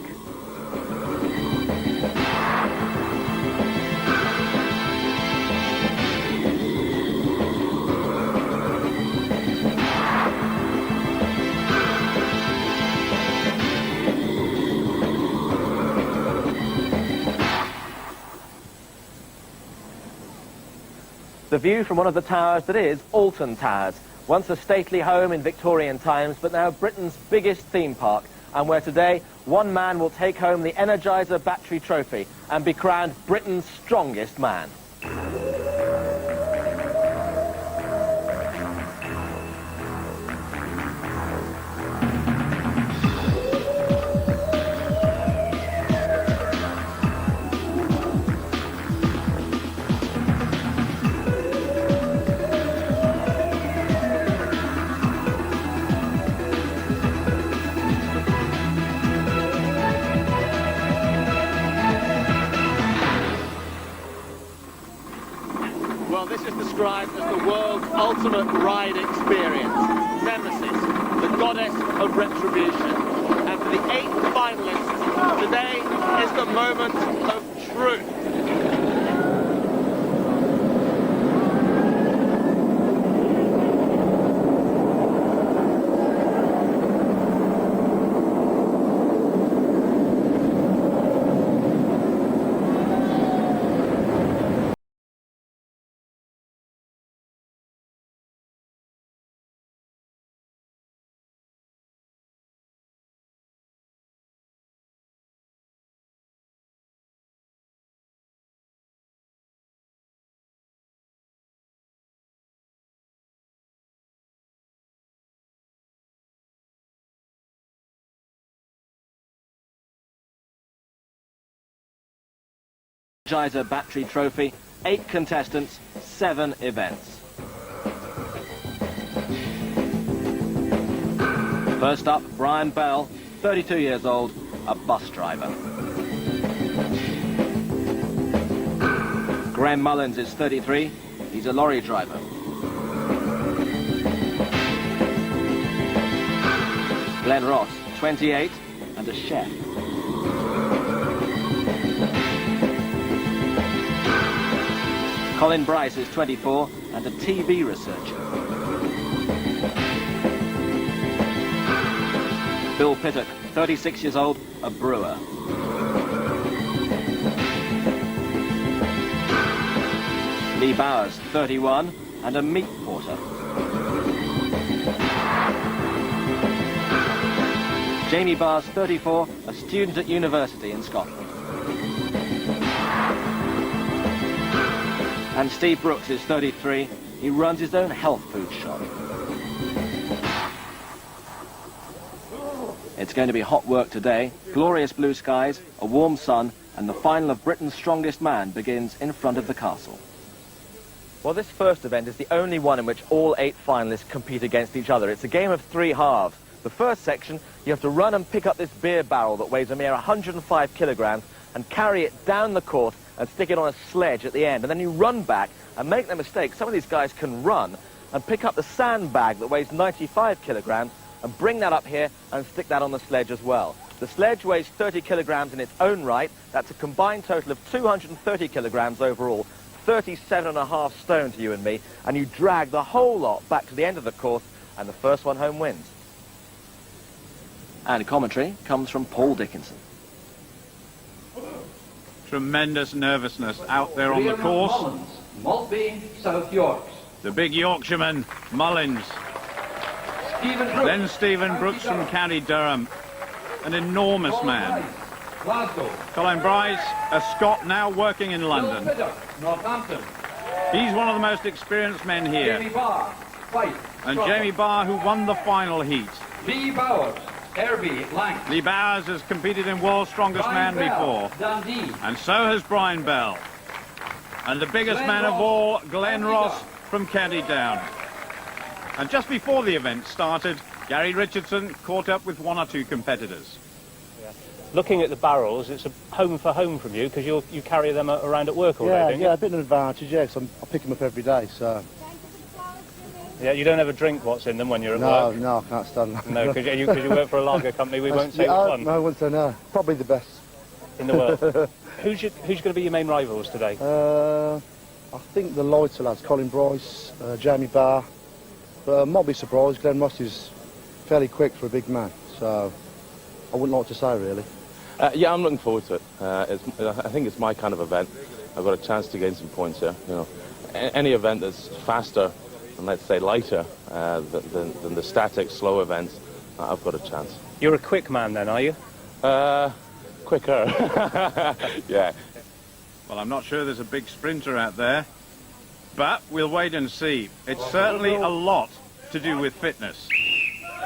the view from one of the towers that is Alton Towers, once a stately home in Victorian times, but now Britain's biggest theme park, and where today one man will take home the Energizer Battery Trophy and be crowned Britain's strongest man. Well, this is described as the world's ultimate ride experience. Nemesis, the goddess of retribution. And for the 8 finalists, today is the moment of truth. Energizer Battery Trophy, 8 contestants, 7 events. First up, Brian Bell, 32 years old, a bus driver. Graham Mullins is 33, he's a lorry driver. Glenn Ross, 28, and a chef. Colin Bryce is 24 and a TV researcher. Bill Pittock, 36 years old, a brewer. Lee Bowers, 31, and a meat porter. Jamie Barrs, 34, a student at university in Scotland. And Steve Brooks is 33. He runs his own health food shop. It's going to be hot work today. Glorious blue skies, a warm sun, and the final of Britain's Strongest Man begins in front of the castle. Well, this first event is the only one in which all 8 finalists compete against each other. It's a game of 3 halves. The first section, you have to run and pick up this beer barrel that weighs a mere 105 kilograms and carry it down the course and stick it on a sledge at the end. And then you run back and make no mistake, some of these guys can run and pick up the sandbag that weighs 95 kilograms and bring that up here and stick that on the sledge as well. The sledge weighs 30 kilograms in its own right. That's a combined total of 230 kilograms overall, 37.5 stone to you and me, and you drag the whole lot back to the end of the course, and the first one home wins. And commentary comes from Paul Dickinson. Tremendous nervousness out there on the course. Mullins, Maltby, South Yorks. The big Yorkshireman, Mullins. Then Stephen Brooks from County Durham, an enormous man. Glasgow. Colin Bryce, a Scot now working in London. Northampton. He's one of the most experienced men here. Jamie Barr, Fife. And Jamie Barr, who won the final heat. Lee Bowers, Derby, Lancs. Lee Bowers has competed in World's Strongest Man before. Dundee. And so has Brian Bell. And the biggest man of all, Glenn Ross from County Down. And just before the event started, Gary Richardson caught up with 1 or 2 competitors. Looking at the barrels, it's a home for home from you because you carry them around at work all day, don't you? Yeah, a bit of an advantage, yeah, because I pick them up every day, so... Yeah, you don't ever drink what's in them when you're at work? No, I can't stand that. No, because you work for a lager company, we won't say which one. No, I won't say no. Probably the best. In the world. Who's going to be your main rivals today? I think the lighter lads, Colin Bryce, Jamie Barr. But I might be surprised, Glenn Ross is fairly quick for a big man, so I wouldn't like to say, really. Yeah, I'm looking forward to it. I think it's my kind of event. I've got a chance to gain some points here. You know, any event that's faster and, let's say, lighter than the static, slow events, I've got a chance. You're a quick man then, are you? Quicker. Yeah. Well, I'm not sure there's a big sprinter out there, but we'll wait and see. It's certainly a lot to do with fitness.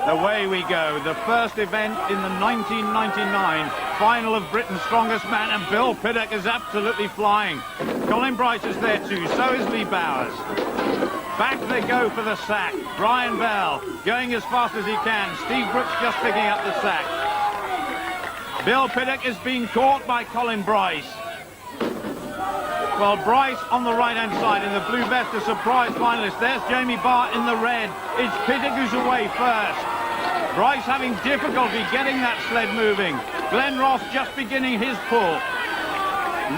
Away we go, the first event in the 1999 final of Britain's Strongest Man, and Bill Piddock is absolutely flying. Colin Bryce is there too, so is Lee Bowers. Back they go for the sack. Brian Bell going as fast as he can. Steve Brooks just picking up the sack. Bill Piddock is being caught by Colin Bryce. Well, Bryce on the right-hand side in the blue vest, a surprise finalist. There's Jamie Barr in the red. It's Piddock who's away first. Bryce having difficulty getting that sled moving. Glenn Ross just beginning his pull.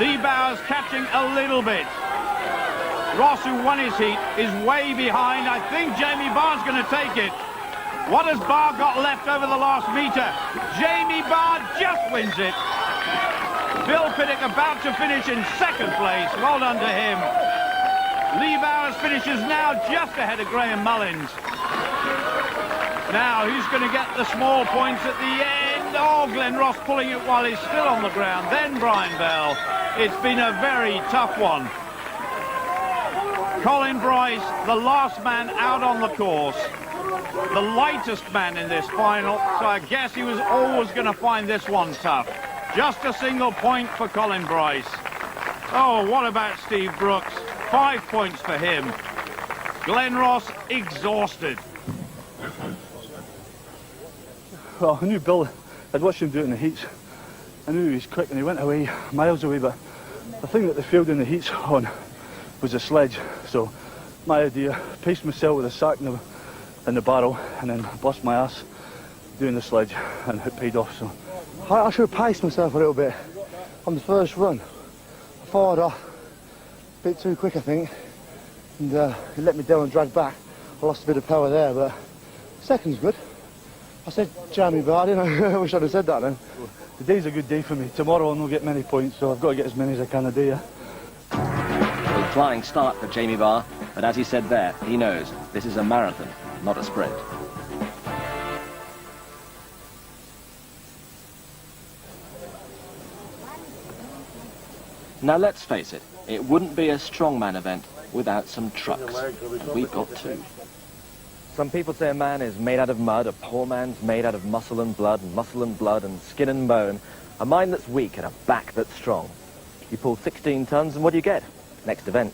Lee Bowers catching a little bit. Ross, who won his heat, is way behind. I think Jamie Barr's going to take it. What has Barr got left over the last metre? Jamie Barr just wins it. Bill Piddock about to finish in second place. Well done to him. Lee Bowers finishes now just ahead of Graham Mullins. Now, who's going to get the small points at the end? Oh, Glenn Ross pulling it while he's still on the ground. Then Brian Bell. It's been a very tough one. Colin Bryce, the last man out on the course. The lightest man in this final, so I guess he was always going to find this one tough. Just a single point for Colin Bryce. Oh, what about Steve Brooks? 5 points for him. Glenn Ross exhausted. Well, I knew Bill, I'd watched him do it in the heats. I knew he was quick and he went away, miles away, but the thing that they failed in the heats on was the sledge. So my idea, paced myself with a sack in the barrel and then bust my ass doing the sledge, and it paid off. So I should have paced myself a little bit on the first run. I fired off a bit too quick, I think, and it let me down and dragged back. I lost a bit of power there, but second's good. I said Jamie Barr, didn't I? I wish I'd have said that then. Today's a good day for me. Tomorrow I'll not get many points, so I've got to get as many as I can a day. A flying start for Jamie Barr, but as he said there, he knows this is a marathon, not a sprint. Now let's face it, it wouldn't be a strongman event without some trucks. We've got two. Some people say a man is made out of mud, a poor man's made out of muscle and blood, and skin and bone, a mind that's weak and a back that's strong. You pull 16 tons and what do you get? Next event.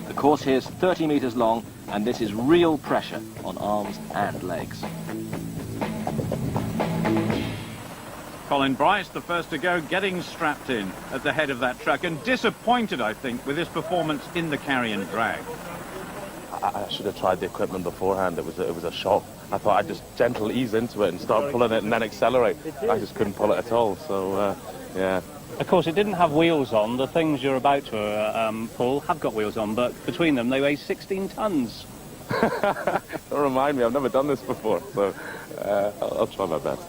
The course here is 30 metres long, and this is real pressure on arms and legs. Colin Bryce, the first to go, getting strapped in at the head of that truck, and disappointed, I think, with his performance in the carry and drag. I should have tried the equipment beforehand. It was a shock. I thought I'd just gentle ease into it and start pulling it and then accelerate. I just couldn't pull it at all, so yeah. Of course, it didn't have wheels on. The things you're about to pull have got wheels on, but between them they weigh 16 tons. Don't remind me, I've never done this before, so I'll try my best.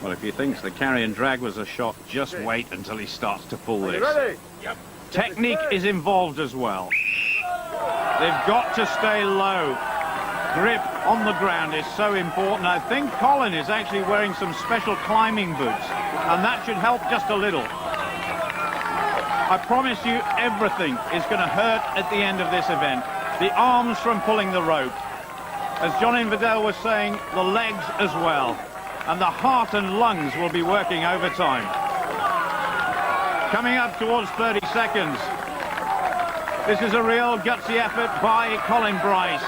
Well, if he thinks the carry and drag was a shock, just wait until he starts to pull this. Ready? Yep. Technique is involved as well. They've got to stay low. Grip on the ground is so important. I think Colin is actually wearing some special climbing boots, and that should help just a little. I promise you, everything is going to hurt at the end of this event. The arms from pulling the rope. As John Infidel was saying, the legs as well. And the heart and lungs will be working overtime. Coming up towards 30 seconds. This is a real gutsy effort by Colin Bryce.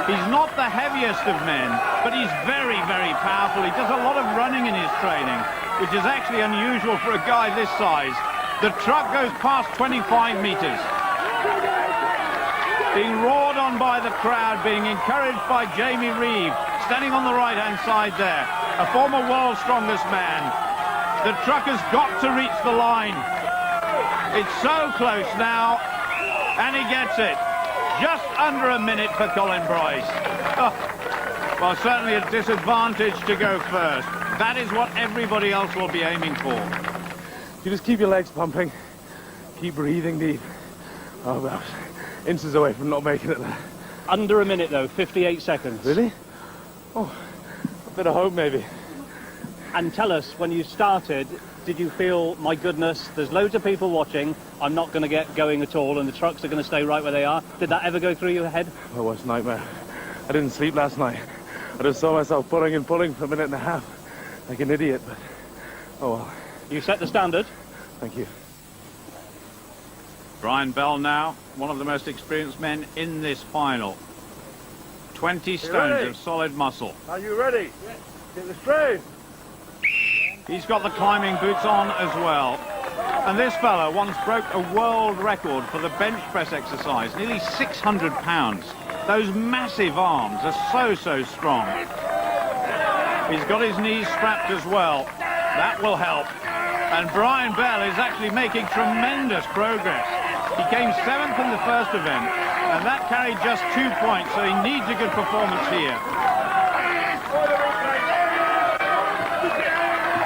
He's not the heaviest of men, but he's very, very powerful. He does a lot of running in his training, which is actually unusual for a guy this size. The truck goes past 25 meters. Being roared on by the crowd, being encouraged by Jamie Reeve, standing on the right-hand side there, a former world's strongest man. The truck has got to reach the line. It's so close now. And he gets it. Just under a minute for Colin Bryce. Oh, well, certainly a disadvantage to go first. That is what everybody else will be aiming for. You just keep your legs pumping. Keep breathing deep. Oh, well, inches away from not making it there. Under a minute though, 58 seconds. Really? Oh, a bit of hope maybe. And tell us, when you started, did you feel, my goodness, there's loads of people watching, I'm not going to get going at all and the trucks are going to stay right where they are? Did that ever go through your head? Oh, worst nightmare. I didn't sleep last night. I just saw myself pulling and pulling for a minute and a half, like an idiot, but oh well. You set the standard. Thank you. Brian Bell now, one of the most experienced men in this final. 20 stones of solid muscle. Are you ready? Get the strain. He's got the climbing boots on as well. And this fella once broke a world record for the bench press exercise, nearly 600 pounds. Those massive arms are so strong. He's got his knees strapped as well. That will help. And Brian Bell is actually making tremendous progress. He came 7th in the first event, and that carried just 2 points, so he needs a good performance here.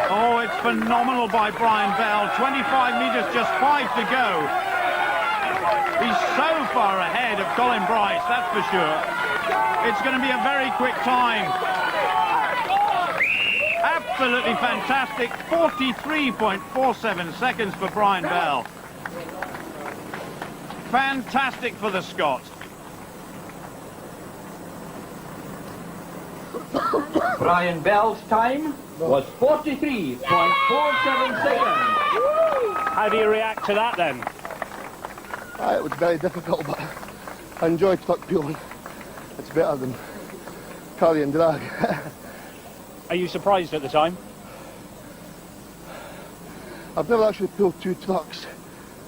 Oh, it's phenomenal by Brian Bell. 25 metres, just 5 to go. He's so far ahead of Colin Bryce, that's for sure. It's going to be a very quick time. Absolutely fantastic. 43.47 seconds for Brian Bell. Fantastic for the Scot. Brian Bell's time was 43.47 seconds. How do you react to that then? It was very difficult, but I enjoy truck peeling. It's better than carry and drag. Are you surprised at the time? I've never actually pulled 2 trucks,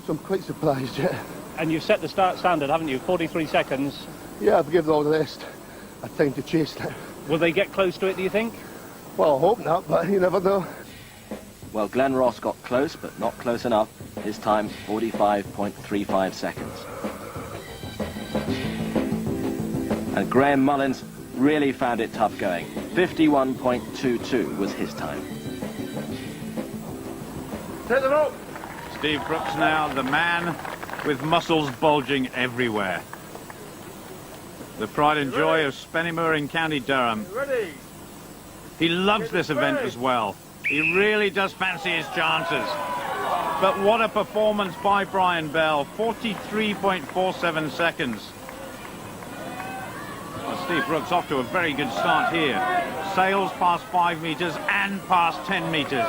so I'm quite surprised yet. And you've set the start standard, haven't you? 43 seconds. Yeah, I've given all the rest a time to chase now. Will they get close to it, do you think? Well, I hope not, but you never know. Well, Glenn Ross got close, but not close enough. His time, 45.35 seconds. And Graham Mullins really found it tough going. 51.22 was his time. Take the rope. Steve Brooks now, the man with muscles bulging everywhere. The pride and joy of Spennymoor in County Durham. Ready. He loves this event as well. He really does fancy his chances. But what a performance by Brian Bell, 43.47 seconds. Well, Steve Brooks off to a very good start here. Sails past 5 metres and past 10 metres.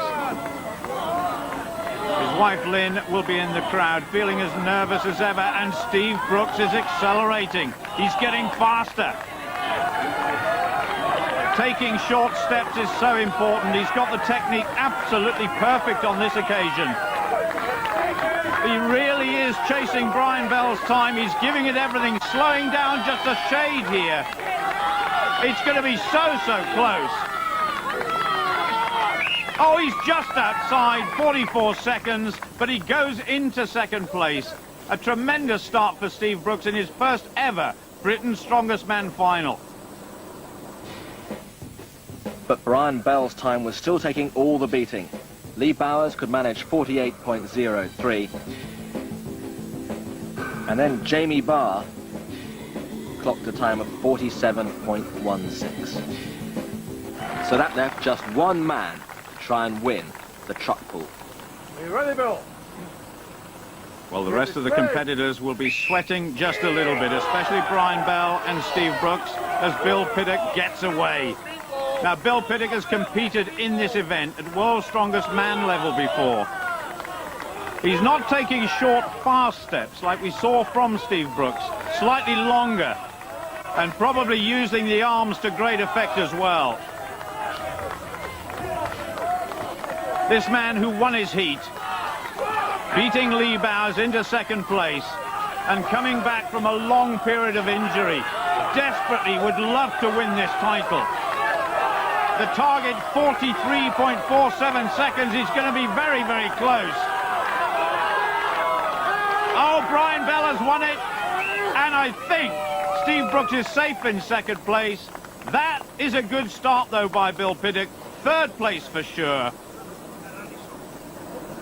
His wife Lynn will be in the crowd, feeling as nervous as ever, and Steve Brooks is accelerating. He's getting faster. Taking short steps is so important. He's got the technique absolutely perfect on this occasion. He really is chasing Brian Bell's time. He's giving it everything, slowing down just a shade here. It's going to be so close. Oh, he's just outside, 44 seconds, but he goes into second place. A tremendous start for Steve Brooks in his first ever Britain's Strongest Man final. But Brian Bell's time was still taking all the beating. Lee Bowers could manage 48.03. And then Jamie Barr clocked a time of 47.16. So that left just one man to try and win the truck pool. Are you ready, Bill? Well, the rest of the competitors will be sweating just a little bit, especially Brian Bell and Steve Brooks, as Bill Piddock gets away. Now, Bill Piddock has competed in this event at World's Strongest Man level before. He's not taking short, fast steps like we saw from Steve Brooks, slightly longer, and probably using the arms to great effect as well. This man who won his heat, beating Lee Bowers into second place and coming back from a long period of injury, desperately would love to win this title. The target, 43.47 seconds, is going to be very close. Oh, Brian Bell has won it, and I think Steve Brooks is safe in second place. That is a good start, though, by Bill Piddock. Third place for sure.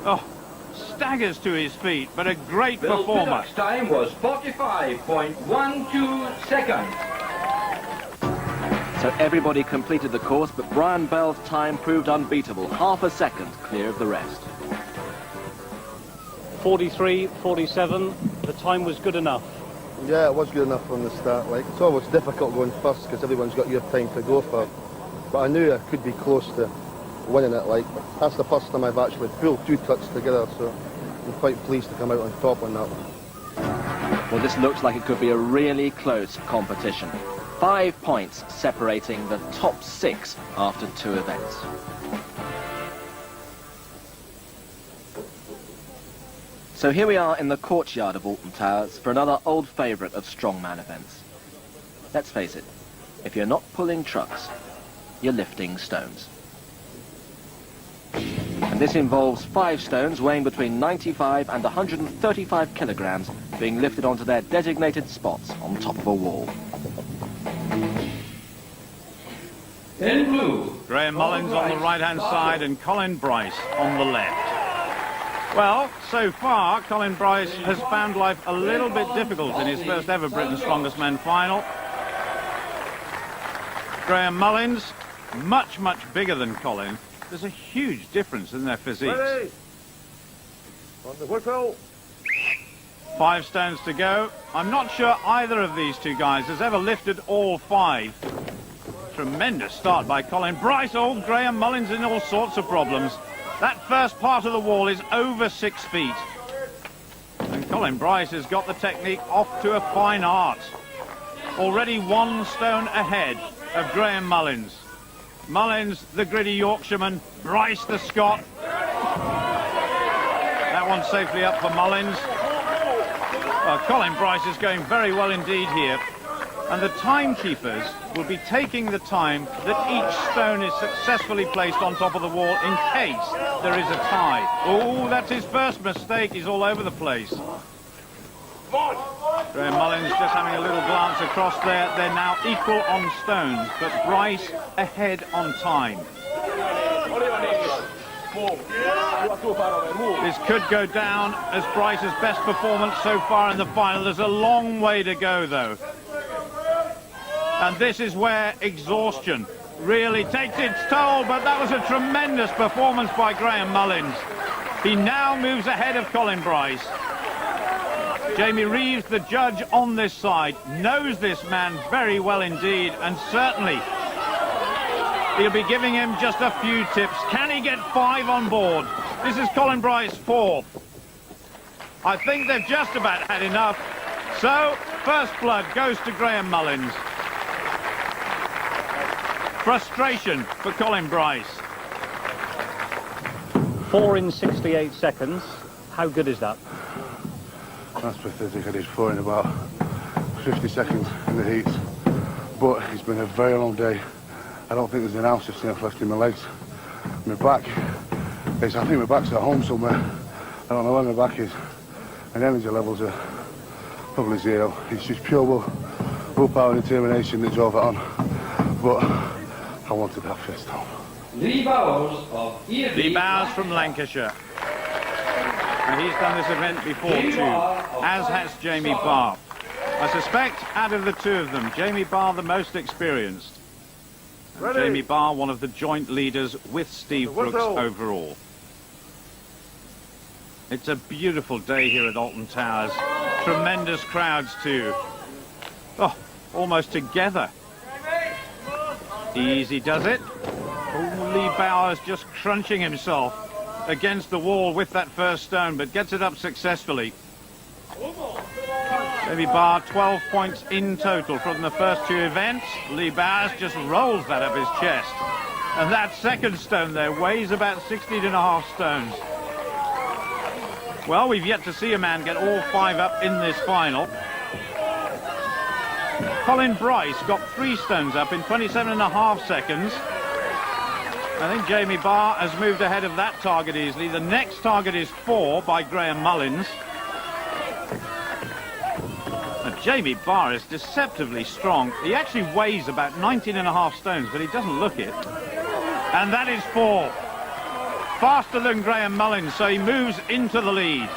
Oh, staggers to his feet, but a great Bill performance. Piddock's time was 45.12 seconds. So everybody completed the course, but Brian Bell's time proved unbeatable. Half a second clear of the rest. 43.47, the time was good enough. Yeah, it was good enough from the start. Like, it's always difficult going first because everyone's got your time to go for. But I knew I could be close to winning it. Like, but that's the first time I've actually pulled two trucks together, so I'm quite pleased to come out on top on that one. Well, this looks like it could be a really close competition. 5 points separating the top 6 after 2 events. So here we are in the courtyard of Alton Towers for another old favourite of strongman events. Let's face it, if you're not pulling trucks, you're lifting stones. And this involves 5 stones weighing between 95 and 135 kilograms being lifted onto their designated spots on top of a wall. In blue, Graham Mullins on the right-hand side and Colin Bryce on the left. Well, so far, Colin Bryce has found life a little bit difficult in his first ever Britain's Strongest Men final. Graham Mullins, much, much bigger than Colin. There's a huge difference in their physiques. Ready? On the whistle. 5 stones to go. I'm not sure either of these two guys has ever lifted all 5. Tremendous start by Colin Bryce. Oh, Graham Mullins in all sorts of problems. That first part of the wall is over 6 feet. And Colin Bryce has got the technique off to a fine art. Already 1 stone ahead of Graham Mullins. Mullins, the gritty Yorkshireman. Bryce, the Scot. That one's safely up for Mullins. Well, Colin Bryce is going very well indeed here. And the timekeepers will be taking the time that each stone is successfully placed on top of the wall in case there is a tie. Oh, that's his first mistake. He's all over the place. Graham Mullins just having a little glance across there. They're now equal on stones, but Bryce ahead on time. This could go down as Bryce's best performance so far in the final. There's a long way to go, though. And this is where exhaustion really takes its toll, but that was a tremendous performance by Graham Mullins. He now moves ahead of Colin Bryce. Jamie Reeves, the judge on this side, knows this man very well indeed, and certainly he'll be giving him just a few tips. Can he get 5 on board? This is Colin Bryce, 4th. I think they've just about had enough. So, first blood goes to Graham Mullins. Frustration for Colin Bryce. 4 in 68 seconds. How good is that? That's pathetic. I did 4 in about 50 seconds in the heat. But it's been a very long day. I don't think there's an ounce of strength left in my legs. My back, I think my back's at home somewhere. I don't know where my back is. And energy levels are probably 0. It's just pure willpower and determination that drove it on. But I wanted that first time. Lee Bowers of EFD. Lee Bowers from Lancashire. And he's done this event before too, as has Jamie Barr. I suspect out of the 2 of them, Jamie Barr the most experienced. Jamie Barr, one of the joint leaders with Steve Brooks overall. It's a beautiful day here at Alton Towers. Tremendous crowds too. Oh, almost together. Easy does it. Oh, Lee Bowers just crunching himself against the wall with that first stone, but gets it up successfully. Jamie Barr, 12 points in total from the first 2 events. Lee Bowers just rolls that up his chest. And that second stone there weighs about 16.5 stones. Well, we've yet to see a man get all 5 up in this final. Colin Bryce got 3 stones up in 27.5 seconds. I think Jamie Barr has moved ahead of that target easily. The next target is 4 by Graham Mullins. And Jamie Barr is deceptively strong. He actually weighs about 19.5 stones, but he doesn't look it. And that is 4. faster than Graham Mullins, so he moves into the lead.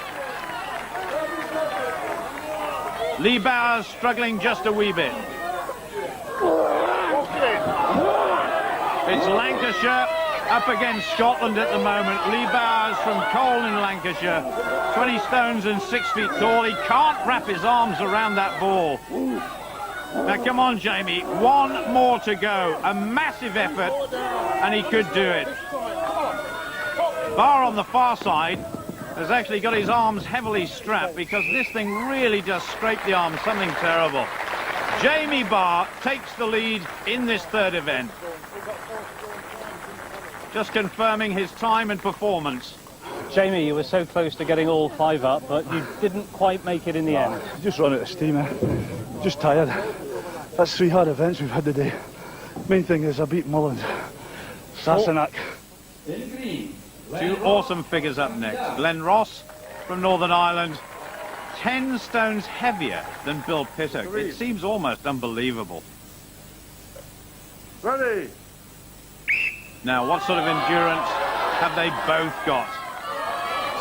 Lee Bowers struggling just a wee bit. It's Lancashire up against Scotland at the moment. Lee Bowers from Cole in Lancashire, 20 stones and 6 feet tall. He can't wrap his arms around that ball. Now come on, Jamie, one more to go. A massive effort, and he could do it. Barr on the far side has actually got his arms heavily strapped because this thing really does scrape the arms, something terrible. Jamie Barr takes the lead in this third event. Just confirming his time and performance. Jamie, you were so close to getting all 5 up, but you didn't quite make it in the end. Just run out of steam, just tired. That's 3 hard events we've had today. Main thing is I beat Mullins. Sassenach. Two awesome figures up next. Glenn Ross from Northern Ireland, 10 stones heavier than Bill Pittock. It seems almost unbelievable. Ready. Now, what sort of endurance have they both got?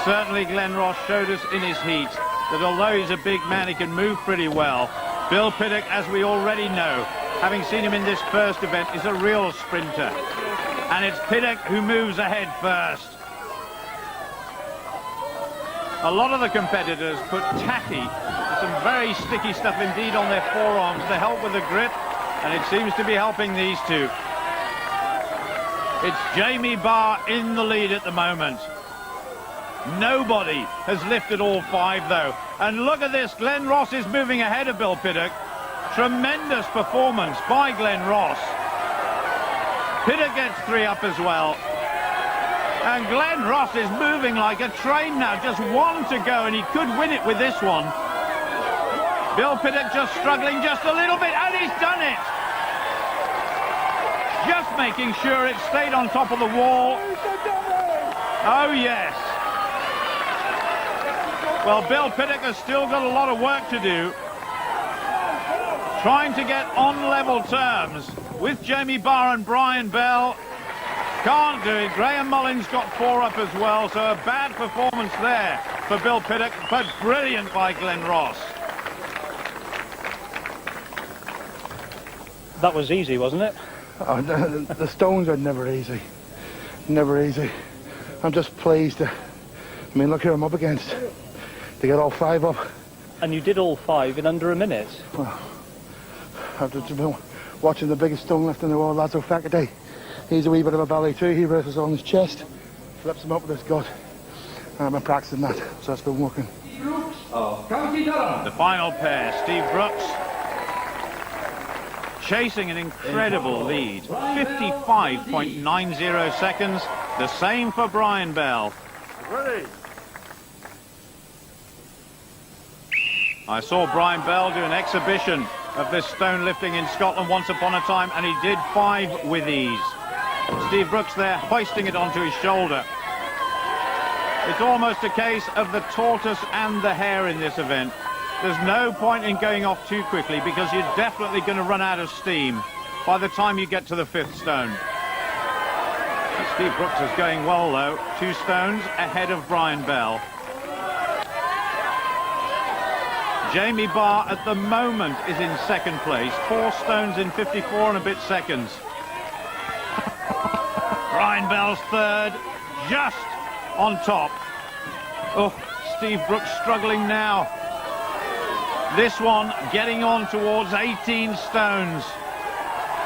Certainly Glenn Ross showed us in his heat that although he's a big man, he can move pretty well. Bill Pittock, as we already know, having seen him in this first event, is a real sprinter. And it's Pittock who moves ahead first. A lot of the competitors put tacky, some very sticky stuff indeed on their forearms to help with the grip, and it seems to be helping these two. It's Jamie Barr in the lead at the moment. Nobody has lifted all 5 though. And look at this, Glenn Ross is moving ahead of Bill Pittock. Tremendous performance by Glenn Ross. Pittock gets 3 up as well. And Glenn Ross is moving like a train now, just 1 to go, and he could win it with this one. Bill Pittock just struggling just a little bit, and he's done it. Just making sure it stayed on top of the wall. Oh, yes. Well, Bill Pittock has still got a lot of work to do. Trying to get on level terms with Jamie Barr and Brian Bell. Can't do it. Graham Mullins got 4 up as well, so a bad performance there for Bill Pittock, but brilliant by Glenn Ross. That was easy, wasn't it? Oh, the stones are never easy. Never easy. I'm just pleased. I mean, look who I'm up against. To get all 5 up. And you did all 5 in under a minute. Well, I've just been watching the biggest stone lift in the world, Lazo Fakaday. He's a wee bit of a belly too. He raises on his chest, flips him up with his gut. I've been practicing that, so that's been working. The final pair, Steve Brooks chasing an incredible lead, 55.90 seconds, the same for Brian Bell. Ready. I saw Brian Bell do an exhibition of this stone lifting in Scotland once upon a time, and he did 5 with ease. Steve Brooks there hoisting it onto his shoulder. It's almost a case of the tortoise and the hare in this event. There's no point in going off too quickly because you're definitely going to run out of steam by the time you get to the 5th stone. And Steve Brooks is going well though, 2 stones ahead of Brian Bell. Jamie Barr at the moment is in 2nd place, 4 stones in 54 and a bit seconds. Brian Bell's 3rd, just on top. Oh, Steve Brooks struggling now. This one getting on towards 18 stones.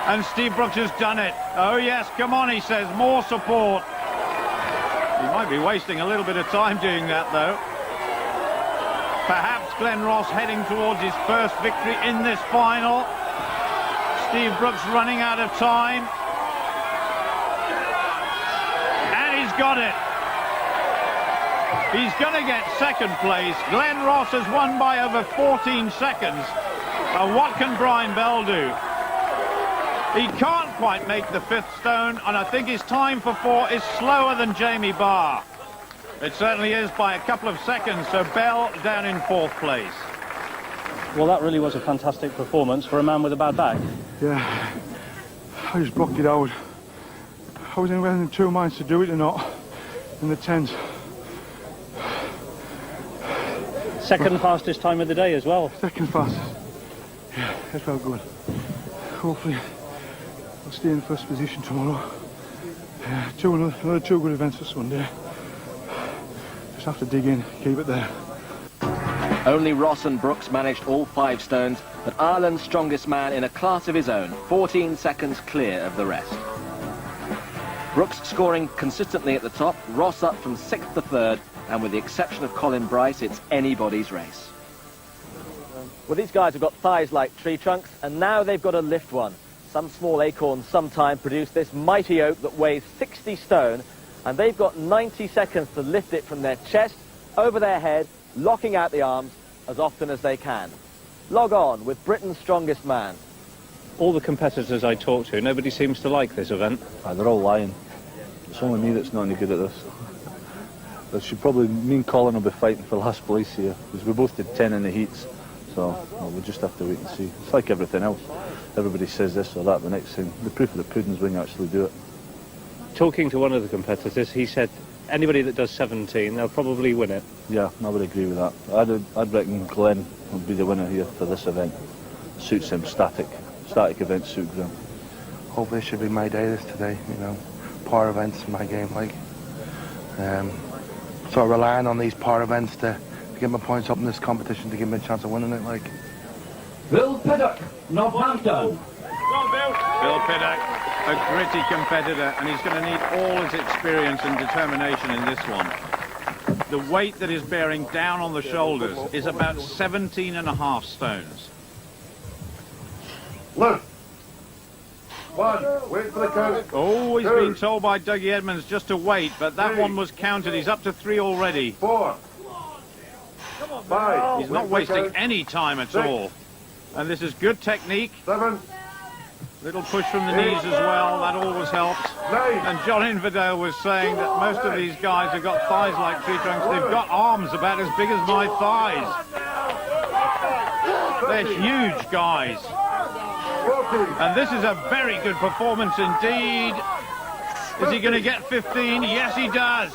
And Steve Brooks has done it. Oh yes, come on, he says, more support. He might be wasting a little bit of time doing that though. Perhaps Glenn Ross heading towards his first victory in this final. Steve Brooks running out of time. And he's got it. He's going to get 2nd place. Glenn Ross has won by over 14 seconds. And what can Brian Bell do? He can't quite make the 5th stone, and I think his time for 4 is slower than Jamie Barr. It certainly is by a couple of seconds, so Bell down in 4th place. Well, that really was a fantastic performance for a man with a bad back. Yeah, I just blocked it out. I was in whether 2 minds to do it or not. in the 10s. Second fastest time of the day as well. Second fastest. Yeah, it felt good. Hopefully I'll stay in first position tomorrow. Another two good events this Sunday. Just have to dig in, keep it there. Only Ross and Brooks managed all 5 stones, but Ireland's strongest man in a class of his own, 14 seconds clear of the rest. Brooks scoring consistently at the top, Ross up from 6th to 3rd, and with the exception of Colin Bryce, it's anybody's race. Well, these guys have got thighs like tree trunks, and now they've got to lift one. Some small acorns sometime produce this mighty oak that weighs 60 stone, and they've got 90 seconds to lift it from their chest, over their head, locking out the arms as often as they can. Log on with Britain's strongest man. All the competitors I talk to, nobody seems to like this event. They're all lying. It's only me that's not any good at this. But me and Colin will be fighting for last place here, because we both did 10 in the heats. So we'll just have to wait and see. It's like everything else. Everybody says this or that, the next thing. The proof of the pudding's when you actually do it. Talking to one of the competitors, he said anybody that does 17, they'll probably win it. Yeah, I would agree with that. I'd reckon Glenn would be the winner here for this event. Suits him, static events suit him. Hopefully it should be my day today, you know. Power events in my game, like. So relying on these power events to get my points up in this competition to give me a chance of winning it, like. Bill Piddock, Northampton. Bill Piddock, a gritty competitor, and he's going to need all his experience and determination in this one. The weight that is bearing down on the shoulders is about 17.5 stones. Look. 1, wait for the count. Oh, he's been told by Dougie Edmonds just to wait, but that one was counted. He's up to 3 already. 4. 5. He's not wasting any time at all. And this is good technique. 7. Little push from the knees as well, that always helps. 9. And John Inverdale was saying that most of these guys have got thighs like tree trunks. They've got arms about as big as my thighs. They're huge guys. 14. And this is a very good performance indeed. Is he going to get 15? Yes, he does.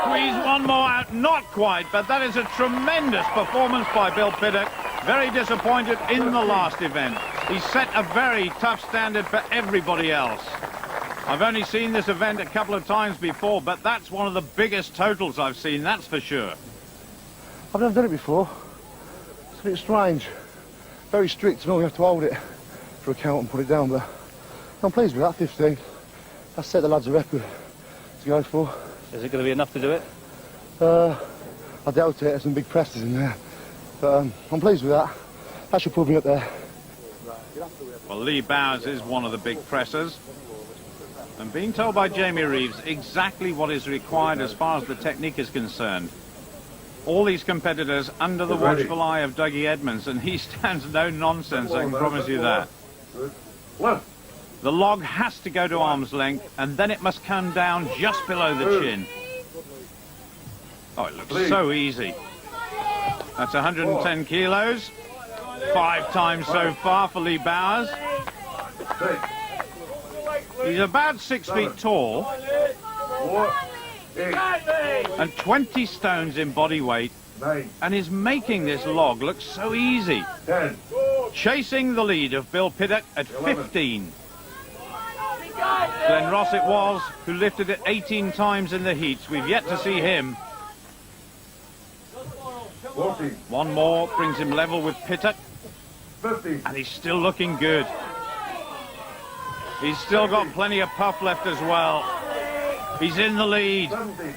Squeeze one more out, not quite, but that is a tremendous performance by Bill Piddock. Very disappointed in the last event. He set a very tough standard for everybody else. I've only seen this event a couple of times before, but that's one of the biggest totals I've seen, that's for sure. I've never done it before. It's a bit strange. Very strict, you know, we have to hold it for a count and put it down, but I'm pleased with that, 15. That's set the lads a record to go for. Is it going to be enough to do it? I doubt it, there's some big presses in there. But I'm pleased with that. That should put me up there. Well, Lee Bowers is one of the big pressers. And being told by Jamie Reeves exactly what is required as far as the technique is concerned. All these competitors under the watchful eye of Dougie Edmonds, and he stands no nonsense, I can promise you that. The log has to go to arm's length, and then it must come down just below the chin. Oh, it looks so easy. That's 110 kilos. 5 times so far for Lee Bowers. He's about 6 feet tall. And 20 stones in body weight. And is making this log look so easy. Chasing the lead of Bill Piddock at 15. Glenn Ross it was, who lifted it 18 times in the heats. We've yet to see him. 14. One more brings him level with Piddock. 15. And he's still looking good. He's still got plenty of puff left as well. He's in the lead. 17.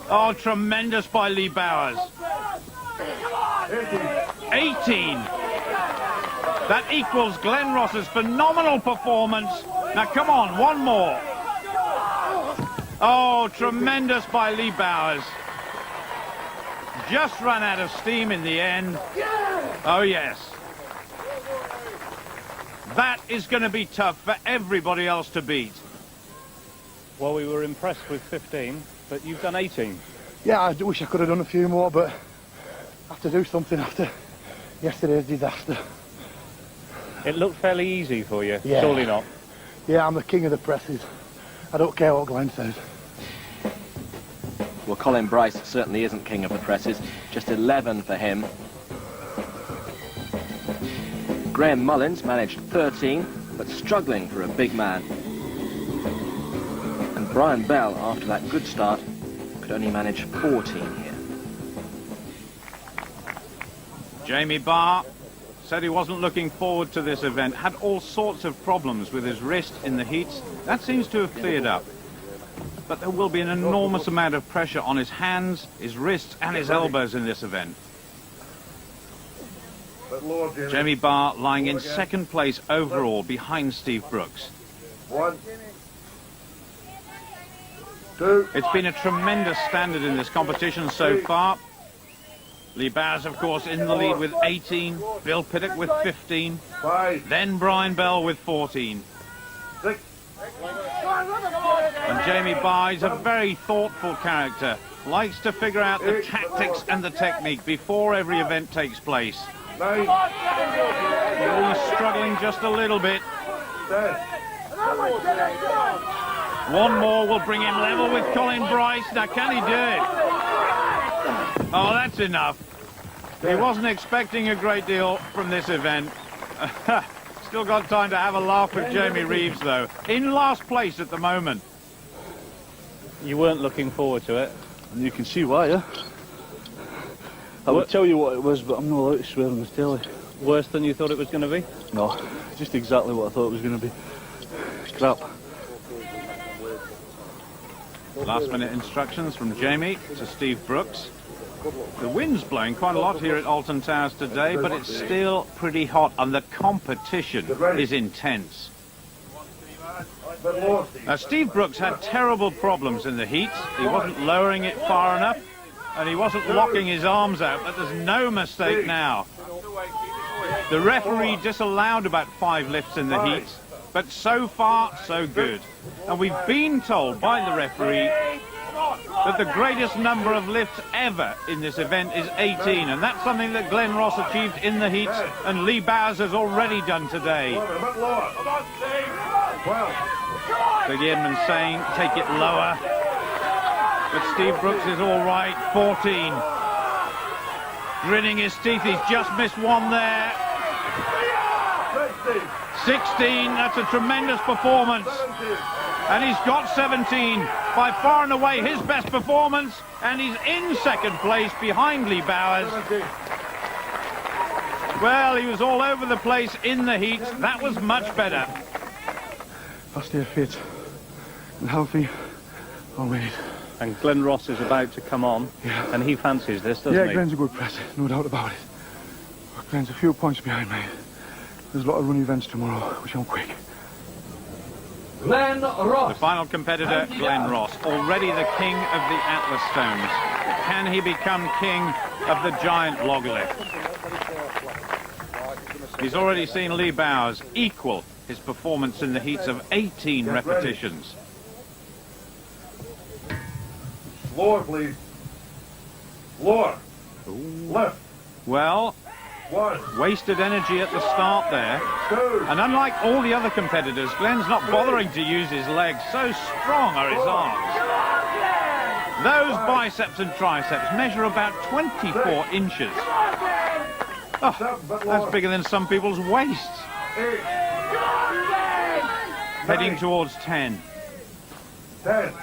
Oh, tremendous by Lee Bowers. 18. That equals Glenn Ross's phenomenal performance. Now, come on, one more. Oh, tremendous by Lee Bowers. Just run out of steam in the end. Oh, yes. That is going to be tough for everybody else to beat. Well, we were impressed with 15, but you've done 18. Yeah, I wish I could have done a few more, but I have to do something after yesterday's disaster. It looked fairly easy for you, Yeah. surely not. Yeah, I'm the king of the presses. I don't care what Glenn says. Well, Colin Bryce certainly isn't king of the presses. Just 11 for him. Graham Mullins managed 13, but struggling for a big man. And Brian Bell, after that good start, could only manage 14 here. Jamie Barr said he wasn't looking forward to this event, had all sorts of problems with his wrist in the heats. That seems to have cleared up. But there will be an enormous amount of pressure on his hands, his wrists and his elbows in this event. Jamie Barr lying in second place overall behind Steve Brooks. 1, 2. It's been a tremendous standard in this competition so far. Lee Bowers, of course, in the lead with 18, Bill Piddock with 15, 5. then Brian Bell with 14. 6. And Jamie Barr is a very thoughtful character, likes to figure out the tactics and the technique before every event takes place. 9. He's struggling just a little bit. 10. One more will bring him level with Colin Bryce. Now, can he do it? Oh, that's enough. He wasn't expecting a great deal from this event. Still got time to have a laugh with Jamie Reeves, though. In last place at the moment. You weren't looking forward to it. And you can see why, yeah? I would tell you what it was, but I'm not allowed to swear on the telly. Worse than you thought it was going to be? No, just exactly what I thought it was going to be. Crap. Last minute instructions from Jamie to Steve Brooks. The wind's blowing quite a lot here at Alton Towers today, but it's still pretty hot and the competition is intense. Now, Steve Brooks had terrible problems in the heats. He wasn't lowering it far enough and he wasn't locking his arms out, but there's no mistake now. The referee disallowed about 5 lifts in the heats, but so far, so good. And we've been told by the referee that the greatest number of lifts ever in this event is 18, and that's something that Glenn Ross achieved in the heats, and Lee Bowers has already done today. Big Edmund saying, take it lower. But Steve Brooks is all right, 14. Gritting his teeth, he's just missed one there. 16, that's a tremendous performance. And he's got 17, by far and away his best performance, and he's in second place behind Lee Bowers. Well, he was all over the place in the heats. That was much better. I'll stay fit and healthy, I'll win it. And Glenn Ross is about to come on, and he fancies this, doesn't he? Yeah, Glenn's a good presser, no doubt about it. But Glenn's a few points behind me. There's a lot of run events tomorrow, which I'm quick. Glenn Ross. The final competitor, Glenn Ross, already the king of the Atlas Stones. Can he become king of the giant log lift? He's already seen Lee Bowers equal his performance in the heats of 18 repetitions. Floor, please. Floor. Left. Well, wasted energy at the start there. And unlike all the other competitors, Glenn's not bothering to use his legs. So strong are his arms. Those biceps and triceps measure about 24 inches. Oh, that's bigger than some people's waists. Heading towards 10.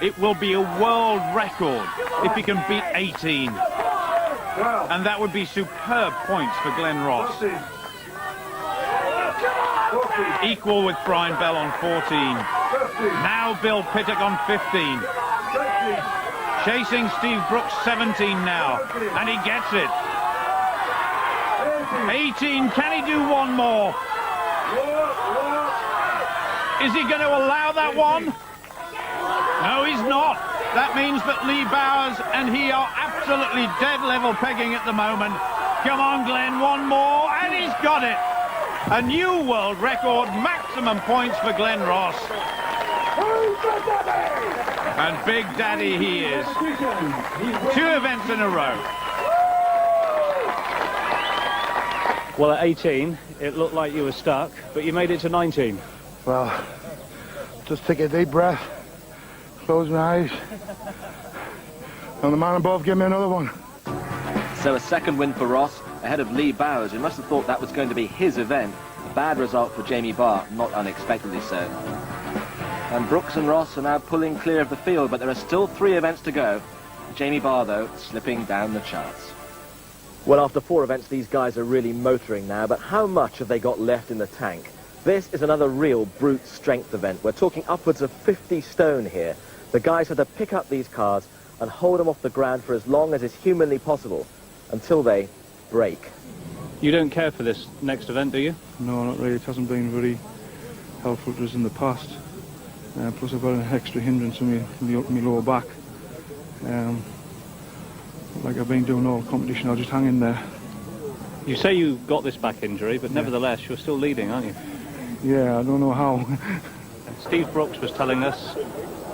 It will be a world record if he can beat 18. And that would be superb points for Glenn Ross. Equal with Brian Bell on 14. Now Bill Piddock on 15. Chasing Steve Brooks 17 now. And he gets it. 18, can he do one more? Is he going to allow that one? No, he's not. That means that Lee Bowers and he are absolutely dead level pegging at the moment. Come on, Glenn, one more, and he's got it. A new world record, maximum points for Glenn Ross. And Big Daddy he is. 2 events in a row. Well, at 18, it looked like you were stuck, but you made it to 19. Well, just take a deep breath close my eyes. And the man above give me another one. So a second win for Ross, ahead of Lee Bowers, who must have thought that was going to be his event. A bad result for Jamie Barr, not unexpectedly so. And Brooks and Ross are now pulling clear of the field, but there are still 3 events to go. Jamie Barr, though, slipping down the charts. Well, after 4 events, these guys are really motoring now, but how much have they got left in the tank? This is another real brute strength event. We're talking upwards of 50 stone here. The guys have to pick up these cars and hold them off the ground for as long as is humanly possible, until they break. You don't care for this next event, do you? No, not really. It hasn't been very helpful to us in the past. Plus I've got an extra hindrance in my lower back. Like I've been doing all competition, I'll just hang in there. You say you got this back injury, but nevertheless you're still leading, aren't you? Yeah, I don't know how. Steve Brooks was telling us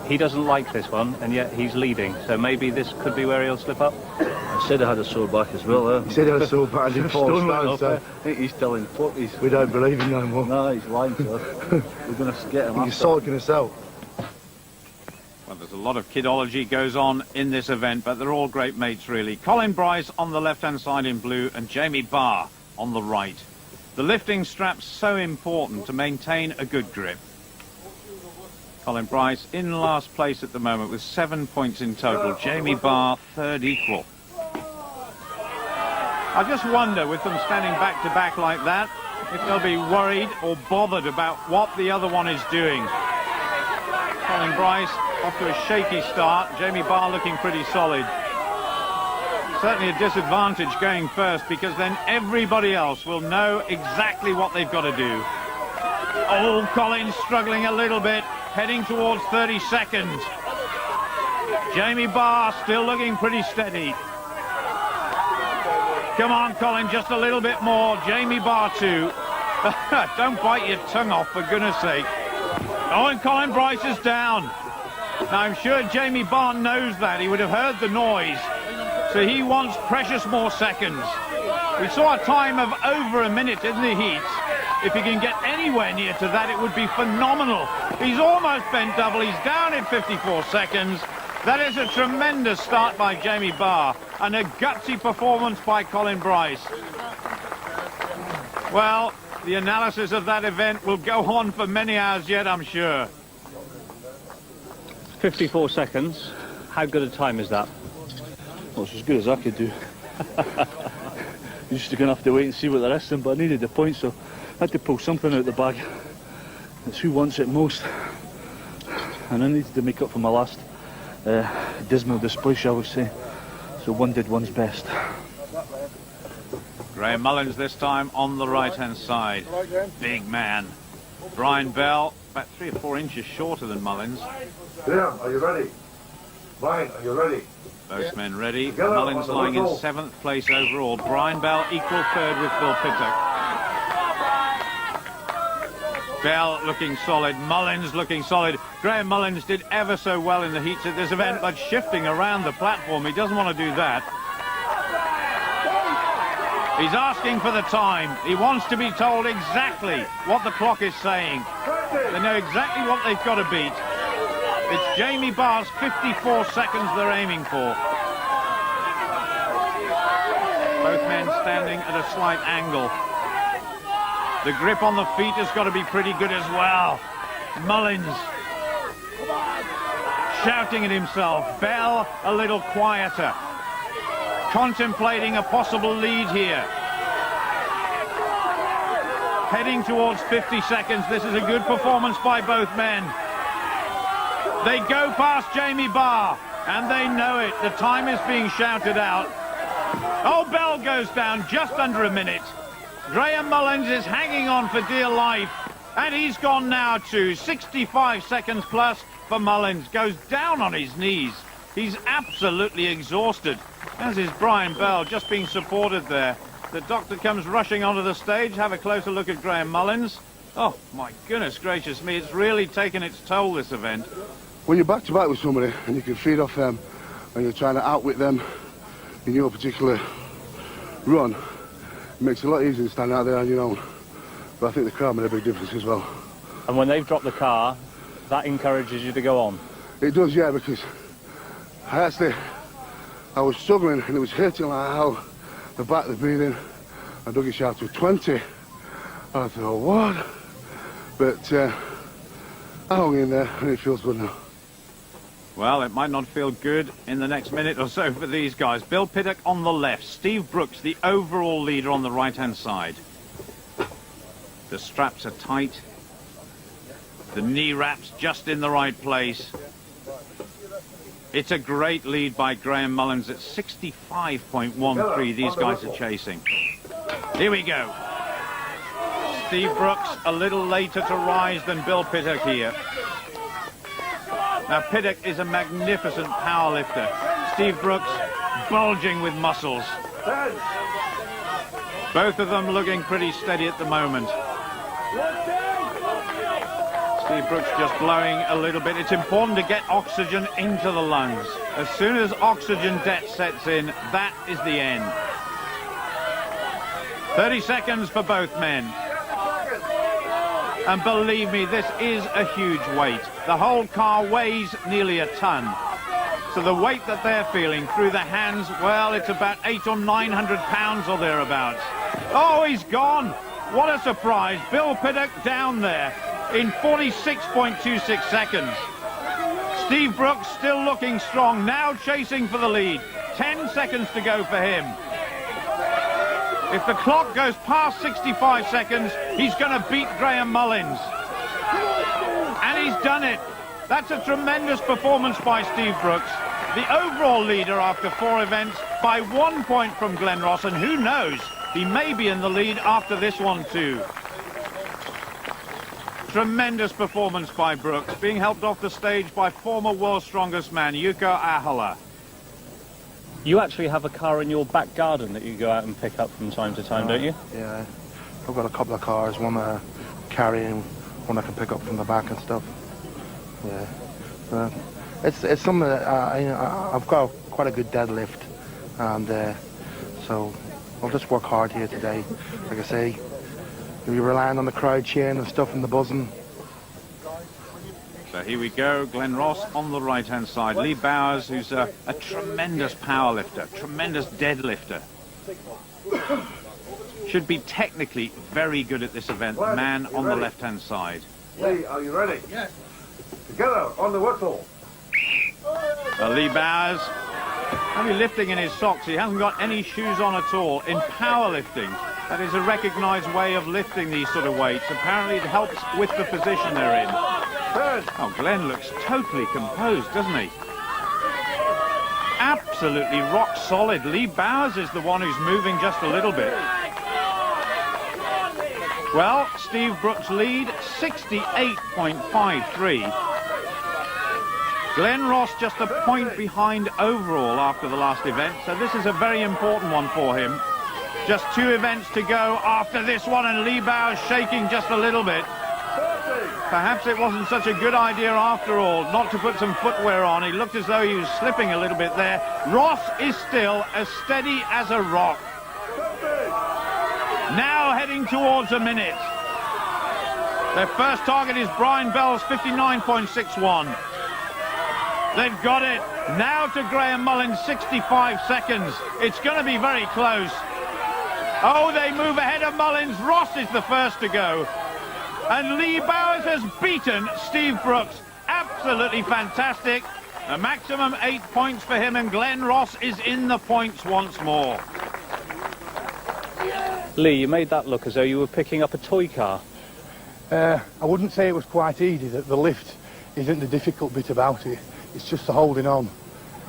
he doesn't like this one, and yet he's leading. So maybe this could be where he'll slip up. I said I had a sore back as well. He said I had a sore back. I didn't fall down, so I think he's telling fuckies. we don't believe him no more. No, he's lying to us. We're going to get him. He's sulking us out. Well, there's a lot of kidology goes on in this event, but they're all great mates, really. Colin Bryce on the left-hand side in blue and Jamie Barr on the right. The lifting strap's so important to maintain a good grip. Colin Bryce in last place at the moment with 7 points in total. Jamie Barr third equal. I just wonder, with them standing back to back like that, if they'll be worried or bothered about what the other one is doing. Colin Bryce off to a shaky start. Jamie Barr looking pretty solid. Certainly a disadvantage going first, because then everybody else will know exactly what they've got to do. Oh, Colin's struggling a little bit, heading towards 30 seconds. Jamie Barr still looking pretty steady. Come on, Colin, just a little bit more. Jamie Barr too. Don't bite your tongue off, for goodness sake. Oh, and Colin Bryce is down. Now, I'm sure Jamie Barr knows that. He would have heard the noise. So he wants precious more seconds. We saw a time of over a minute in the heats. If he can get anywhere near to that, it would be phenomenal. He's almost bent double. He's down in 54 seconds. That is a tremendous start by Jamie Barr and a gutsy performance by Colin Bryce. Well, the analysis of that event will go on for many hours yet, I'm sure. 54 seconds. How good a time is that? Well, it's as good as I could do. You're just going to have to wait and see what the rest of them, but I needed the points, so I had to pull something out of the bag. It's who wants it most. And I needed to make up for my last dismal display, shall we say. So one did one's best. Graham Mullins this time on the right-hand side. Big man. Brian Bell, about 3 or 4 inches shorter than Mullins. Graham, are you ready? Brian, are you ready? Both men ready. Mullins lying in 7th place overall. Brian Bell equal 3rd with Bill Pittock. Bell looking solid. Mullins looking solid. Graham Mullins did ever so well in the heats at this event, but shifting around the platform, he doesn't want to do that. He's asking for the time. He wants to be told exactly what the clock is saying. They know exactly what they've got to beat. It's Jamie Barr's 54 seconds they're aiming for. Both men standing at a slight angle. The grip on the feet has got to be pretty good as well. Mullins shouting at himself. Bell a little quieter. Contemplating a possible lead here. Heading towards 50 seconds. This is a good performance by both men. They go past Jamie Barr, and they know it. The time is being shouted out. Oh, Bell goes down just under a minute. Graham Mullins is hanging on for dear life, and he's gone now too. 65 seconds plus for Mullins. Goes down on his knees. He's absolutely exhausted, as is Brian Bell, just being supported there. The doctor comes rushing onto the stage. Have a closer look at Graham Mullins. Oh, my goodness gracious me. It's really taken its toll, this event. When you're back to back with somebody and you can feed off them and you're trying to outwit them in your particular run, it makes it a lot easier to stand out there on your own. But I think the crowd made a big difference as well. And when they've dropped the car, that encourages you to go on? It does, yeah, because I was struggling and it was hurting like hell. The back of the breathing. I dug it sharp to 20. I thought, what? But I hung in there and it feels good now. Well, it might not feel good in the next minute or so for these guys. Bill Piddock on the left, Steve Brooks, the overall leader, on the right-hand side. The straps are tight. The knee wraps just in the right place. It's a great lead by Graham Mullins at 65.13. These guys are chasing. Here we go. Steve Brooks a little later to rise than Bill Piddock here. Now, Piddock is a magnificent powerlifter. Steve Brooks bulging with muscles. Both of them looking pretty steady at the moment. Steve Brooks just blowing a little bit. It's important to get oxygen into the lungs. As soon as oxygen debt sets in, that is the end. 30 seconds for both men. And believe me, this is a huge weight. The whole car weighs nearly a ton. So the weight that they're feeling through the hands, well, it's about 800 or 900 pounds or thereabouts. Oh, he's gone. What a surprise. Bill Piddock down there in 46.26 seconds. Steve Brooks still looking strong, now chasing for the lead. 10 seconds to go for him. If the clock goes past 65 seconds, he's going to beat Graham Mullins. And he's done it. That's a tremendous performance by Steve Brooks, the overall leader after 4 events, by 1 point from Glenn Ross, and who knows, he may be in the lead after this one too. Tremendous performance by Brooks, being helped off the stage by former world's strongest man, Yuko Ahola. You actually have a car in your back garden that you go out and pick up from time to time, don't you? Yeah, I've got a couple of cars, one I carry and one I can pick up from the back and stuff. Yeah, it's something that I've got quite a good deadlift, and so I'll just work hard here today. Like I say, you're relying on the crowd cheering and stuff and the buzzing. So here we go, Glenn Ross on the right-hand side. Lee Bowers, who's a tremendous powerlifter, tremendous deadlifter. Should be technically very good at this event, the man on the left-hand side. Lee, are you ready? Yes. Together, on the whistle. Lee Bowers, only lifting in his socks. He hasn't got any shoes on at all. In powerlifting, that is a recognised way of lifting these sort of weights. Apparently it helps with the position they're in. Oh, Glenn looks totally composed, doesn't he? Absolutely rock solid. Lee Bowers is the one who's moving just a little bit. Well, Steve Brooks' lead, 68.53. Glenn Ross just a point behind overall after the last event, so this is a very important one for him. Just 2 events to go after this one, and Lee Bowers shaking just a little bit. Perhaps it wasn't such a good idea after all not to put some footwear on. He looked as though he was slipping a little bit there. Ross is still as steady as a rock. Now heading towards a minute. Their first target is Brian Bell's 59.61. They've got it. Now to Graham Mullins, 65 seconds. It's going to be very close. Oh, they move ahead of Mullins. Ross is the first to go. And Lee Bowers has beaten Steve Brooks. Absolutely fantastic. A maximum 8 points for him, and Glenn Ross is in the points once more. Lee, you made that look as though you were picking up a toy car. I wouldn't say it was quite easy. That the lift isn't the difficult bit about it. It's just the holding on.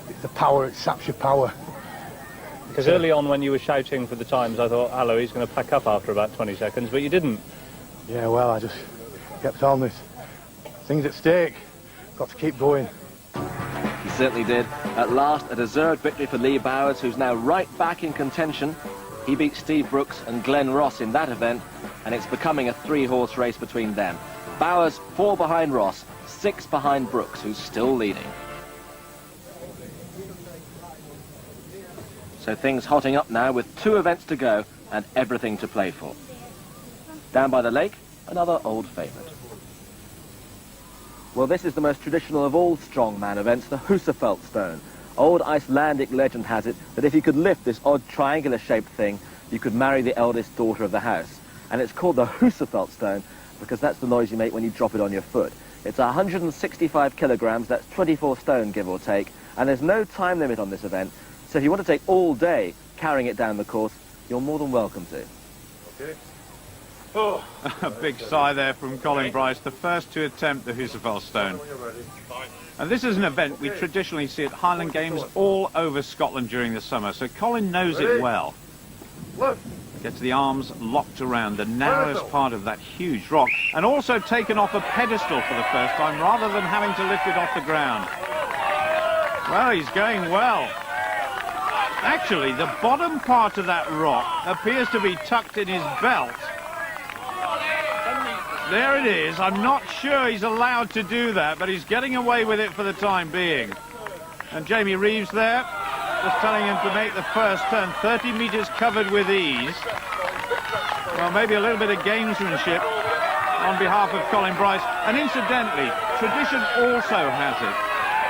It's the power, it saps your power. Because early on when you were shouting for the times, I thought, hello, he's going to pack up after about 20 seconds, but you didn't. Yeah, well, I just kept on this. Things at stake. Got to keep going. He certainly did. At last, a deserved victory for Lee Bowers, who's now right back in contention. He beat Steve Brooks and Glenn Ross in that event, and it's becoming a 3-horse race between them. Bowers 4 behind Ross, 6 behind Brooks, who's still leading. So things hotting up now with 2 events to go and everything to play for. Down by the lake, another old favourite. Well, this is the most traditional of all strongman events, the Husafelt stone. Old Icelandic legend has it that if you could lift this odd triangular-shaped thing, you could marry the eldest daughter of the house. And it's called the Husafelt stone because that's the noise you make when you drop it on your foot. It's 165 kilograms, that's 24 stone, give or take, and there's no time limit on this event. So if you want to take all day carrying it down the course, you're more than welcome to. Okay. Oh. A big sigh there from Colin Bryce, the first to attempt the Husafelt stone. And this is an event we traditionally see at Highland Games all over Scotland during the summer, so Colin knows it well. Gets the arms locked around the narrowest part of that huge rock, and also taken off a pedestal for the first time rather than having to lift it off the ground. Well, he's going well. Actually, the bottom part of that rock appears to be tucked in his belt. There it is. I'm not sure he's allowed to do that, but he's getting away with it for the time being. And Jamie Reeves there, just telling him to make the first turn. 30 metres covered with ease. Well, maybe a little bit of gamesmanship on behalf of Colin Bryce. And incidentally, tradition also has it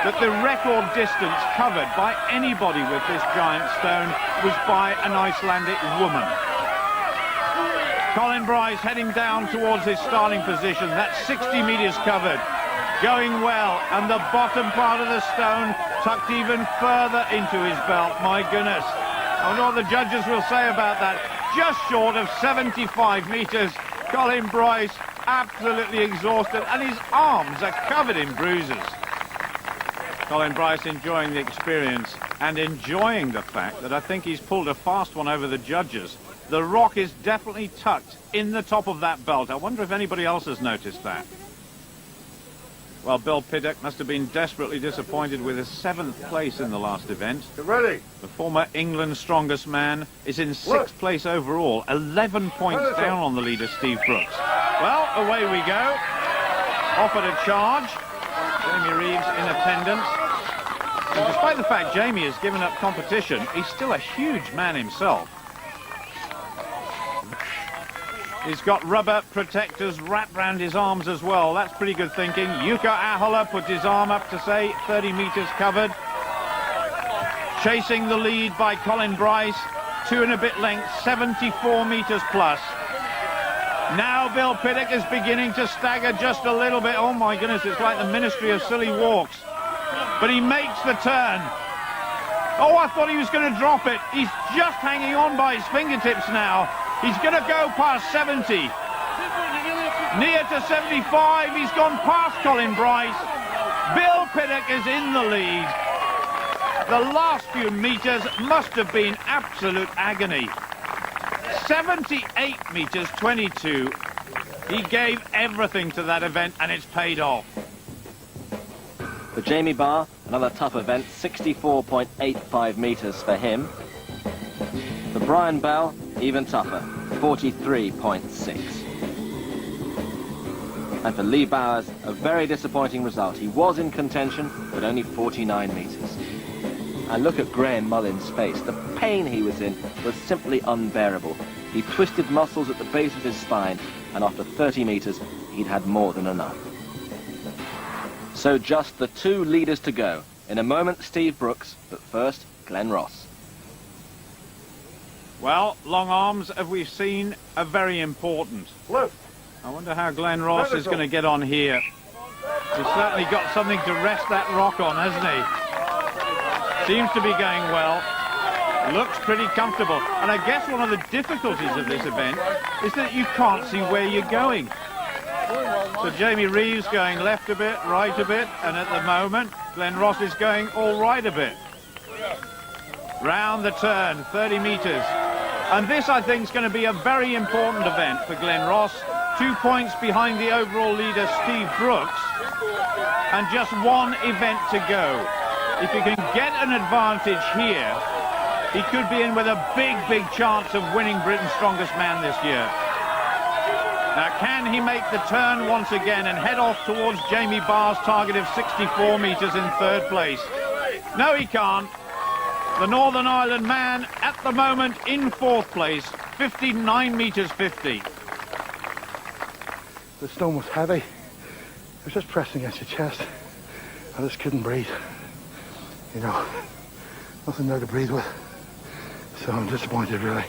that the record distance covered by anybody with this giant stone was by an Icelandic woman. Colin Bryce heading down towards his starting position. That's 60 metres covered. Going well, and the bottom part of the stone tucked even further into his belt. My goodness. I wonder what the judges will say about that. Just short of 75 metres. Colin Bryce absolutely exhausted, and his arms are covered in bruises. Colin Bryce enjoying the experience and enjoying the fact that I think he's pulled a fast one over the judges. The rock is definitely tucked in the top of that belt. I wonder if anybody else has noticed that. Well, Bill Piddock must have been desperately disappointed with his 7th place in the last event. Get ready. The former England's strongest man is in 6th place overall, 11 points down on the leader, Steve Brooks. Well, away we go. Offered a charge. Jamie Reeves in attendance. And despite the fact Jamie has given up competition, he's still a huge man himself. He's got rubber protectors wrapped round his arms as well. That's pretty good thinking. Jukka Ahola puts his arm up to say 30 metres covered. Chasing the lead by Colin Bryce. 2 and a bit lengths, 74 metres plus. Now Bill Piddock is beginning to stagger just a little bit. Oh my goodness, it's like the Ministry of Silly Walks. But he makes the turn. Oh, I thought he was going to drop it. He's just hanging on by his fingertips now. He's going to go past 70. Near to 75. He's gone past Colin Bryce. Bill Piddock is in the lead. The last few metres must have been absolute agony. 78 metres 22. He gave everything to that event, and it's paid off. For Jamie Barr, another tough event, 64.85 metres for him. For Brian Bell, even tougher, 43.6. And for Lee Bowers, a very disappointing result. He was in contention, but only 49 metres. And look at Graham Mullin's face. The pain he was in was simply unbearable. He twisted muscles at the base of his spine, and after 30 metres, he'd had more than enough. So just the 2 leaders to go. In a moment, Steve Brooks, but first, Glenn Ross. Well, long arms, as we've seen, are very important. Lift. I wonder how Glenn Ross is going to get on here. He's certainly got something to rest that rock on, hasn't he? Seems to be going well. Looks pretty comfortable. And I guess one of the difficulties of this event is that you can't see where you're going. So Jamie Reeves going left a bit, right a bit, and at the moment, Glenn Ross is going all right a bit. Round the turn, 30 metres. And this, I think, is going to be a very important event for Glenn Ross. 2 points behind the overall leader, Steve Brooks, and just 1 event to go. If he can get an advantage here, he could be in with a big, big chance of winning Britain's strongest man this year. Now, can he make the turn once again and head off towards Jamie Barr's target of 64 metres in 3rd place? No, he can't. The Northern Ireland man, at the moment, in 4th place, 59 metres 50. The stone was heavy. was just pressing against your chest. I just couldn't breathe. You know, nothing there to breathe with. So I'm disappointed, really.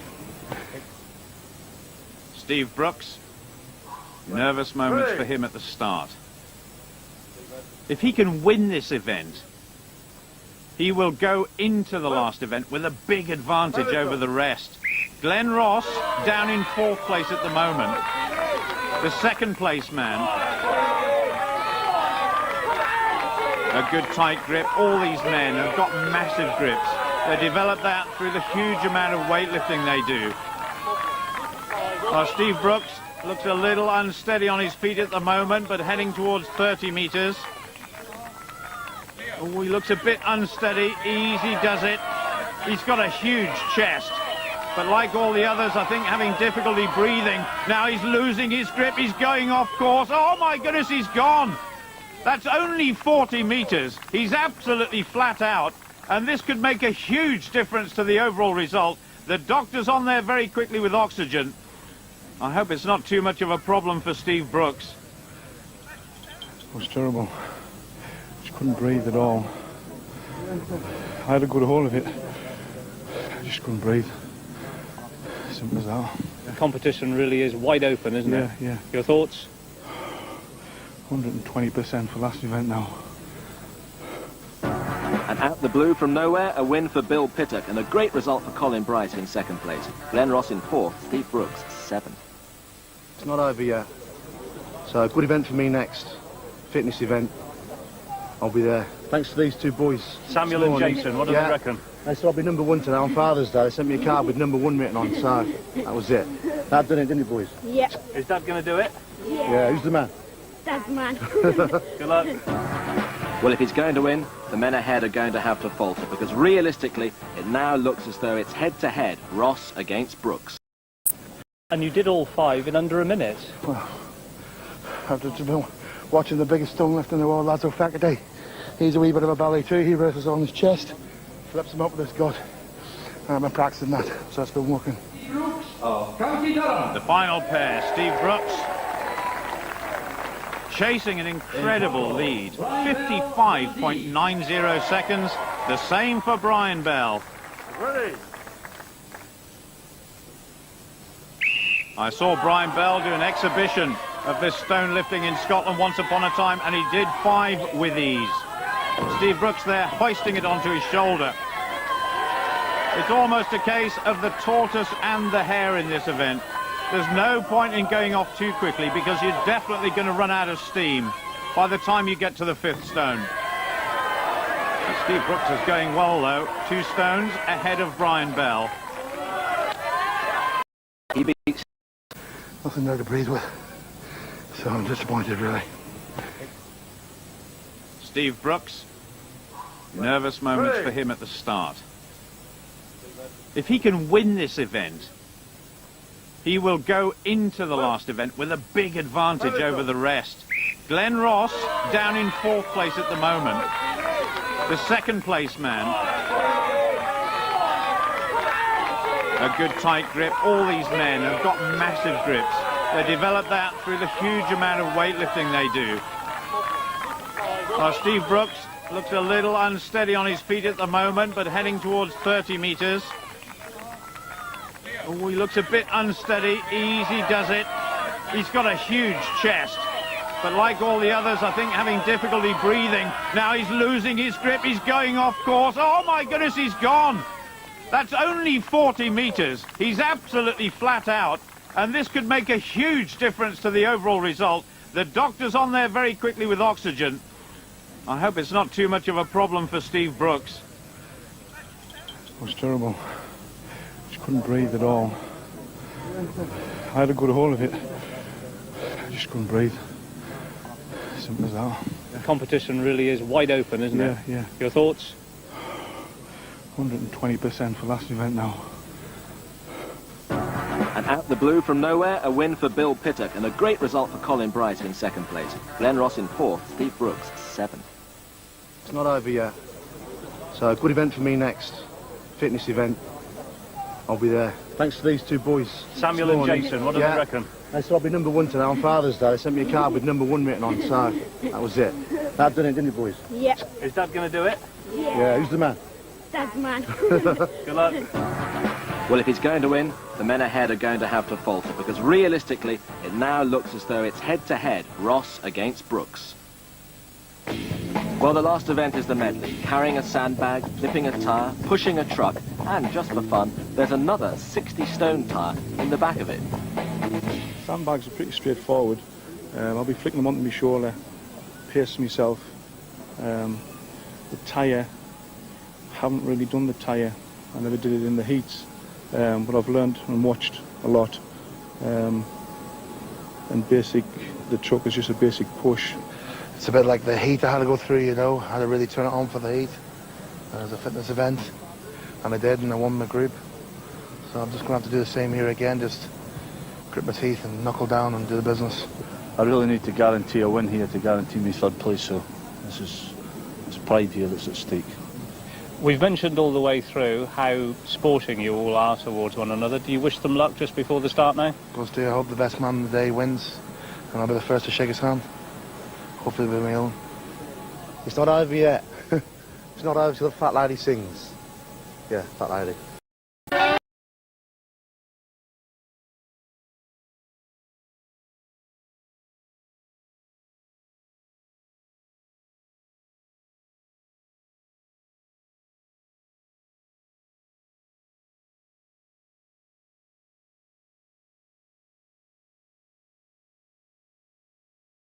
Steve Brooks, nervous moments for him at the start. If he can win this event, he will go into the last event with a big advantage over the rest. Glenn Ross down in 4th place at the moment. The 2nd place man. A good tight grip. All these men have got massive grips. They develop that through the huge amount of weightlifting they do. Steve Brooks looks a little unsteady on his feet at the moment, but heading towards 30 metres. Oh, he looks a bit unsteady. Easy does it. He's got a huge chest. But like all the others, I think having difficulty breathing. Now he's losing his grip. He's going off course. Oh, my goodness, he's gone. That's only 40 metres. He's absolutely flat out. And this could make a huge difference to the overall result. The doctor's on there very quickly with oxygen. I hope it's not too much of a problem for Steve Brooks. It was terrible. Just couldn't breathe at all. I had a good hold of it. I just couldn't breathe. Simple as that. The competition really is wide open, isn't it? Yeah. Your thoughts? 120% for last event now. And out the blue from nowhere, a win for Bill Pittock and a great result for Colin Bright in 2nd place. Glenn Ross in 4th, Steve Brooks 7th. It's not over yet. So a good event for me next. Fitness event. I'll be there. Thanks to these two boys. Samuel and Jason, what do they reckon? They said I'll be number 1 today on Father's Day. They sent me a card with number 1 written on, so that was it. Dad done it, didn't you, boys? Yeah. Is Dad going to do it? Yeah, who's the man? Dad's man. Good luck. Well, if he's going to win, the men ahead are going to have to falter, because realistically, it now looks as though it's head-to-head, Ross against Brooks. And you did all 5 in under a minute. Well, after been watching the biggest stone lift in the world, Lazo Fakaday. He's a wee bit of a ballet too. He raises on his chest, flips him up with his gut. I've been practicing that, so it's been working. The final pair, Steve Brooks chasing an incredible lead, 55.90 seconds, the same for Brian Bell. Ready. I saw Brian Bell do an exhibition of this stone lifting in Scotland once upon a time, and he did 5 with ease. Steve Brooks there hoisting it onto his shoulder. It's almost a case of the tortoise and the hare in this event. There's no point in going off too quickly, because you're definitely going to run out of steam by the time you get to the 5th stone. Steve Brooks is going well though, 2 stones ahead of Brian Bell. He beats Nothing there to breathe with. So I'm disappointed, really. Steve Brooks, nervous moments for him at the start. If he can win this event, he will go into the last event with a big advantage over the rest. Glenn Ross down in 4th place at the moment. The 2nd place man. A good tight grip. All these men have got massive grips. They develop that through the huge amount of weightlifting they do. Steve Brooks looks a little unsteady on his feet at the moment, but heading towards 30 metres. Oh, he looks a bit unsteady. Easy does it. He's got a huge chest. But like all the others, I think having difficulty breathing. Now he's losing his grip. He's going off course. Oh, my goodness, he's gone. That's only 40 metres. He's absolutely flat out. And this could make a huge difference to the overall result. The doctor's on there very quickly with oxygen. I hope it's not too much of a problem for Steve Brooks. It was terrible. Just couldn't breathe at all. I had a good hold of it. I just couldn't breathe. Simple as that. The competition really is wide open, isn't it? Yeah. Your thoughts? 120% for last event now. And out the blue from nowhere, a win for Bill Pittock and a great result for Colin Bright in 2nd place. Glenn Ross in 4th, Steve Brooks 7th. It's not over yet. So a good event for me next. Fitness event. I'll be there. Thanks to these two boys. Samuel and Jason, what do they reckon? I said I'll be #1 today on Father's Day. They sent me a card with #1 written on, so that was it. That done it, didn't you, boys? Yeah. Is Dad going to do it? Yeah, who's the man? That's man. Good luck. Well, if he's going to win, the men ahead are going to have to falter, because realistically, it now looks as though it's head-to-head, Ross against Brooks. Well, the last event is the medley, carrying a sandbag, flipping a tyre, pushing a truck, and just for fun, there's another 60-stone tyre in the back of it. Sandbags are pretty straightforward. I'll be flicking them onto my shoulder, pace myself. The tyre, haven't really done the tyre. I never did it in the heats, but I've learned and watched a lot. And the truck is just a basic push. It's a bit like the heat I had to go through, you know. I had to really turn it on for the heat. And it was a fitness event, and I did, and I won my group. So I'm just going to have to do the same here again, just grip my teeth and knuckle down and do the business. I really need to guarantee a win here to guarantee me 3rd place, so it's pride here that's at stake. We've mentioned all the way through how sporting you all are towards one another. Do you wish them luck just before the start now? Of course, I hope the best man of the day wins, and I'll be the first to shake his hand. Hopefully it'll be my own. It's not over yet. It's not over till the fat lady sings. Yeah, fat lady.